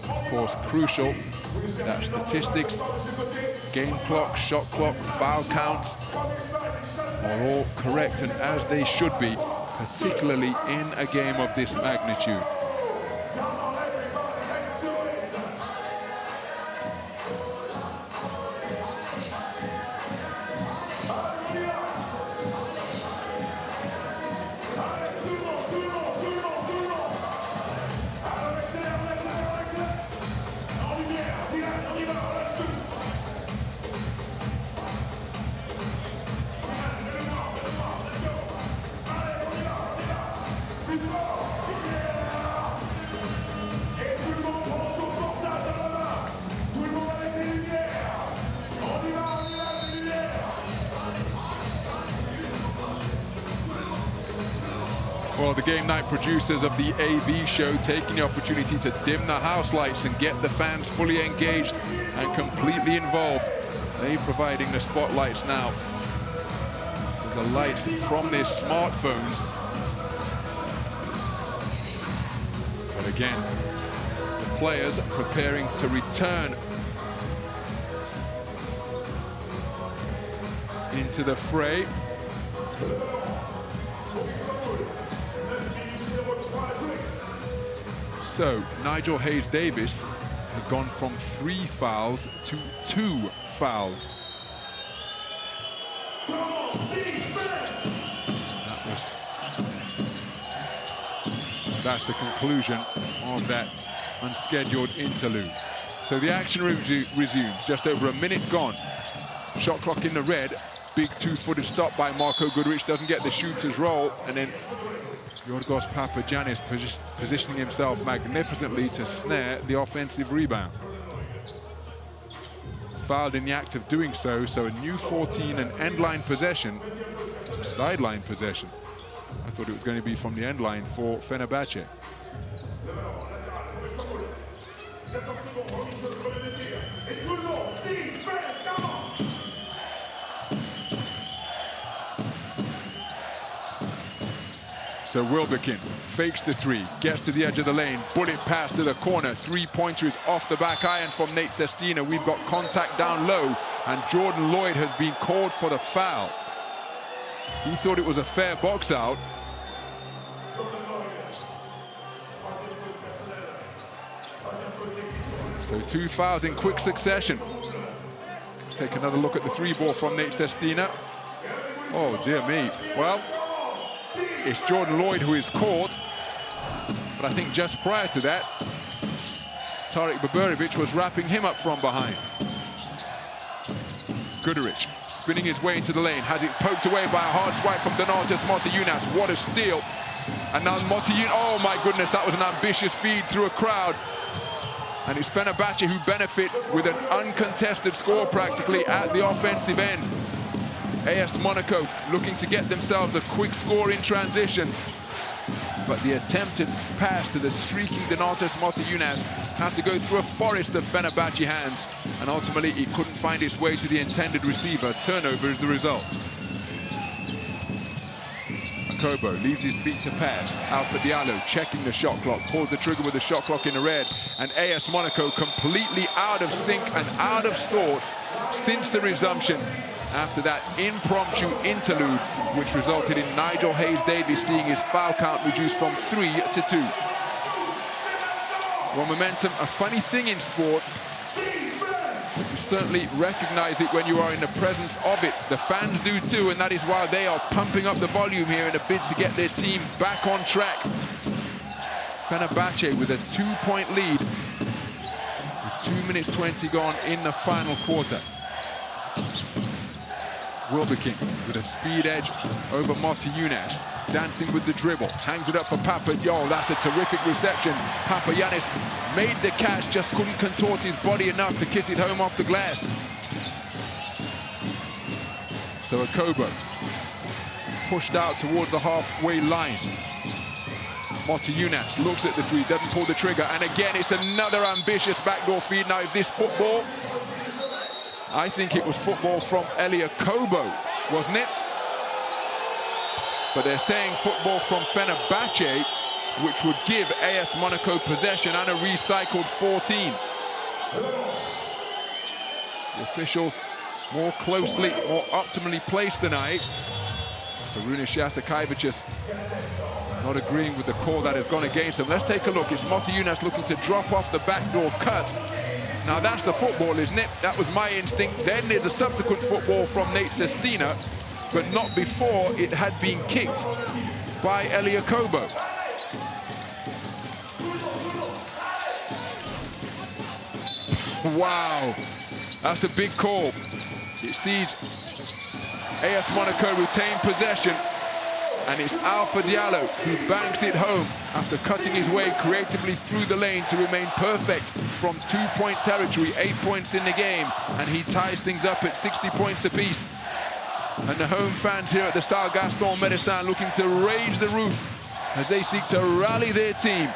[SPEAKER 4] Of course, crucial that statistics, game clock, shot clock, foul counts are all correct and as they should be, particularly in a game of this magnitude. the game night producers of the AV show taking the opportunity to dim the house lights and get the fans fully engaged and completely involved. They're providing the spotlights now. The lights from their smartphones. But again, the players preparing to return into the fray. So Nigel Hayes-Davis has gone from 3 fouls to 2 fouls. That's the conclusion of that unscheduled interlude. So the action resumes, just over a minute gone. Shot clock in the red, big 2-footed stop by Marko Guduric, doesn't get the shooter's roll, and then Yorgos Papagiannis positioning himself magnificently to snare the offensive rebound. Fouled in the act of doing so, so a new 14 and end line possession, sideline possession. I thought it was going to be from the end line for Fenerbahce. So Wilbekin fakes the 3, gets to the edge of the lane, bullet pass to the corner, 3-pointer is off the back iron from Nate Sestina. We've got contact down low, and Jordan Lloyd has been called for the foul. He thought it was a fair box out. So 2 fouls in quick succession. Take another look at the 3-ball from Nate Sestina. Oh, dear me. Well, it's Jordan Lloyd who is caught. But I think just prior to that, Tarek Baburevic was wrapping him up from behind. Guduric spinning his way into the lane, has it poked away by a hard swipe from Donatas Motiejunas. What a steal. And now Motiejunas, oh my goodness, that was an ambitious feed through a crowd. And it's Fenerbahce who benefit with an uncontested score practically at the offensive end. AS Monaco looking to get themselves a quick score in transition. But the attempted pass to the streaking Donatas Motiejunas had to go through a forest of Fenerbahce hands, and ultimately it couldn't find its way to the intended receiver. Turnover is the result. Kobo leaves his feet to pass. Alpha Diallo checking the shot clock, pulls the trigger with the shot clock in the red, and AS Monaco completely out of sync and out of sorts since the resumption after that impromptu interlude, which resulted in Nigel Hayes-Davis seeing his foul count reduced from 3 to 2. Well, momentum, a funny thing in sports. You certainly recognize it when you are in the presence of it. The fans do too, and that is why they are pumping up the volume here in a bid to get their team back on track. Fenerbahce with a 2-point lead with 2 minutes 20 gone in the final quarter. Wilbekin with a speed edge over Motiejunas, dancing with the dribble, hangs it up for Papa. Yo, that's a terrific reception. Papagiannis made the catch, just couldn't contort his body enough to kiss it home off the glass. So Akobo pushed out towards the halfway line. Motiejunas looks at the 3, doesn't pull the trigger, and again it's another ambitious backdoor feed. Now, if this football, I think it was football from Elia Kobo, wasn't it? But they're saying football from Fenerbahce, which would give AS Monaco possession and a recycled 14. The officials more closely, more optimally placed tonight. So Runis Jastakevicius not agreeing with the call that has gone against him. Let's take a look. It's Motiejunas looking to drop off the backdoor cut. Now that's the football, isn't it? That was my instinct. Then there's a subsequent football from Nate Sestina, but not before it had been kicked by Elia Kobo. Wow, that's a big call. It sees AS Monaco retain possession, and it's Alpha Diallo who banks it home after cutting his way creatively through the lane to remain perfect from 2-point territory, 8 points in the game, and he ties things up at 60 points apiece. And the home fans here at the Stade Gaston Médecin looking to raise the roof as they seek to rally their team.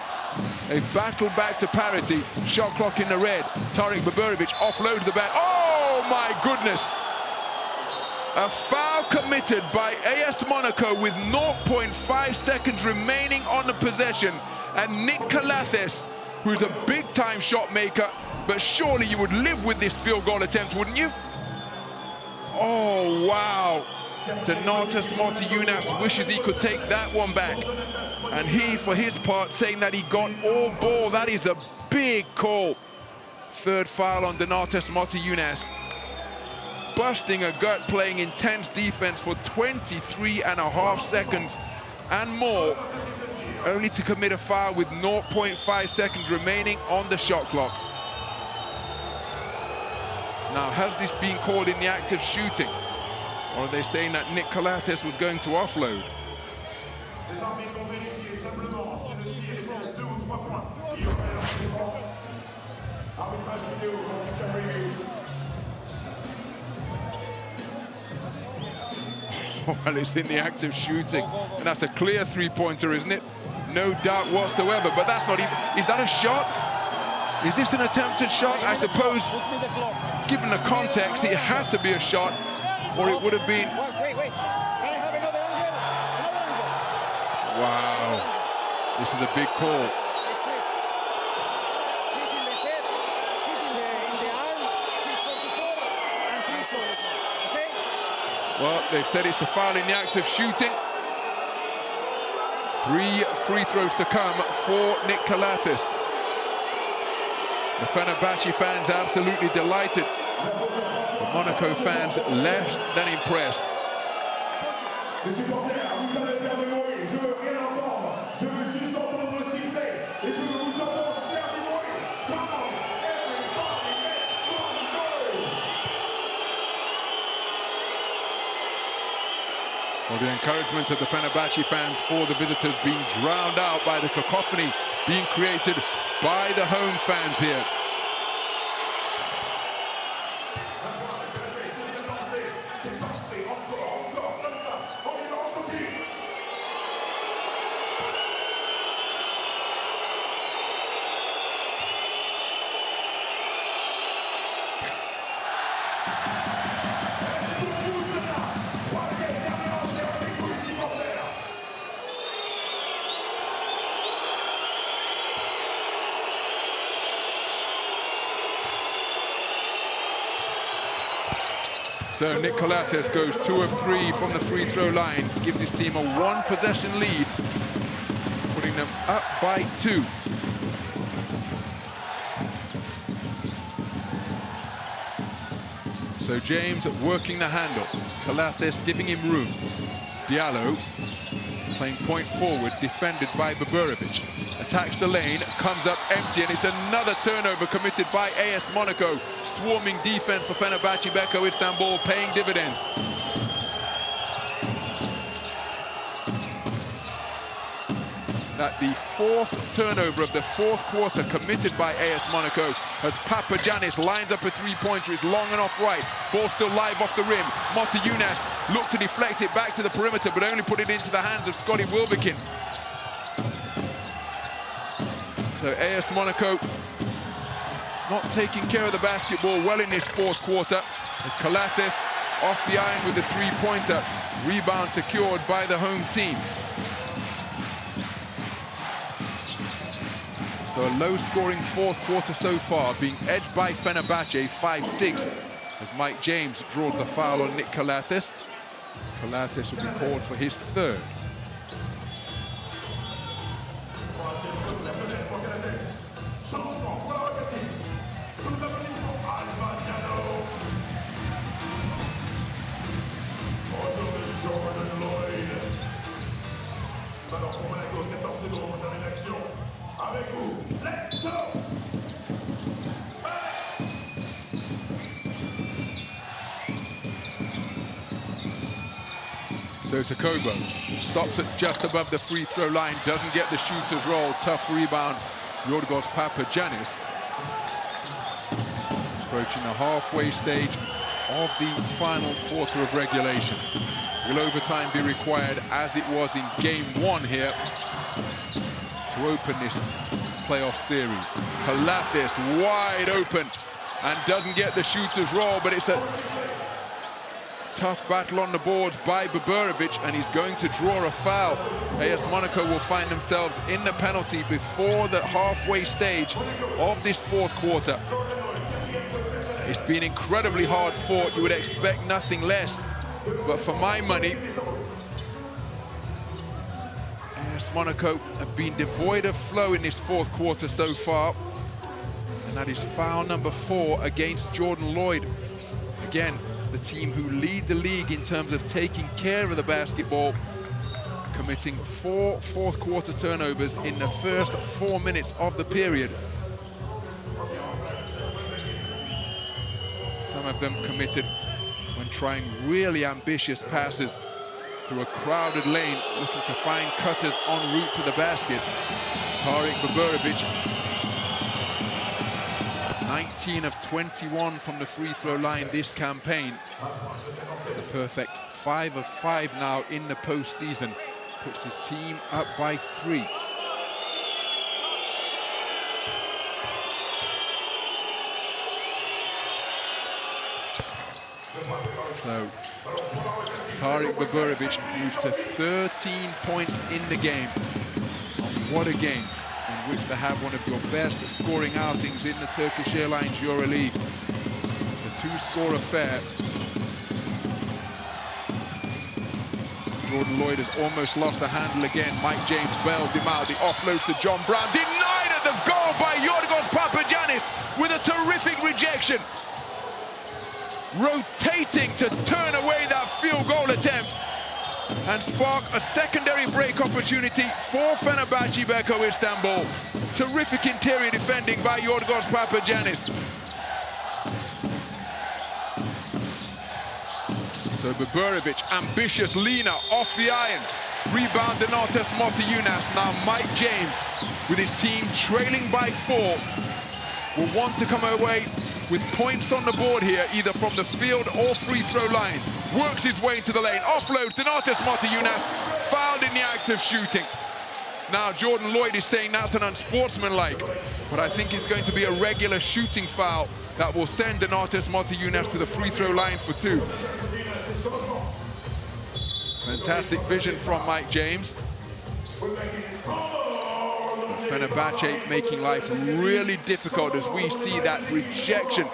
[SPEAKER 4] They've battled back to parity. Shot clock in the red. Tarik Baburovic offloads the back. Oh my goodness! A foul committed by AS Monaco with 0.5 seconds remaining on the possession. And Nick Calathes, who's a big-time shot maker, but surely you would live with this field goal attempt, wouldn't you? Oh, wow. Donatas Motiejunas wishes he could take that one back. And he, for his part, saying that he got all ball. That is a big call. Third foul on Donatas Motiejunas. Busting a gut, playing intense defense for 23.5 seconds and more, only to commit a foul with 0.5 seconds remaining on the shot clock. Now, has this been called in the act of shooting? Or are they saying that Nick Calathes was going to offload? Well, it's in the act of shooting, and that's a clear three-pointer, isn't it? No doubt whatsoever, but that's not even... Is that a shot? Is this an attempted shot? I suppose, given the context, it had to be a shot, or it would have been...
[SPEAKER 16] Wait. Can I have another angle?
[SPEAKER 4] Wow. This is a big call.
[SPEAKER 16] Hitting the head, hitting in the arm, 644, and 3 shots. Okay?
[SPEAKER 4] Well, they've said it's a foul in the act of shooting. 3 free throws to come for Nick Calathes. The Fenerbahce fans are absolutely delighted. The Monaco fans less than impressed. Well, the encouragement of the Fenerbahce fans for the visitors being drowned out by the cacophony being created by the home fans here. So Nick Calathes goes 2 of 3 from the free throw line, gives his team a 1-possession lead, putting them up by 2. So James working the handle, Calathes giving him room. Diallo playing point forward, defended by Baburovic. Attacks the lane, comes up empty, and it's another turnover committed by AS Monaco. Swarming defense for Fenerbahçe Beko Istanbul, paying dividends. That the 4th turnover of the 4th quarter committed by AS Monaco, as Papagiannis lines up a three-pointer. It's long and off right. Ball still live off the rim. Motiejunas looked to deflect it back to the perimeter, but only put it into the hands of Scotty Wilbekin. So AS Monaco not taking care of the basketball well in this 4th quarter. As Calathes off the iron with the three-pointer. Rebound secured by the home team. So a low-scoring 4th quarter so far, being edged by Fenerbahce 5-6, as Mike James draws the foul on Nick Calathes. Calathes will be called for his 3rd. So Takobo stops it just above the free throw line, doesn't get the shooter's roll. Tough rebound, Yorgos Papagiannis. Approaching the halfway stage of the final quarter of regulation. Will overtime be required, as it was in game 1 here, to open this playoff series? Pilates wide open and doesn't get the shooter's roll, but it's a tough battle on the boards by Boborovic, and he's going to draw a foul. AS Monaco will find themselves in the penalty before the halfway stage of this fourth quarter. It's been incredibly hard fought. You would expect nothing less, but for my money, AS Monaco have been devoid of flow in this fourth quarter so far, and that is foul number 4 against Jordan Lloyd. Again, the team who lead the league in terms of taking care of the basketball, committing 4 fourth quarter turnovers in the first 4 minutes of the period. Some of them committed when trying really ambitious passes through a crowded lane, looking to find cutters en route to the basket. Tarik Boborovic, 19 of 21 from the free throw line this campaign. The perfect 5 of 5 now in the postseason, puts his team up by 3. So Tarik Boborovic moves to 13 points in the game. What a game in which to have one of your best scoring outings in the Turkish Airlines EuroLeague. It's a 2-score affair. Jordan Lloyd has almost lost the handle again. Mike James bails him out. The offload to John Brown, denied at the goal by Yorgos Papagiannis with a terrific rejection. Rotating to turn away that field goal attempt and spark a secondary break opportunity for Fenerbahçe Beko Istanbul. Terrific interior defending by Yorgos Papagiannis. So Boborovic, ambitious leaner off the iron. Rebound Donatas Motiejunas. Now Mike James, with his team trailing by 4, will want to come away with points on the board here, either from the field or free throw line. Works his way into the lane. Offload, Donatas Motiejunas, fouled in the act of shooting. Now Jordan Lloyd is saying that's an unsportsmanlike, but I think it's going to be a regular shooting foul that will send Donatas Motiejunas to the free throw line for 2. Fantastic vision from Mike James. Fenerbahce making life really difficult as we see that rejection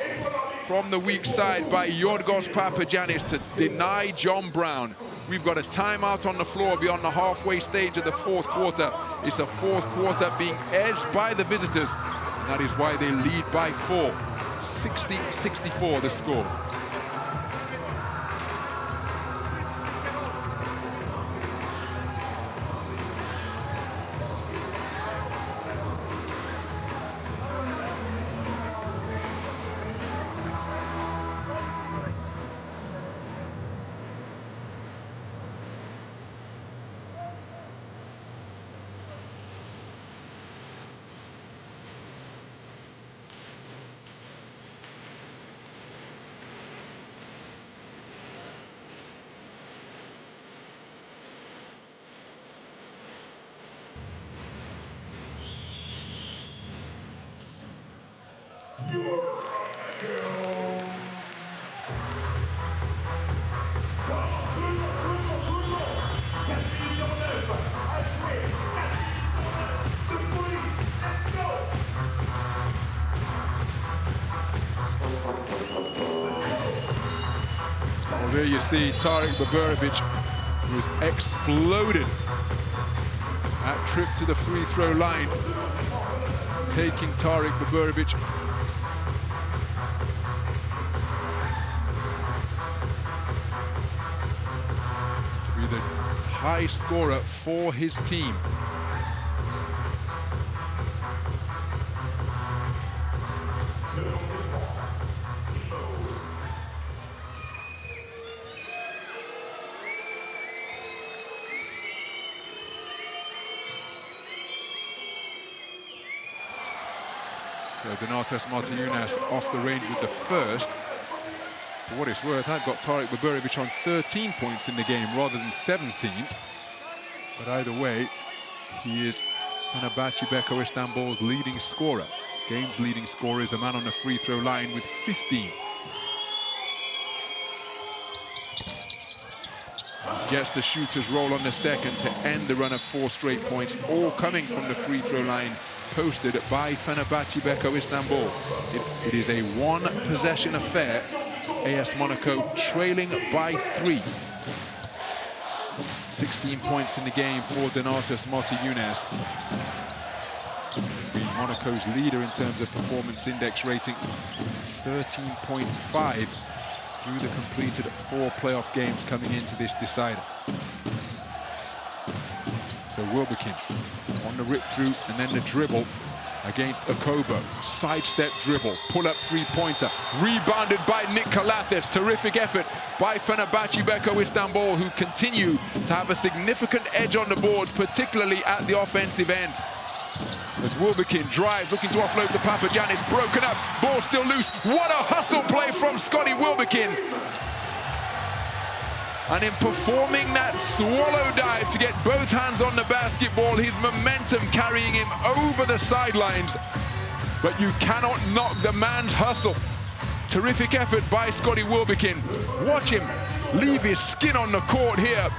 [SPEAKER 4] from the weak side by Yorgos Papagiannis to deny John Brown. We've got a timeout on the floor beyond the halfway stage of the fourth quarter. It's a fourth quarter being edged by the visitors. That is why they lead by 4. 60-64 the score. Well, there you see Tarik Boborovic, who has exploded. That trip to the free throw line, taking Tarik Boborovic to be the high scorer for his team. So Donatas Motiejunas off the range with the first. For what it's worth, I've got Tarek Baburevic on 13 points in the game rather than 17. But either way, he is Fenerbahçe Beko Istanbul's leading scorer. Game's leading scorer is a man on the free throw line with 15. Gets the shooter's roll on the second to end the run of 4 straight points, all coming from the free throw line posted by Fenerbahçe Beko Istanbul. It is a one-possession affair. AS Monaco trailing by 3. 16 points in the game for Donatas Motiejunas. Being Monaco's leader in terms of performance index rating, 13.5 through the completed 4 playoff games coming into this decider. So Wilbekin on the rip through and then the dribble against Okobo. Sidestep dribble, pull-up three-pointer, rebounded by Nick Kalathis. Terrific effort by Fenerbahçe Beko Istanbul, who continue to have a significant edge on the boards, particularly at the offensive end. As Wilbekin drives, looking to offload to Papagiannis, broken up, ball still loose. What a hustle play from Scotty Wilbekin. And in performing that swallow dive to get both hands on the basketball, his momentum carrying him over the sidelines. But you cannot knock the man's hustle. Terrific effort by Scotty Wilbekin. Watch him leave his skin on the court here.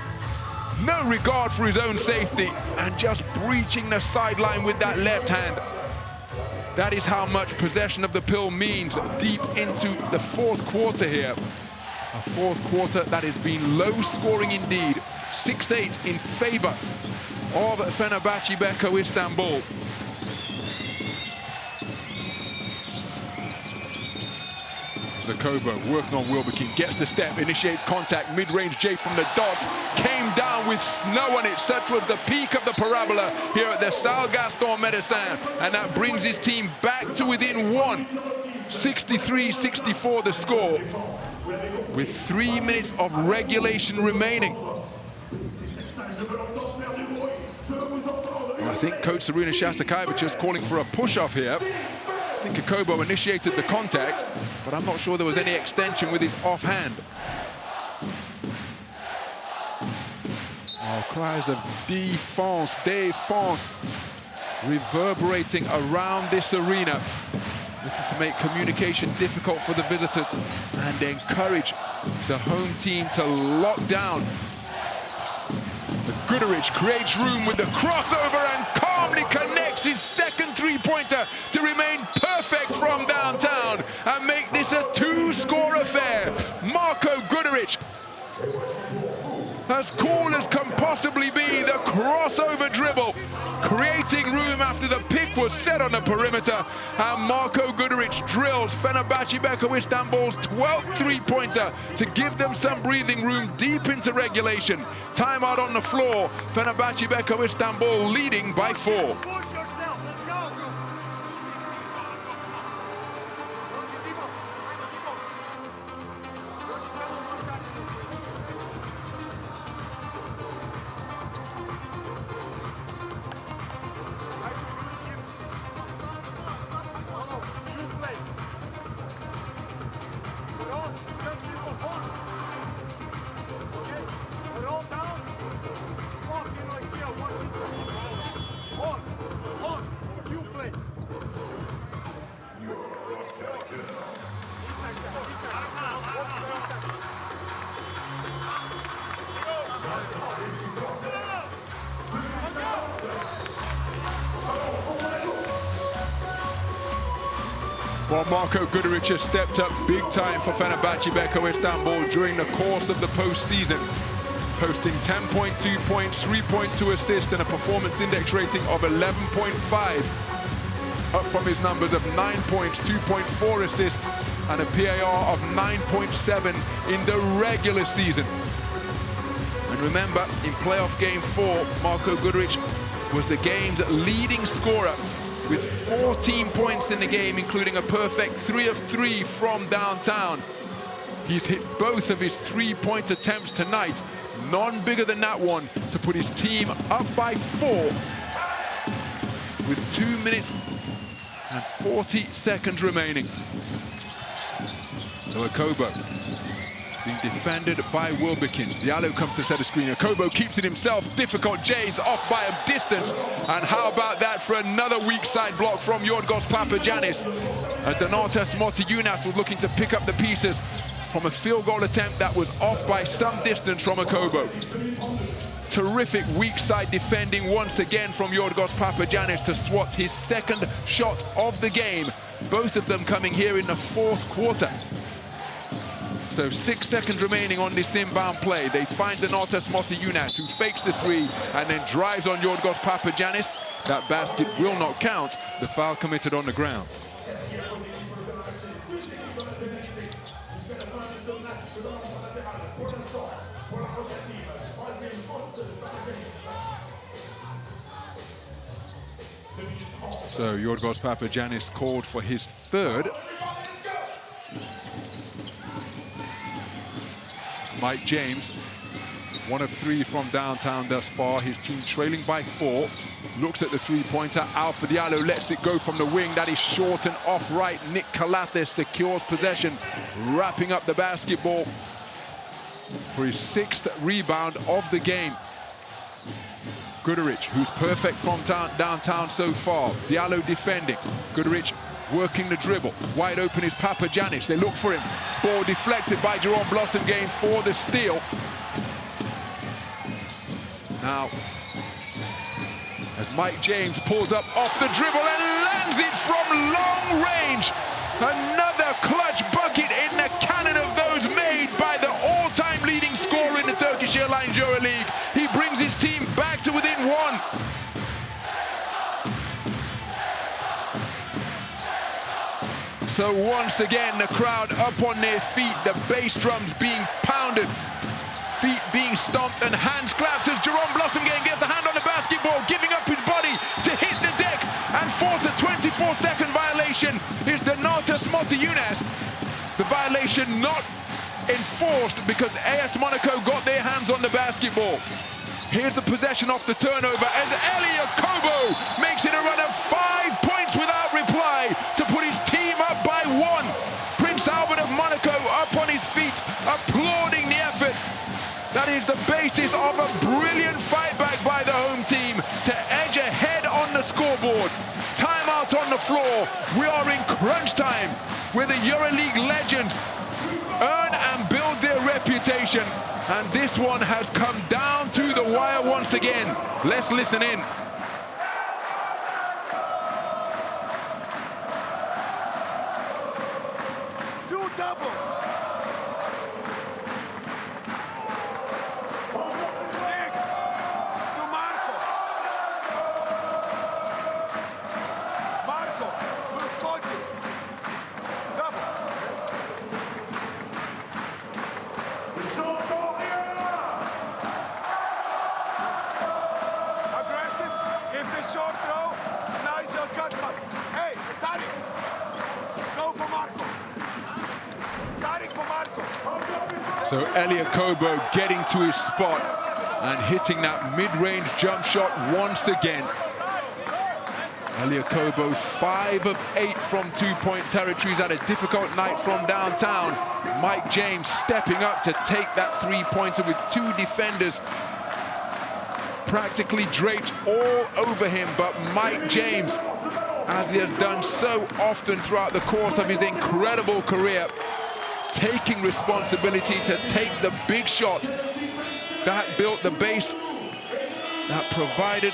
[SPEAKER 4] No regard for his own safety and just breaching the sideline with that left hand. That is how much possession of the pill means deep into the 4th quarter here. A 4th quarter that has been low scoring indeed. 6-8 in favor of Fenerbahçe Beko Istanbul. Zakobo working on Wilbekin, gets the step, initiates contact, mid-range J from the dots, came down with snow on it. Such was the peak of the parabola here at the Salle Gaston Médecin, and that brings his team back to within 1. 63-64 the score, with 3 minutes of regulation remaining. Well, I think Coach Serena Shastakevich is calling for a push-off here. I think Okobo initiated the contact, but I'm not sure there was any extension with his offhand. Oh, cries of défense, défense, reverberating around this arena, looking to make communication difficult for the visitors and encourage the home team to lock down. As Guduric creates room with the crossover and calmly connects his second three-pointer to remain perfect from downtown and make this a 2-score affair. Marko Guduric, as cool as can possibly be, the crossover dribble, creating room after the pick was set on the perimeter, and Marko Guduric drills Fenerbahçe Beko Istanbul's 12th three-pointer to give them some breathing room deep into regulation. Timeout on the floor, Fenerbahçe Beko Istanbul leading by 4. Well, Marko Guduric has stepped up big time for Fenerbahçe Beko Istanbul during the course of the postseason, posting 10.2 points, 3.2 assists, and a performance index rating of 11.5, up from his numbers of 9 points, 2.4 assists, and a PAR of 9.7 in the regular season. And remember, in playoff game 4, Marko Guduric was the game's leading scorer, with 14 points in the game, including a perfect 3 of 3 from downtown. He's hit both of his 3-point attempts tonight, none bigger than that one, to put his team up by 4 with 2 minutes and 40 seconds remaining. So Okobo being defended by Wilbekin. Diallo comes to set a screen. Kobo keeps it himself. Difficult. Jay's off by a distance. And how about that for another weak side block from Yorgos Papagiannis? Donatas Motiejunas was looking to pick up the pieces from a field goal attempt that was off by some distance from Kobo. Terrific weak side defending once again from Yorgos Papagiannis to swat his second shot of the game. Both of them coming here in the fourth quarter. So 6 seconds remaining on this inbound play. They find Donatas Motiejunas, who fakes the three and then drives on Yorgos Papagiannis. That basket will not count. The foul committed on the ground. So Yorgos Papagiannis called for his third. Mike James, 1 of 3 from downtown thus far. His team trailing by 4. Looks at the three-pointer. Alpha Diallo lets it go from the wing. That is short and off right. Nick Calathes secures possession, wrapping up the basketball for his 6th rebound of the game. Guduric, who's perfect from downtown so far. Diallo defending. Guduric working the dribble. Wide open is Papagiannis. They look for him. Ball deflected by Jerome Blossomgame for the steal. Now, as Mike James pulls up off the dribble and lands it from long range. Another clutch bucket in the cannon of those made by the all-time leading scorer in the Turkish Airlines EuroLeague. He brings his team back to within 1. So once again, the crowd up on their feet, the bass drums being pounded, feet being stomped and hands clapped as Jerome Blossomgame gets a hand on the basketball, giving up his body to hit the deck and force a 24-second violation is Donatas Motiejunas. The violation not enforced because AS Monaco got their hands on the basketball. Here's the possession off the turnover as Elia Kobo makes it a run of 5 points without reply to put his team up by 1. Prince Albert of Monaco up on his feet, applauding the effort. That is the basis of a brilliant fight back by the home team to edge ahead on the scoreboard. Timeout on the floor. We are in crunch time where the EuroLeague legends earn and build their reputation. And this one has come down to the wire once again. Let's listen in.
[SPEAKER 12] Two doubles. Nick to Marco. Marco to Scotty. Double. Aggressive. If it's short throw, Nigel cutback. Hey, Tariq. Go for Marco. Tariq for Marco.
[SPEAKER 4] So Elia Kobo getting to his spot and hitting that mid-range jump shot once again. Elia Kobo 5 of 8 from two-point territory. He's had a difficult night from downtown. Mike James stepping up to take that three-pointer with 2 defenders practically draped all over him. But Mike James, as he has done so often throughout the course of his incredible career, taking responsibility to take the big shot that built the base, that provided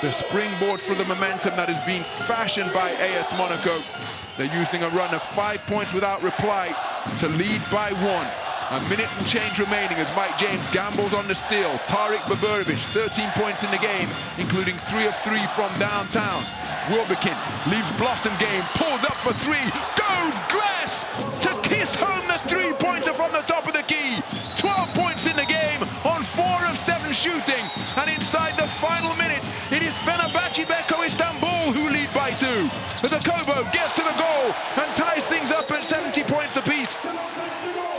[SPEAKER 4] the springboard for the momentum that has been fashioned by AS Monaco. They're using a run of 5 points without reply to lead by 1. A minute and change remaining as Mike James gambles on the steal. Tariq Baburovic, 13 points in the game, including 3 of 3 from downtown. Wilbekin leaves Blossomgame, pulls up for 3, goes glass to kiss home the three-pointer from the top of the key. 12 points in the game on 4 of 7 shooting. And inside the final minute, it is Fenerbahçe Beko Istanbul who lead by 2. The Kobo gets to the goal and ties things up at 70 points apiece.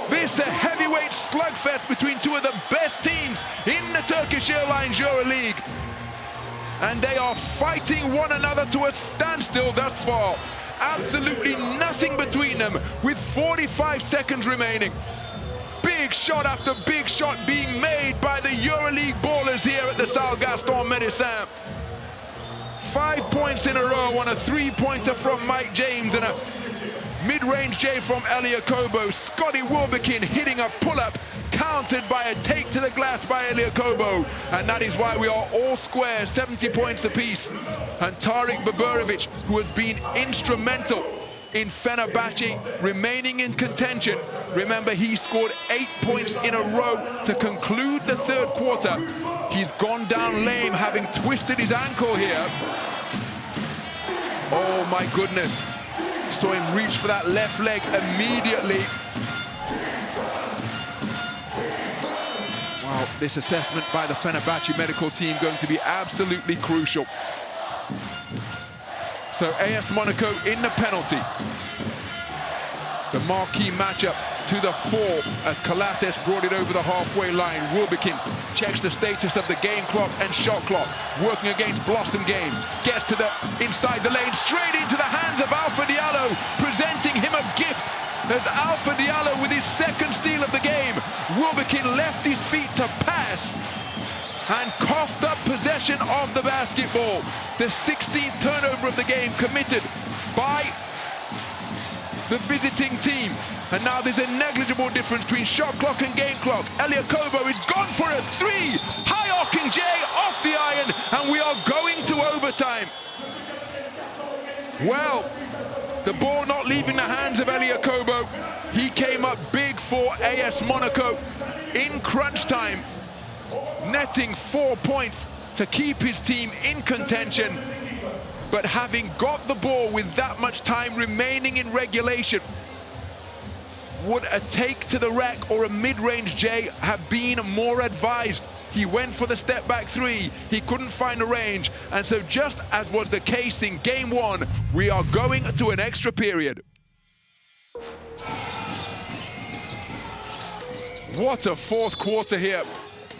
[SPEAKER 4] This is a heavyweight slugfest between 2 of the best teams in the Turkish Airlines EuroLeague. And they are fighting one another to a standstill thus far. Absolutely nothing
[SPEAKER 8] nothing between them with 45 seconds remaining. Big shot after big shot being made by the EuroLeague ballers here at the Salle Gaston Médecin. 5 points in a row on a three-pointer from Mike James and a mid-range J from Elia Kobo. Scotty Wilbekin hitting a pull-up, countered by a take to the glass by Elia Kobo. And that is why we are all square, 70 points apiece. And Tarik Baburovic, who has been instrumental in Fenerbahce remaining in contention. Remember, he scored 8 points in a row to conclude the third quarter. He's gone down lame, having twisted his ankle here. Oh my goodness. Saw him reach for that left leg immediately. Wow, this assessment by the Fenerbahce medical team going to be absolutely crucial. So AS Monaco in the penalty. The marquee matchup to the fore as Calates brought it over the halfway line. Wilbekin checks the status of the game clock and shot clock. Working against Blossom Game. Gets to the inside the lane, straight into the hands of Alpha Diallo, presenting him a gift. As Alpha Diallo with his second steal of the game. Wilbekin left his feet to pass and coughed up possession of the basketball. The 16th turnover of the game committed by the visiting team. And now there's a negligible difference between shot clock and game clock. Elia Kobo is gone for a three. High arcing J off the iron, and we are going to overtime. Well, the ball not leaving the hands of Elia Kobo. He came up big for AS Monaco in crunch time, netting 4 points to keep his team in contention. But having got the ball with that much time remaining in regulation, would a take to the rack or a mid-range J have been more advised? He went for the step-back three. He couldn't find the range. And so just as was the case in game one, we are going to an extra period. What a fourth quarter here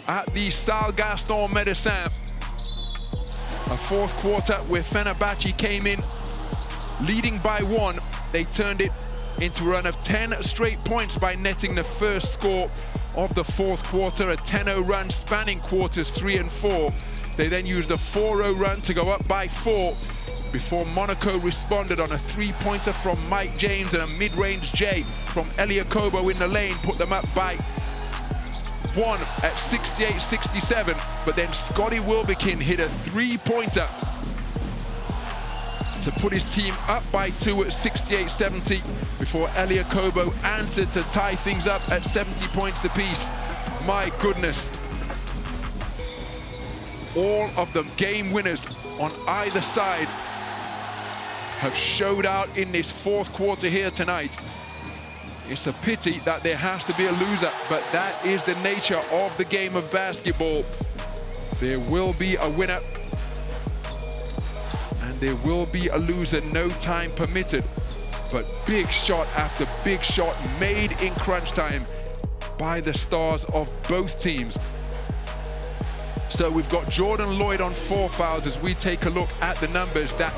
[SPEAKER 8] at the Salle Gaston Médecin. A fourth quarter where Fenerbahce came in leading by 1. They turned it into a run of 10 straight points by netting the first score of the fourth quarter, a 10-0 run spanning quarters 3 and 4. They then used a 4-0 run to go up by 4 before Monaco responded on a three-pointer from Mike James and a mid-range J from Elia Kobo in the lane, put them up by 1 at 68-67, but then Scotty Wilbekin hit a three-pointer to put his team up by 2 at 68-70 before Elia Kobo answered to tie things up at 70 points apiece. My goodness. All of the game winners on either side have showed out in this fourth quarter here tonight. It's a pity that there has to be a loser, but that is the nature of the game of basketball. There will be a winner and there will be a loser, no time permitted. But big shot after big shot made in crunch time by the stars of both teams. So we've got Jordan Lloyd on 4 fouls as we take a look at the numbers. That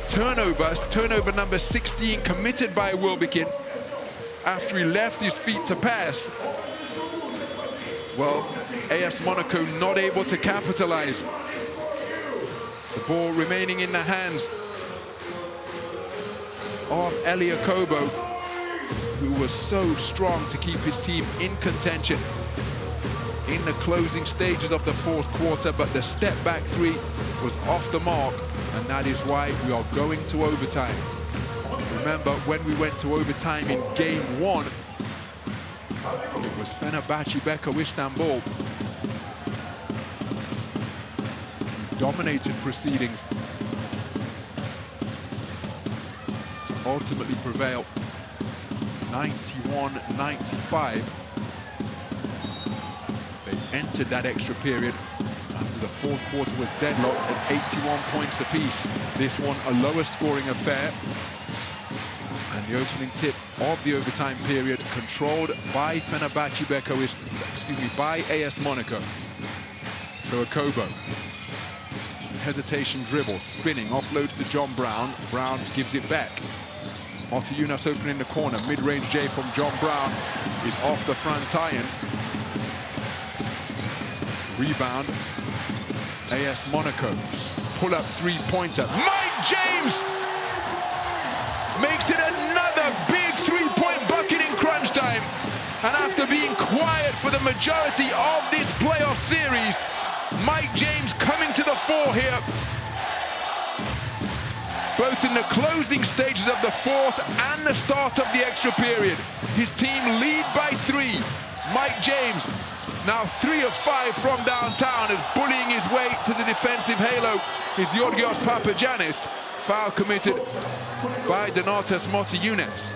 [SPEAKER 8] turnover number 16 committed by Wilbekin after he left his feet to pass. Well, AS Monaco not able to capitalize. The ball remaining in the hands of Elia Kobo, who was so strong to keep his team in contention in the closing stages of the fourth quarter, but the step back three was off the mark, and that is why we are going to overtime. Remember, when we went to overtime in game one, it was Fenerbahce Beko Istanbul who dominated proceedings to ultimately prevail 91-95. They entered that extra period after the fourth quarter was deadlocked at 81 points apiece. This one a lower scoring affair. And the opening tip of the overtime period controlled by Fenerbahce Beko, by AS Monaco. So a Kobo. Hesitation dribble, spinning, offloads to John Brown. Brown gives it back.
[SPEAKER 4] Motiejunas opening the corner. Mid-range J from John Brown is off the front iron. Rebound. AS Monaco. Pull-up three-pointer. Mike James makes it another big three-point bucket in crunch time. And after being quiet for the majority of this playoff series, Mike James coming to the fore here. Both in the closing stages of the fourth and the start of the extra period. His team lead by 3. Mike James, now 3 of 5 from downtown, is bullying his way to the defensive halo. Is Georgios Papagiannis. Foul committed by Donatas Motiejunas.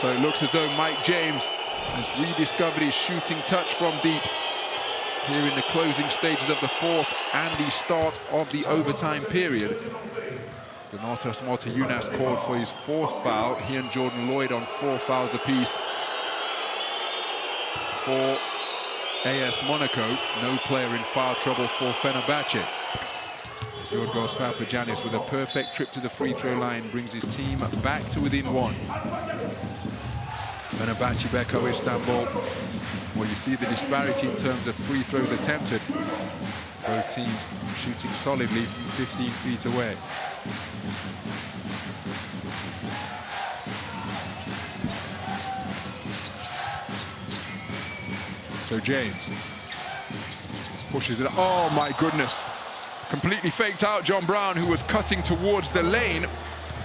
[SPEAKER 4] So it looks as though Mike James has rediscovered his shooting touch from deep here in the closing stages of the fourth and the start of the overtime period. Donatas Motiejunas called for his 4th foul. He and Jordan Lloyd on 4 fouls apiece for AS Monaco. No player in foul trouble for Fenerbahce. Georgios Papagiannis with a perfect trip to the free throw line brings his team back to within 1. Fenerbahce Beko Istanbul. Well, you see the disparity in terms of free throws attempted. Both teams shooting solidly from 15 feet away. So James pushes it. Oh my goodness. Completely faked out John Brown, who was cutting towards the lane.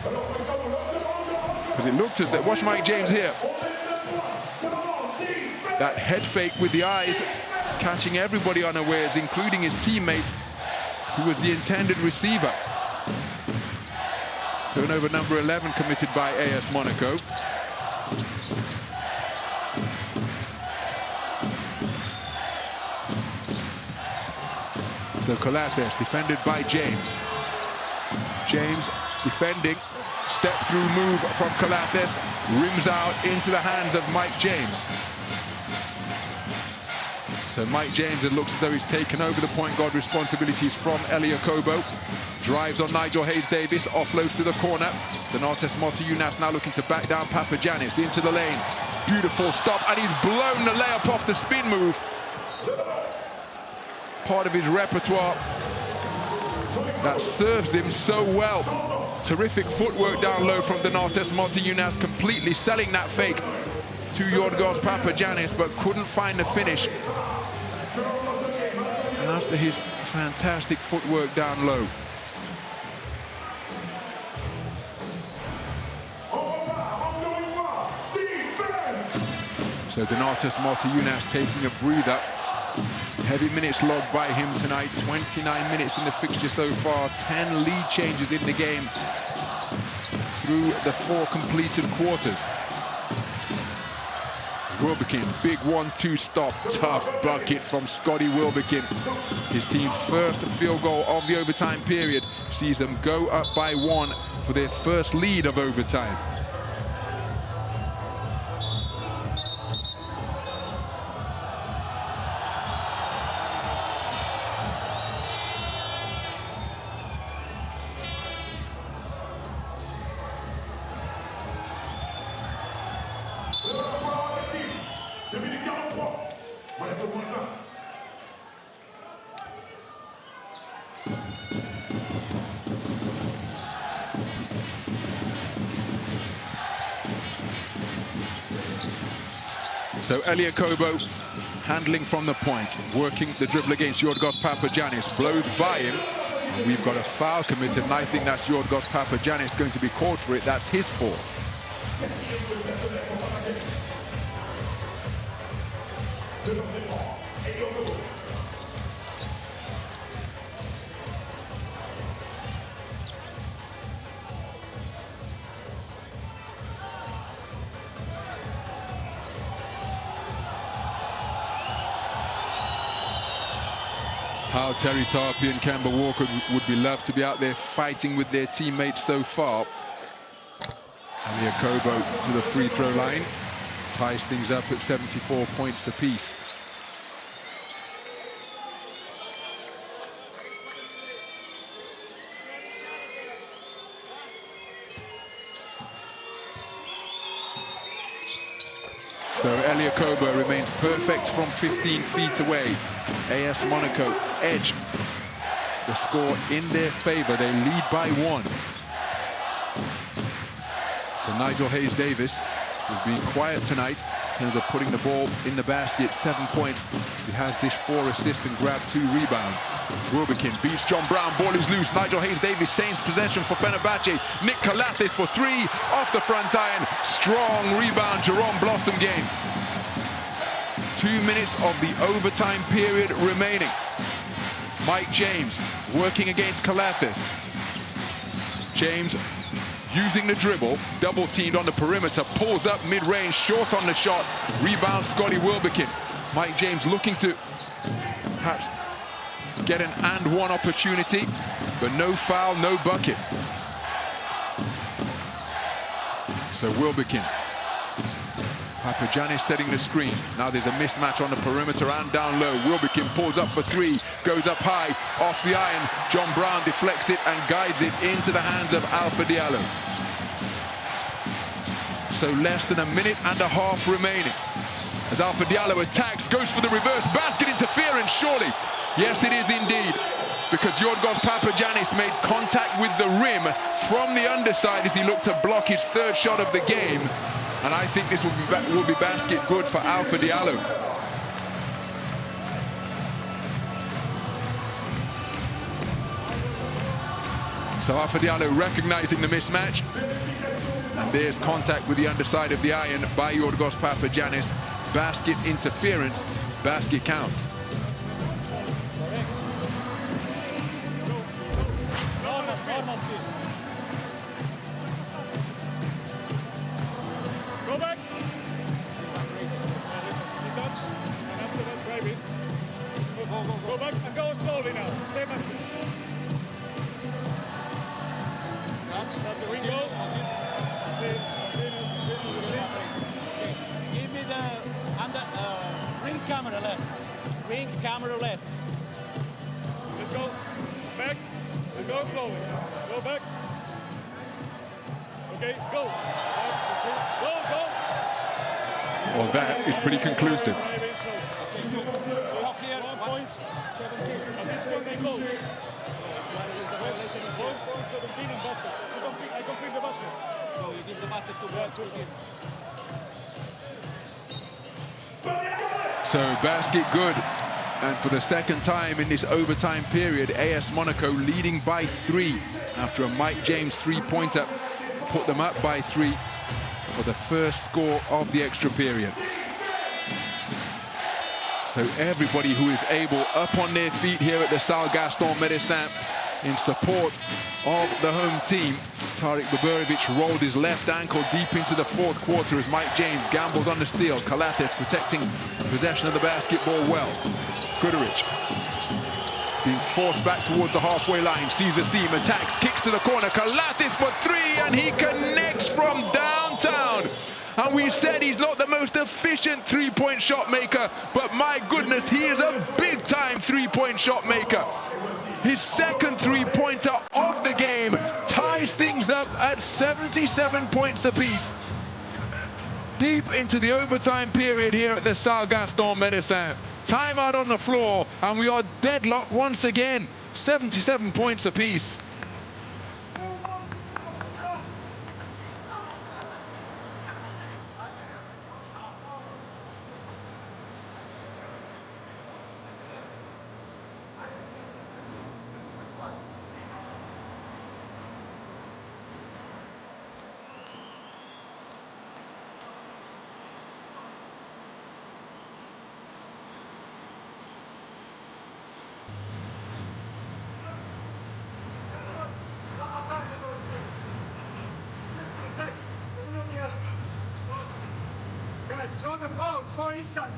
[SPEAKER 4] But it looked as though, watch Mike James here. That head fake with the eyes, catching everybody unawares, including his teammate, who was the intended receiver. Turnover number 11 committed by AS Monaco. So Colaces defended by James. James defending, step through move from Colaces, rims out into the hands of Mike James. So Mike James, it looks as though he's taken over the point guard responsibilities from Elia Kobo. Drives on Nigel Hayes-Davis, offloads to the corner. Donatas Motiejunas now looking to back down Papagiannis into the lane. Beautiful stop, and he's blown the layup off the spin move. Part of his repertoire that serves him so well. Terrific footwork down low from Donatas Motiejunas, completely selling that fake to Georgios Papagiannis, but couldn't find the finish. And after his fantastic footwork down low. So Donatas Motiejunas taking a breather. Heavy minutes logged by him tonight, 29 minutes in the fixture so far, 10 lead changes in the game through the 4 completed quarters. Wilbekin, big 1-2 stop, tough bucket from Scotty Wilbekin. His team's first field goal of the overtime period sees them go up by 1 for their first lead of overtime. So Elia Kobo handling from the point, working the dribble against Georgios Papagiannis, blows by him. And we've got a foul committed, and I think that's Georgios Papagiannis going to be called for it. That's his 4th. How Terry Tarpey and Kemba Walker would be loved to be out there fighting with their teammates so far. Elia Kobo to the free throw line. ties things up at 74 points apiece. So Eliakoba remains perfect from 15 feet away. AS Monaco edge the score in their favor. They lead by 1. So Nigel Hayes-Davis has been quiet tonight in terms of putting the ball in the basket. 7 points. He has dished 4 assists and grabbed 2 rebounds. Wilbekin beats John Brown. Ball is loose. Nigel Hayes-Davis stays possession for Fenerbahce. Nick Kalathis for 3 off the front iron. Strong rebound. Jerome Blossom game. 2 minutes of the overtime period remaining. Mike James working against Kalathis. James using the dribble, double teamed on the perimeter, pulls up mid-range, short on the shot, rebound Scotty Wilbekin. Mike James looking to perhaps get an and one opportunity, but no foul, no bucket. So Wilbekin. Papagiannis setting the screen. Now there's a mismatch on the perimeter and down low. Wilbekin pulls up for 3, goes up high, off the iron. John Brown deflects it and guides it into the hands of Alpha Diallo. So less than a minute and a half remaining. As Alpha Diallo attacks, goes for the reverse basket interference, surely. Yes, it is indeed. Because Yorgos Papagiannis made contact with the rim from the underside as he looked to block his 3rd shot of the game. And I think this will be basket good for Alpha Diallo. So Alpha Diallo recognizing the mismatch. And there's contact with the underside of the iron by Yorgos Papagiannis. Basket interference, basket count.
[SPEAKER 17] Go back. Go back and go slowly now. Stay back. That's a window.
[SPEAKER 15] Give me the ring camera left. Ring camera left.
[SPEAKER 17] Let's go. Back. And go slowly. Go back. Okay, go. That's it. Go, go.
[SPEAKER 4] Well, that is pretty conclusive.
[SPEAKER 17] 1 point 17. And this one they go. 1 point 17 and basket. I complete the basket.
[SPEAKER 15] So you give the basket to him.
[SPEAKER 4] So basket good. And for the 2nd time in this overtime period, AS Monaco leading by 3 after a Mike James 3-pointer put them up by 3 for the first score of the extra period. So everybody who is able up on their feet here at the Salle Gaston Médecin in support of the home team. Tarik Baburovic rolled his left ankle deep into the 4th quarter as Mike James gambled on the steal. Kalathis protecting possession of the basketball well. Guduric being forced back towards the halfway line. Sees a seam, attacks, kicks to the corner. Kalathis for 3 and he connects from downtown. And we said he's not the most efficient 3-point shot maker, but my goodness, he is a big-time 3-point shot maker. His 2nd 3-pointer of the game ties things up at 77 points apiece. Deep into the overtime period here at the Salle Gaston Médecin. Timeout on the floor, and we are deadlocked once again. 77 points apiece.
[SPEAKER 18] Guys, on the phone, for inside.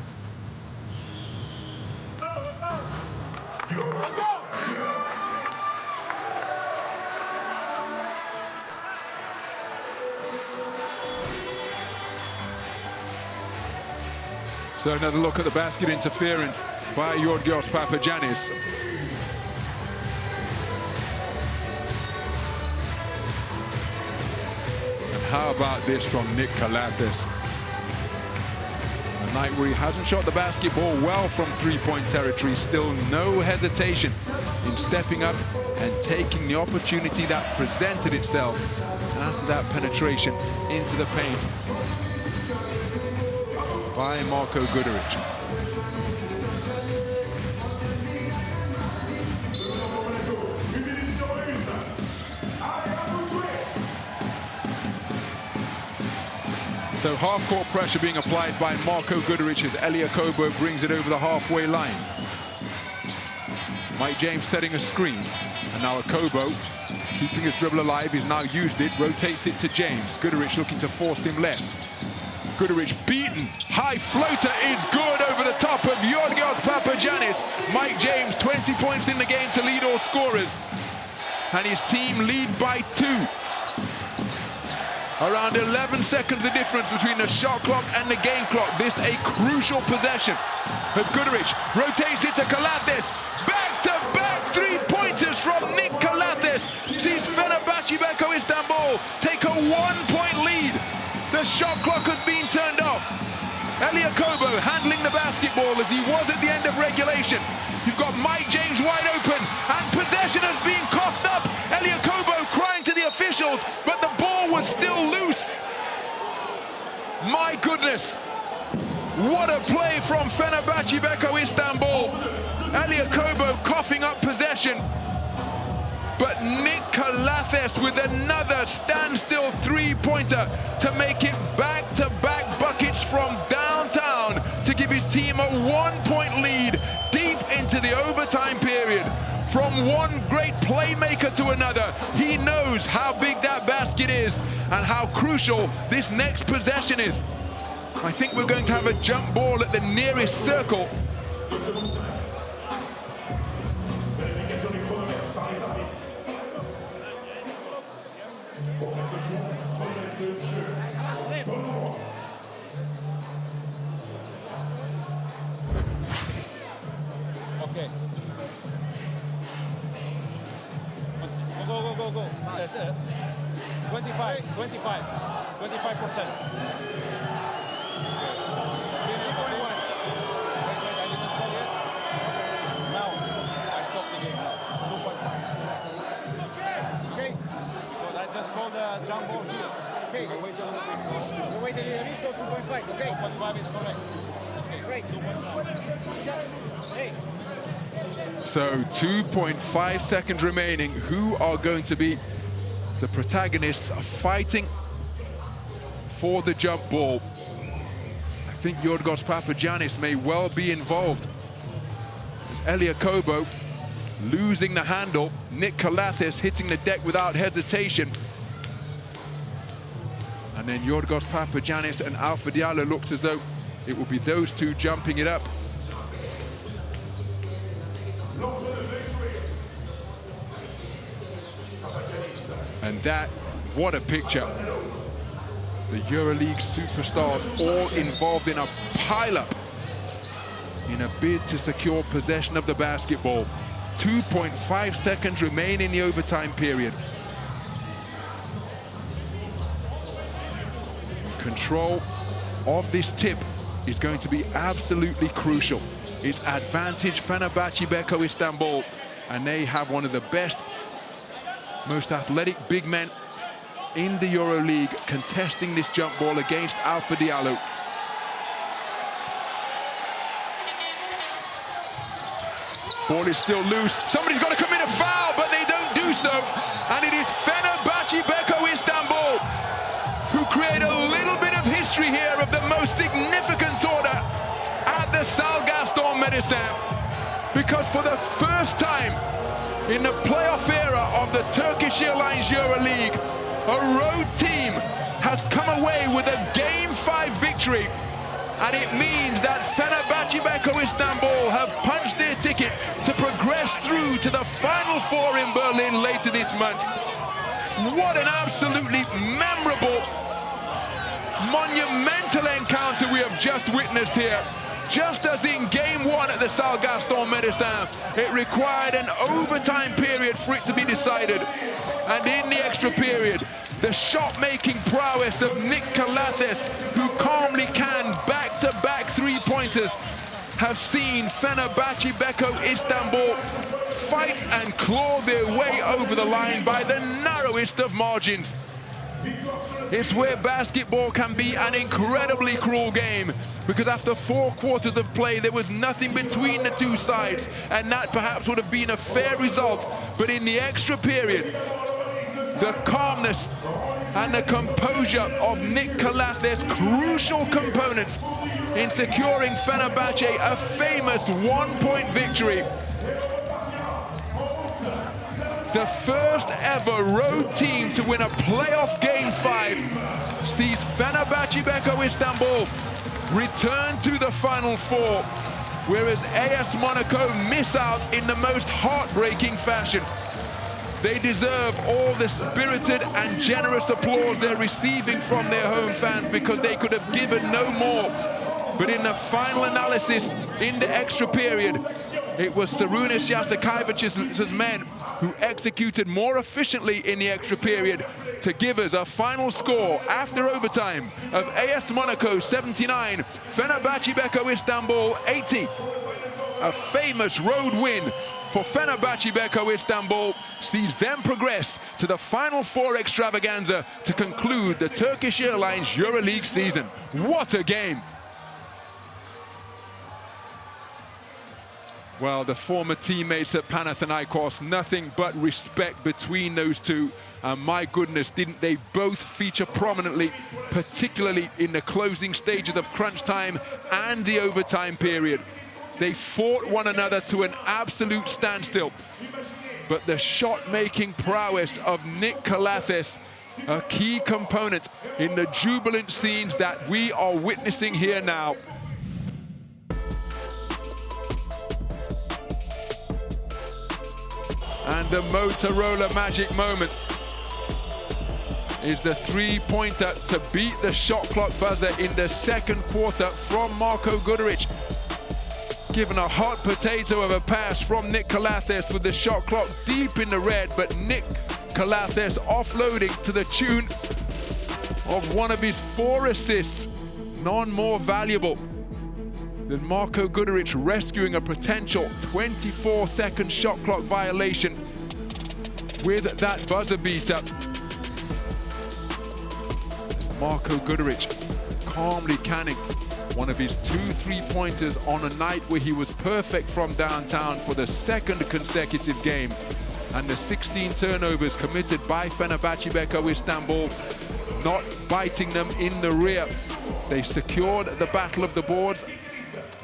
[SPEAKER 4] So another look at the basket interference by Georgios Papagiannis. And how about this from Nick Kalathis? A night where he hasn't shot the basketball well from three-point territory, still no hesitation in stepping up and taking the opportunity that presented itself after that penetration into the paint by Marko Guduric. So half-court pressure being applied by Marko Guduric as Elia Kobo brings it over the halfway line. Mike James setting a screen, and now Kobo, keeping his dribble alive, he's now used it, rotates it to James. Guduric looking to force him left. Guduric beaten, high floater is good over the top of Georgios Papagiannis. Mike James, 20 points in the game to lead all scorers, and his team lead by 2. Around 11 seconds the difference between the shot clock and the game clock. This a crucial possession as Guduric rotates it to Kalathis. Back-to-back three-pointers from Nick Kalathis sees Fenerbahçe Beko Istanbul take a 1-point lead. The shot clock has been turned off. Elia Kobo handling the basketball as he was at the end of regulation. You've got Mike James wide open, and possession has been coughed up. Elia Kobo crying to the officials, but the ball was still loose. My goodness, what a play from Fenerbahçe Beko Istanbul. Elia Kobo coughing up possession, but Nick Kalathis with another standstill three-pointer to make it back-to-back buckets from downtown to give his team a 1-point lead deep into the overtime period. From one great playmaker to another, he knows how big that basket is and how crucial this next possession is. I think we're going to have a jump ball at the nearest circle.
[SPEAKER 11] Okay. Go. That's it. 25%. 25%. Now, I stop the game. 2.5. Okay. But I just called the jump ball here. Okay. You wait a little bit, so 2.5, okay? 2.5 is correct. Okay, great. 2.5. Hey.
[SPEAKER 4] So 2.5 seconds remaining. Who are going to be the protagonists fighting for the jump ball? I think Georgios Papagiannis may well be involved. As Elia Kobo losing the handle, Nick Kalathis hitting the deck without hesitation. And then Georgios Papagiannis and Alpha Diallo looks as though it will be those two jumping it up. And that, what a picture. The EuroLeague superstars all involved in a pile-up in a bid to secure possession of the basketball. 2.5 seconds remain in the overtime period. Control of this tip is going to be absolutely crucial. It's advantage Fenerbahçe Beko Istanbul, and they have one of the best, most athletic big men in the EuroLeague contesting this jump ball against Alpha Diallo. Ball is still loose. Somebody's got to commit a foul, but they don't do so. And it is Fenerbahçe Beko Istanbul who create a little bit of history here of the most significant order at the Sal Gaston Medicine. Because for the first time in the playoff era of the Turkish Airlines EuroLeague, a road team has come away with a Game 5 victory. And it means that Fenerbahçe Beko Istanbul have punched their ticket to progress through to the Final Four in Berlin later this month. What an absolutely memorable, monumental encounter we have just witnessed here.
[SPEAKER 8] just as in game 1 at the Salle Gaston Médecin, it required an overtime period for it to be decided. And in the extra period, the shot-making prowess of Nick Calathes, who calmly canned back-to-back three-pointers, have seen Fenerbahçe Beko Istanbul fight and claw their way over the line by the narrowest of margins. It's where basketball can be an incredibly cruel game, because after 4 quarters of play, there was nothing between the two sides, and that perhaps would have been a fair result. But in the extra period, the calmness and the composure of Nick Calathes, crucial components in securing Fenerbahçe a famous 1-point victory. The first ever road team to win a playoff Game 5 sees Fenerbahçe Beko Istanbul return to the Final Four, whereas AS Monaco miss out in the most heartbreaking fashion. They deserve all the spirited and generous applause they're receiving from their home fans, because they could have given no more. But in the final analysis, in the extra period, it was Šarūnas Jasikevičius' men who executed more efficiently in the extra period to give us a final score after overtime of AS Monaco 79, Fenerbahçe Beko Istanbul 80. A famous road win for Fenerbahçe Beko Istanbul sees them progress to the Final Four extravaganza to conclude the Turkish Airlines EuroLeague season. What a game! Well, the former teammates at Panathinaikos, nothing but respect between those two. And my goodness, didn't they both feature prominently, particularly in the closing stages of crunch time and the overtime period. They fought one another to an absolute standstill. But the shot-making prowess of Nick Calathes, a key component in the jubilant scenes that we are witnessing here now. And the Motorola magic moment is the three-pointer to beat the shot clock buzzer in the second quarter from Marko Guduric. Given a hot potato of a pass from Nick Calathes with the shot clock deep in the red, but Nick Calathes offloading to the tune of one of his 4 assists, none more valuable than Marko Guduric rescuing a potential 24-second shot clock violation with that buzzer beater. Marko Guduric calmly canning one of his 2 3-pointers on a night where he was perfect from downtown for the second consecutive game. And the 16 turnovers committed by Fenerbahçe Beko Istanbul not biting them in the rear. They secured the battle of the boards,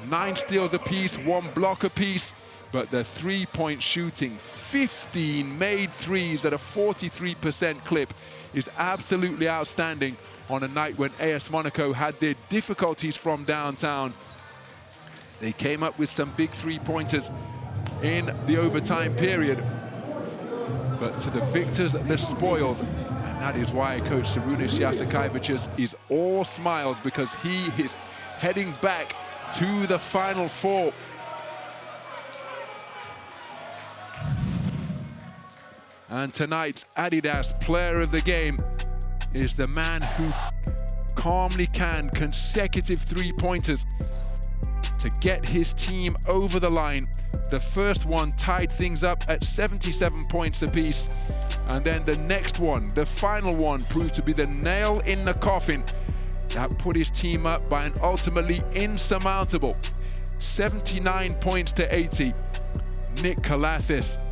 [SPEAKER 8] 9 steals apiece, 1 block apiece, but the 3-point shooting, 15 made threes at a 43% clip, is absolutely outstanding on a night when AS Monaco had their difficulties from downtown. They came up with some big 3-pointers in the overtime period, but to the victors, the spoils. And that is why Coach Šarūnas Jasikevičius is all smiles, because he is heading back to the Final Four. And tonight's Adidas Player of the Game is the man who calmly canned consecutive 3-pointers to get his team over the line. The first one tied things up at 77 points apiece, and then the next one, the final one, proved to be the nail in the coffin that put his team up by an ultimately insurmountable 79 points to 80. Nick Calathes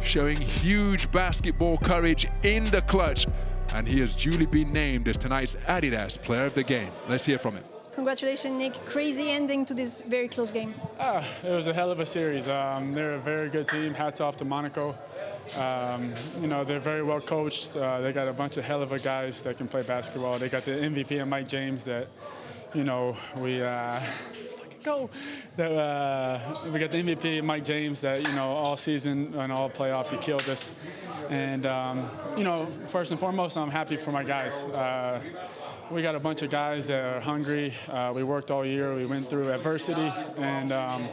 [SPEAKER 8] showing huge basketball courage in the clutch, and he has duly been named as tonight's Adidas Player of the Game. Let's hear from him.
[SPEAKER 19] Congratulations, Nick. Crazy ending to this very close game.
[SPEAKER 20] It was a hell of a series. They're a very good team. Hats off to Monaco. You know, they're very well coached. They got a bunch of hell of a guys that can play basketball. They got the MVP and Mike James that, you know, we got the MVP, Mike James, that, you know, all season and all playoffs, he killed us. And, you know, first and foremost, I'm happy for my guys. we got a bunch of guys that are hungry. We worked all year. We went through adversity. And,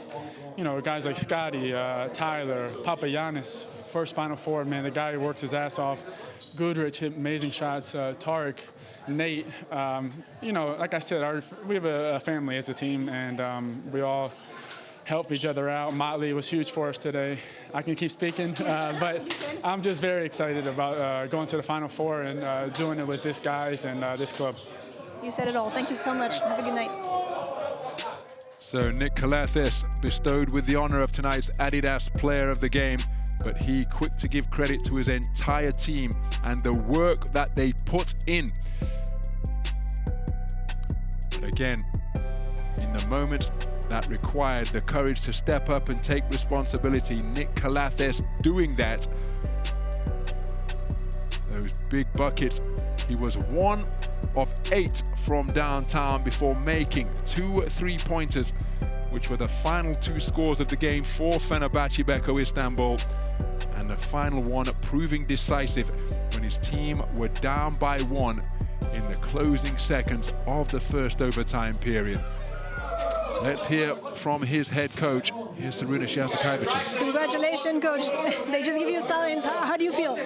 [SPEAKER 20] you know, guys like Scotty, Tyler, Papagiannis, first Final Four, man, the guy who works his ass off. Goodrich hit amazing shots. Tariq, Nate. You know, like I said, we have a family as a team, and we all help each other out. Motley was huge for us today. I can keep speaking, but I'm just very excited about going to the Final Four and doing it with these guys and this club.
[SPEAKER 19] You said it all. Thank you so much. Have a good night.
[SPEAKER 4] So Nick Calathes bestowed with the honor of tonight's Adidas Player of the Game, but he quick to give credit to his entire team and the work that they put in. But again, in the moments that required the courage to step up and take responsibility, Nick Calathes doing that. Those big buckets. He was 1 of 8 from downtown before making 2 3-pointers, which were the final 2 scores of the game for Fenerbahçe Beko Istanbul, and the final one proving decisive when his team were down by 1 in the closing seconds of the first overtime period. Let's hear from his head coach. Here's Saruna Shazakaivic.
[SPEAKER 19] Congratulations, coach. They just give you silence. How do you feel?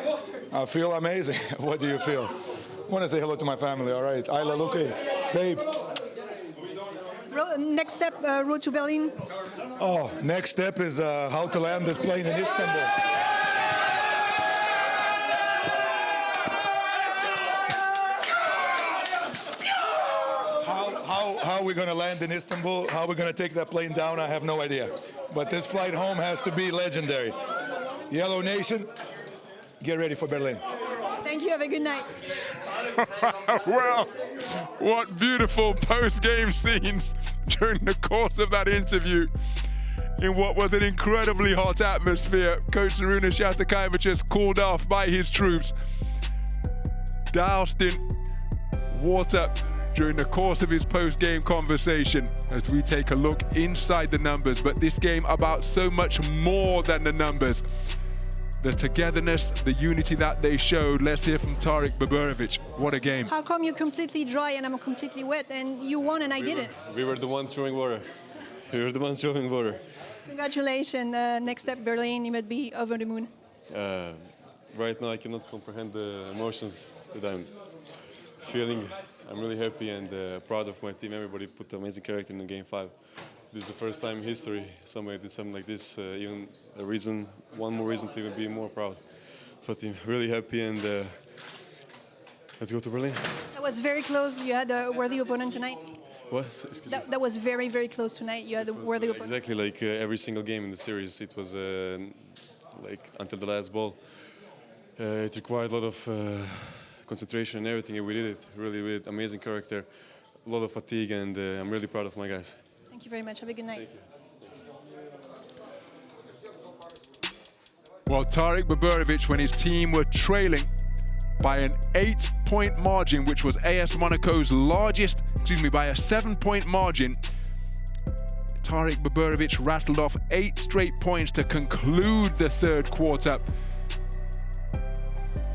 [SPEAKER 10] I feel amazing. What do you feel? I want to say hello to my family, all right? Ayla, Luke, babe.
[SPEAKER 19] Next step, road to Berlin.
[SPEAKER 10] Oh, next step is how to land this plane in Istanbul. How we're going to land in Istanbul, how we're going to take that plane down, I have no idea. But this flight home has to be legendary. Yellow Nation, get ready for Berlin.
[SPEAKER 19] Thank you. Have a good night.
[SPEAKER 4] Well, what beautiful post-game scenes during the course of that interview. In what was an incredibly hot atmosphere, Coach Saruna Shazakaivic is called off by his troops, doused in water during the course of his post-game conversation as we take a look inside the numbers. But this game about so much more than the numbers. The togetherness, the unity that they showed. Let's hear from Tariq Baburovic. What a game.
[SPEAKER 19] How come you're completely dry and I'm completely wet and you won and I didn't?
[SPEAKER 5] We were the ones throwing water. We were the ones throwing water.
[SPEAKER 19] Congratulations. Next step, Berlin. You might be over the moon.
[SPEAKER 5] Right now I cannot comprehend the emotions that I'm feeling. I'm really happy and proud of my team. Everybody put an amazing character in Game 5. This is the first time in history somebody did something like this. Even one more reason to even be more proud for the team. Really happy, and let's go to Berlin.
[SPEAKER 19] That was very close. You had a worthy opponent tonight.
[SPEAKER 5] What? Excuse me?
[SPEAKER 19] That was very, very close tonight. You had a worthy opponent.
[SPEAKER 5] Exactly, like every single game in the series, it was like until the last ball. It required a lot of concentration and everything, and we did it really with amazing character, a lot of fatigue, and I'm really proud of my guys.
[SPEAKER 19] Thank you very much. Have a good night.
[SPEAKER 5] Thank you.
[SPEAKER 4] Well, Tariq Baburovic, when his team were trailing by an 8-point margin, which was AS Monaco's largest, by a 7-point margin, Tariq Baburovic rattled off 8 straight points to conclude the third quarter.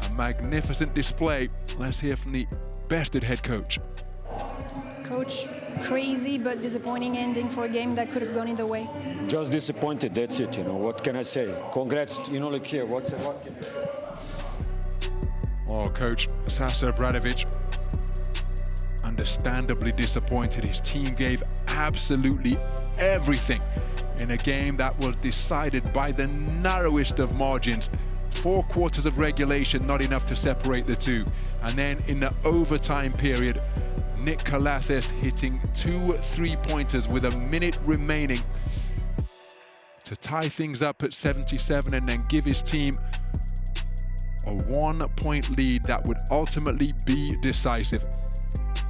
[SPEAKER 4] A magnificent display. Let's hear from the bested head coach.
[SPEAKER 19] Coach, crazy but disappointing ending for a game that could have gone either way.
[SPEAKER 2] Just disappointed, that's it, what can I say? Congrats, like here, what can you say?
[SPEAKER 4] Oh, Coach Sasa Bradovic, understandably disappointed. His team gave absolutely everything in a game that was decided by the narrowest of margins. 4 quarters of regulation, not enough to separate the two. And then in the overtime period, Nick Calathes hitting 2 3-pointers with a minute remaining to tie things up at 77 and then give his team a 1-point lead that would ultimately be decisive.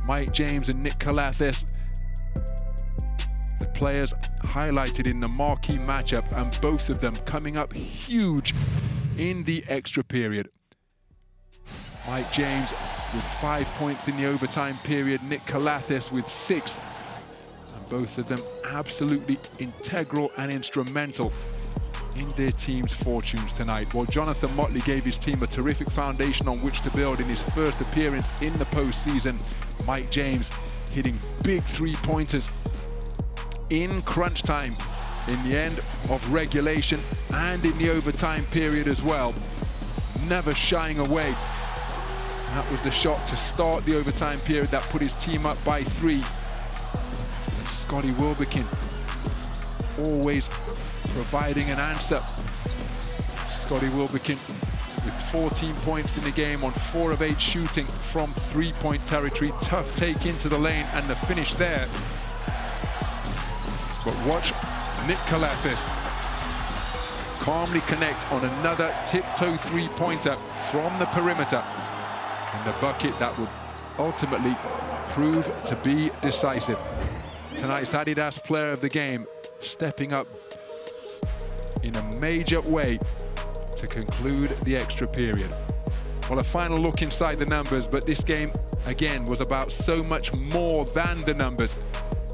[SPEAKER 4] Mike James and Nick Calathes, the players highlighted in the marquee matchup, and both of them coming up huge in the extra period. Mike James with 5 points in the overtime period, Nick Calathes with 6. And both of them absolutely integral and instrumental in their team's fortunes tonight. Well, Jonathan Motley gave his team a terrific foundation on which to build in his first appearance in the postseason. Mike James hitting big three-pointers in crunch time, in the end of regulation and in the overtime period as well. Never shying away. That was the shot to start the overtime period that put his team up by 3. And Scotty Wilbekin always providing an answer. Scotty Wilbekin with 14 points in the game on 4 of 8 shooting from three-point territory. Tough take into the lane and the finish there. But watch Nick Kalafis calmly connect on another tiptoe three-pointer from the perimeter. And the bucket that would ultimately prove to be decisive. Tonight's Adidas Player of the Game, stepping up in a major way to conclude the extra period. Well, a final look inside the numbers, but this game, again, was about so much more than the numbers,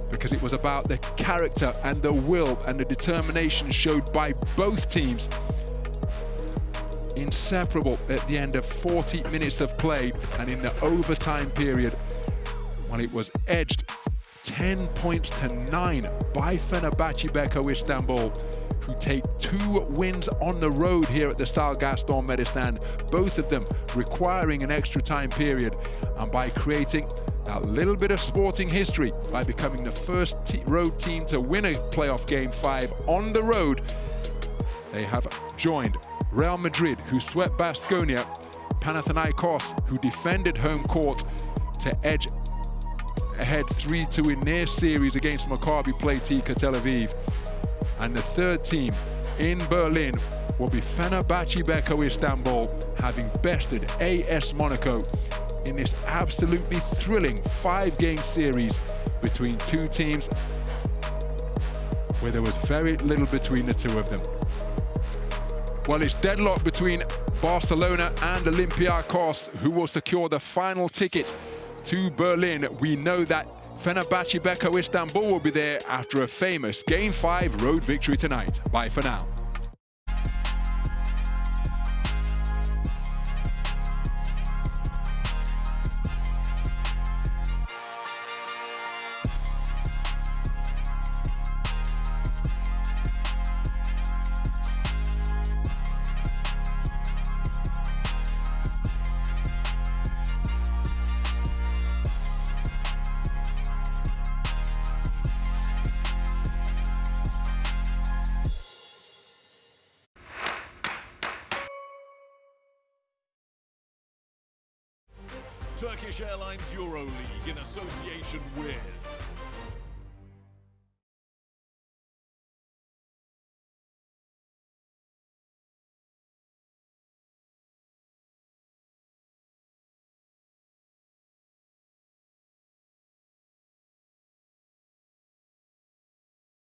[SPEAKER 4] because it was about the character and the will and the determination showed by both teams. Inseparable at the end of 40 minutes of play, and in the overtime period, well, it was edged 10 points to 9 by Fenerbahçe Beko Istanbul, who take 2 wins on the road here at the Stade Gaston Medistan, both of them requiring an extra time period, and by creating that little bit of sporting history by becoming the first road team to win a playoff game 5 on the road. They have joined Real Madrid, who swept Baskonia, Panathinaikos, who defended home court to edge ahead 3-2 in their series against Maccabi Playtika Tel Aviv. And the third team in Berlin will be Fenerbahçe Beko Istanbul, having bested AS Monaco in this absolutely thrilling 5-game series between 2 teams where there was very little between the 2 of them. Well, it's deadlock between Barcelona and Olympiacos, who will secure the final ticket to Berlin. We know that Fenerbahçe Beko Istanbul will be there after a famous Game 5 road victory tonight. Bye for now.
[SPEAKER 6] Turkish Airlines EuroLeague in association with